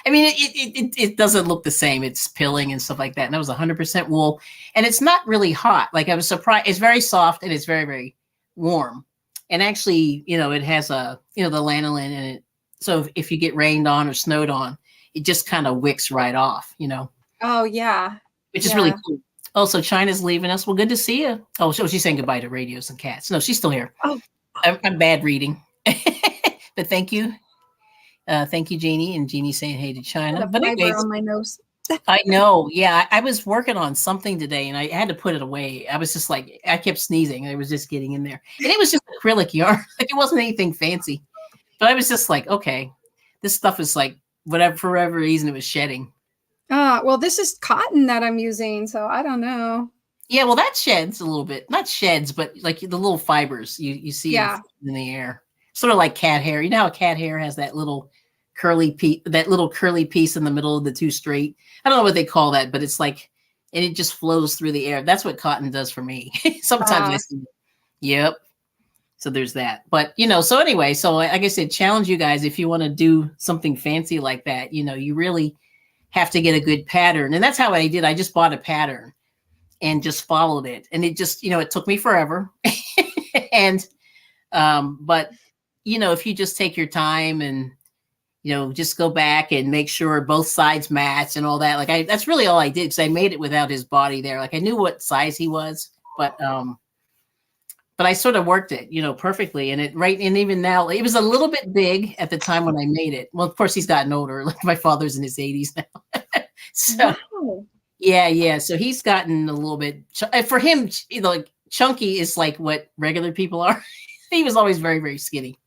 I mean, it doesn't look the same. It's pilling and stuff like that. And that was 100% wool, and it's not really hot. Like, I was surprised. It's very soft and it's very, very warm. And actually, it has the lanolin in it. So if you get rained on or snowed on, it just kind of wicks right off. Oh yeah, which is really cool. Oh, so China's leaving us. Well, good to see you. Oh, so she's saying goodbye to radios and cats. No, she's still here. Oh, I'm bad reading, but thank you. Thank you, Jeannie. And Jeannie saying hey to China. But anyways, on my nose. I know. Yeah, I was working on something today and I had to put it away. I was just like, I kept sneezing. I was just getting in there. And it was just acrylic yarn. Like, it wasn't anything fancy. But I was just like, okay, this stuff is like, whatever, for whatever reason, it was shedding. Well, this is cotton that I'm using, so I don't know. Yeah, well, that sheds a little bit. Not sheds, but like the little fibers you see in the air. Sort of like cat hair. You know how cat hair has that little curly piece in the middle of the two straight. I don't know what they call that, but it's like, and it just flows through the air. That's what cotton does for me. Sometimes I see it. Yep. So there's that. But, so anyway, so like I said, challenge you guys if you want to do something fancy like that, you really have to get a good pattern. And that's how I did. I just bought a pattern and just followed it. And it just, it took me forever. And, but, if you just take your time and, just go back and make sure both sides match and all that. Like that's really all I did, because I made it without his body there. Like, I knew what size he was, but I sort of worked it, perfectly. And and even now, it was a little bit big at the time when I made it. Well, of course, he's gotten older. Like, my father's in his 80s now. So yeah. So he's gotten a little bit, for him, like, chunky is like what regular people are. He was always very, very skinny.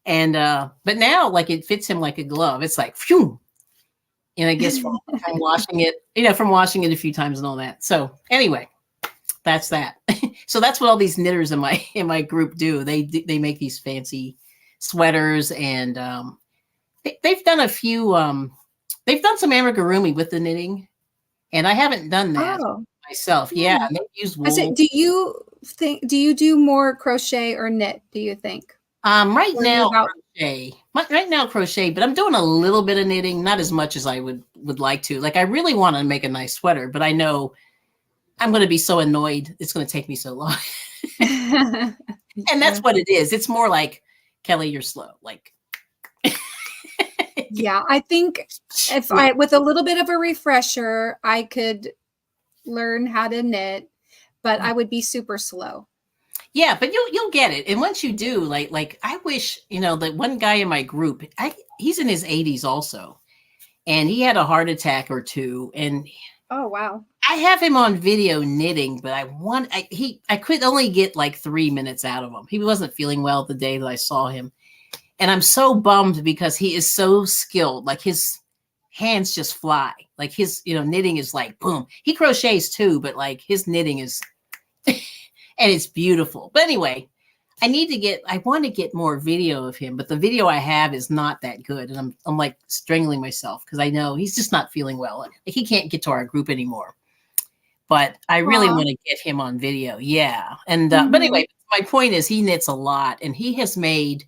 And, but now, like, it fits him like a glove. It's like, phew. And I guess from washing it, a few times and all that. So anyway, that's that. So that's what all these knitters in my group do. They make these fancy sweaters, and they've done a few. They've done some amigurumi with the knitting, and I haven't done that myself. Yeah, they use wool. Do you do more crochet or knit? Do you think? Right now crochet, but I'm doing a little bit of knitting, not as much as I would like to. Like, I really want to make a nice sweater, but I know I'm going to be so annoyed. It's going to take me so long. And that's what it is. It's more like, Kelly, you're slow. Like, yeah, I think if with a little bit of a refresher, I could learn how to knit, but I would be super slow. Yeah, but you'll get it. And once you do, like I wish, that one guy in my group, he's in his 80s also, and he had a heart attack or two, and Oh, wow. I have him on video knitting, but I could only get like 3 minutes out of him. He wasn't feeling well the day that I saw him. And I'm so bummed because he is so skilled. Like his hands just fly. Like his, knitting is like boom. He crochets too, but like his knitting is and it's beautiful. But anyway, I want to get more video of him, but the video I have is not that good. And I'm like strangling myself because I know he's just not feeling well. Like he can't get to our group anymore. But I really want to get him on video. Yeah. And, but anyway, my point is he knits a lot, and he has made,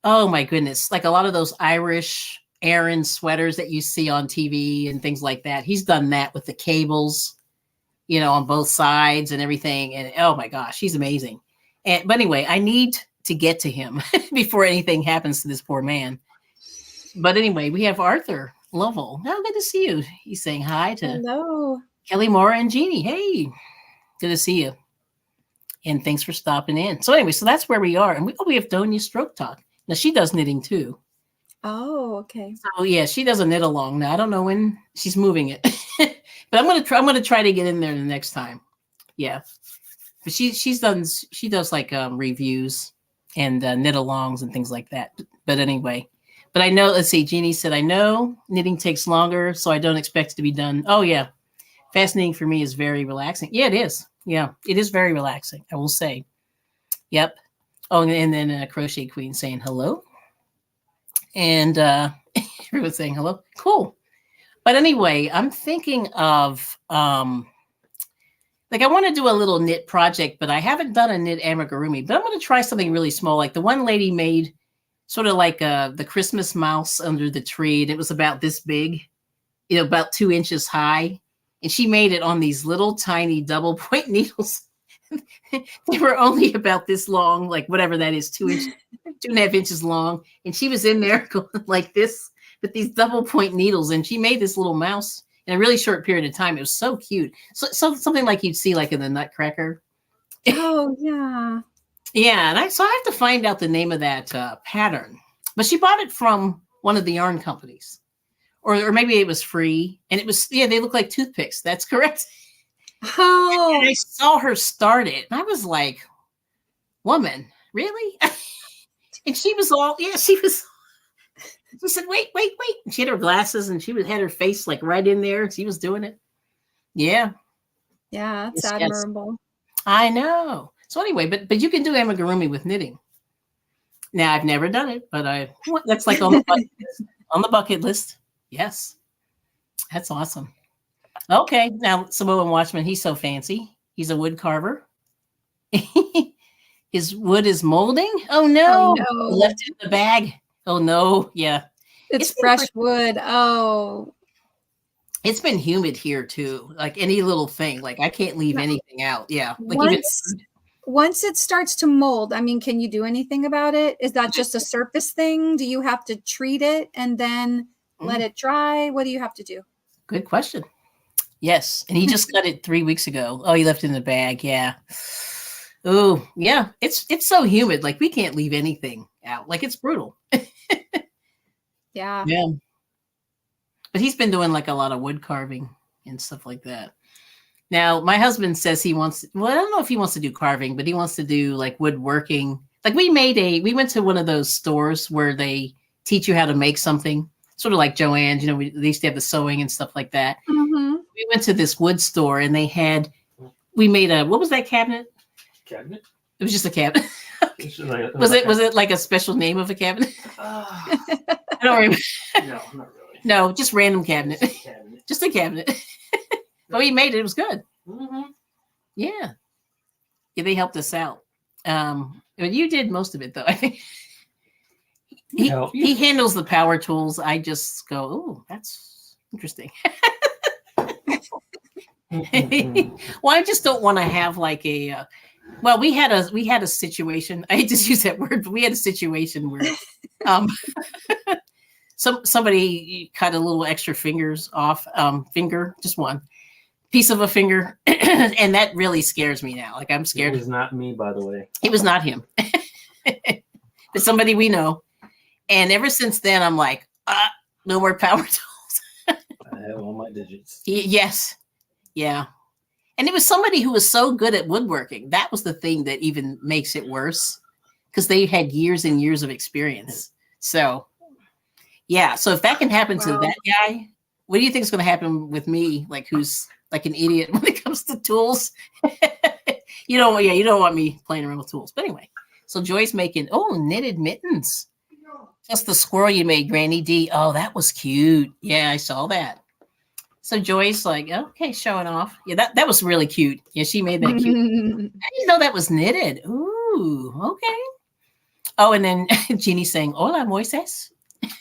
oh my goodness, like a lot of those Irish Aran sweaters that you see on TV and things like that. He's done that with the cables, on both sides and everything. And oh my gosh, he's amazing. But anyway, I need to get to him before anything happens to this poor man. But anyway, we have Arthur Lovell. Oh, good to see you. He's saying hi to Hello. Kelly, Maura, and Jeannie. Hey, good to see you. And thanks for stopping in. So anyway, so that's where we are. And we have Donia Stroke Talk. Now, she does knitting too. Oh, okay. So yeah, she does a knit along. Now, I don't know when she's moving it. But I'm gonna try to get in there the next time. Yeah. But she does like reviews and knit alongs and things like that. But anyway. But I know, let's see, Jeannie said, I know knitting takes longer, so I don't expect it to be done. Oh yeah. Fascinating for me is very relaxing. Yeah, it is. Yeah, it is very relaxing, I will say. Yep. Oh, and then Crochet Queen saying hello. And everyone's saying hello. Cool. But anyway, I'm thinking of, like I want to do a little knit project, but I haven't done a knit amigurumi. But I'm going to try something really small. Like the one lady made sort of like the Christmas mouse under the tree. And it was about this big, about 2 inches high. And she made it on these little tiny double point needles. They were only about this long, like whatever that is, 2.5 inches long. And she was in there going like this with these double point needles. And she made this little mouse in a really short period of time. It was so cute. So something like you'd see like in the Nutcracker. Oh, yeah. Yeah. And so I have to find out the name of that pattern. But she bought it from one of the yarn companies. Or maybe it was free, and it was, they look like toothpicks. That's correct. Oh. And I saw her start it, and I was like, woman, really? And she was all, she said, wait. And she had her glasses, and she had her face like right in there. She was doing it. Yeah. Yeah, it's admirable. I know. So anyway, but you can do amigurumi with knitting. Now, I've never done it, but that's like on the bucket list. Yes. That's awesome. Okay. Now, Samoan Watchman, he's so fancy. He's a wood carver. His wood is molding. Oh, no. Oh, no. Left it in the bag. Oh, no. Yeah. It's fresh wood. Oh. It's been humid here, too. Like any little thing. Like I can't leave anything out. Yeah. Like once it starts to mold, I mean, can you do anything about it? Is that just a surface thing? Do you have to treat it and then let it dry? What do you have to do? Good question. Yes. And he just cut it 3 weeks ago. Oh, he left it in the bag. Yeah. Oh, yeah. It's so humid. Like we can't leave anything out. Like it's brutal. Yeah. Yeah. But he's been doing like a lot of wood carving and stuff like that. Now, my husband says he wants, well, I don't know if he wants to do carving, but he wants to do like woodworking. Like we went to one of those stores where they teach you how to make something, sort of like Joann's, they used to have the sewing and stuff like that. Mm-hmm. We went to this wood store and we made what was that cabinet? Cabinet? It was just a cabinet. Was it like a special name of a cabinet? I don't remember. No, not really. No, just random cabinet. Just a cabinet. But we made it. It was good. Mm-hmm. Yeah. Yeah, they helped us out. But you did most of it, though. I think he handles the power tools. I just go, oh, that's interesting. Well, I just don't want to have like a. Well, we had a situation. I hate to use that word, but we had a situation where somebody cut a little extra fingers off. Just one piece of a finger, and that really scares me now. Like I'm scared. It was not me, by the way. It was not him, but somebody we know. And ever since then, I'm like, no more power tools. I have all my digits. Yes. Yeah. And it was somebody who was so good at woodworking. That was the thing that even makes it worse, because they had years and years of experience. So, yeah. So if that can happen to that guy, what do you think is going to happen with me? Like, who's like an idiot when it comes to tools? You don't want me playing around with tools. But anyway, so Joy's making, knitted mittens. That's the squirrel you made, Granny D. Oh, that was cute. Yeah, I saw that. So Joy's like, okay, showing off. Yeah, that was really cute. Yeah, she made that cute. I didn't know that was knitted. Ooh, okay. Oh, and then Jeannie's saying, hola, Moises.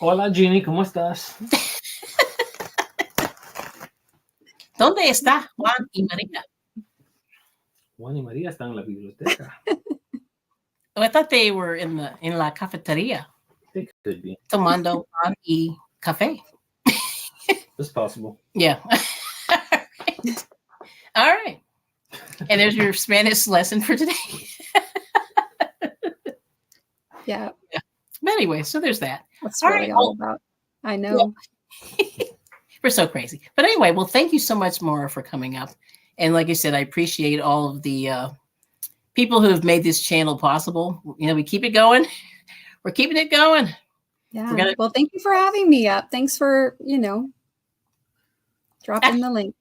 Hola, Jeannie, ¿cómo estás? ¿Dónde está Juan y María? Juan y María están en la biblioteca. Oh, I thought they were in la cafeteria. They could be. Tomando pan y café. It's possible. Yeah. All right. And there's your Spanish lesson for today. Yeah. But anyway, so there's that. That's All really right, all about. I know. Yeah. We're so crazy. But anyway, well, thank you so much, Maura, for coming up. And like I said, I appreciate all of the people who have made this channel possible. We keep it going. We're keeping it going. Yeah. Well, thank you for having me up. Thanks for, dropping the link.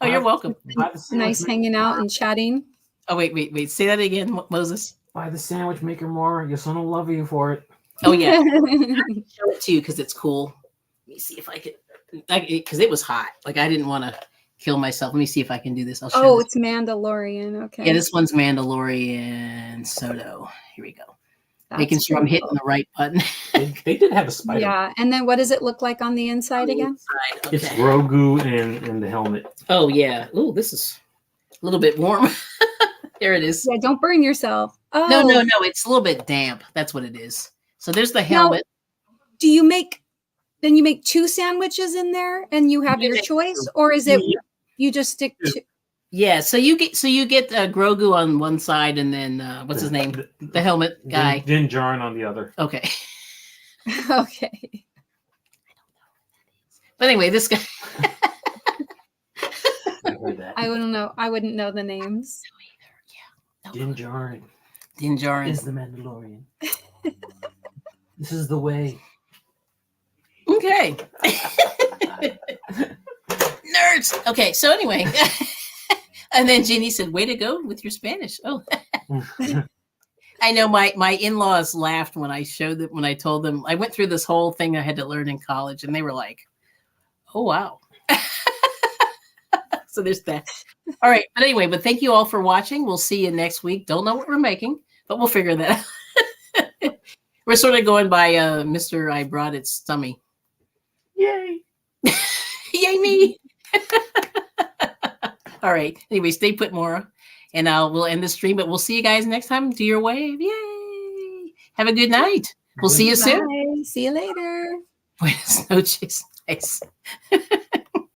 Oh, you're welcome. Nice hanging out and chatting. Oh, wait. Say that again, Moses. Buy the sandwich maker more. Your son will love you for it. Oh, yeah. Show it to you because it's cool. Let me see if I can, because it was hot. Like, I didn't want to kill myself. Let me see if I can do this. I'll show it's Mandalorian. Okay. Yeah, this one's Mandalorian Soto. Here we go. That's Making sure I'm hitting the right button. They did have a spider. Yeah. And then what does it look like on the inside again? Okay. It's Grogu and the helmet. Oh, yeah. Ooh, this is a little bit warm. There it is. Yeah, don't burn yourself. Oh. No. It's a little bit damp. That's what it is. So there's the helmet. Now, do you make 2 sandwiches in there and you have your choice? Or is it you just stick to? Yeah, so you get Grogu on one side, and then what's his name? The helmet guy. Din Djarin on the other. Okay. Okay. But anyway, this guy. I wouldn't know. I wouldn't know the names. No, Din Djarin. Din Djarin is the Mandalorian. This is the way. Okay. Nerds. Okay, so anyway. And then Jeannie said, way to go with your Spanish. Oh. I know my in-laws laughed when I told them I went through this whole thing I had to learn in college, and they were like, oh, wow. So there's that. All right. But anyway, thank you all for watching. We'll see you next week. Don't know what we're making, but we'll figure that out. We're sort of going by Mr. Ibroughtit tummy. Yay. Yay me. All right. Anyway, stay put, Maura. And we'll end the stream, but we'll see you guys next time. Do your wave. Yay. Have a good night. We'll see you soon. Bye. See you later. Buenas noches. Nice.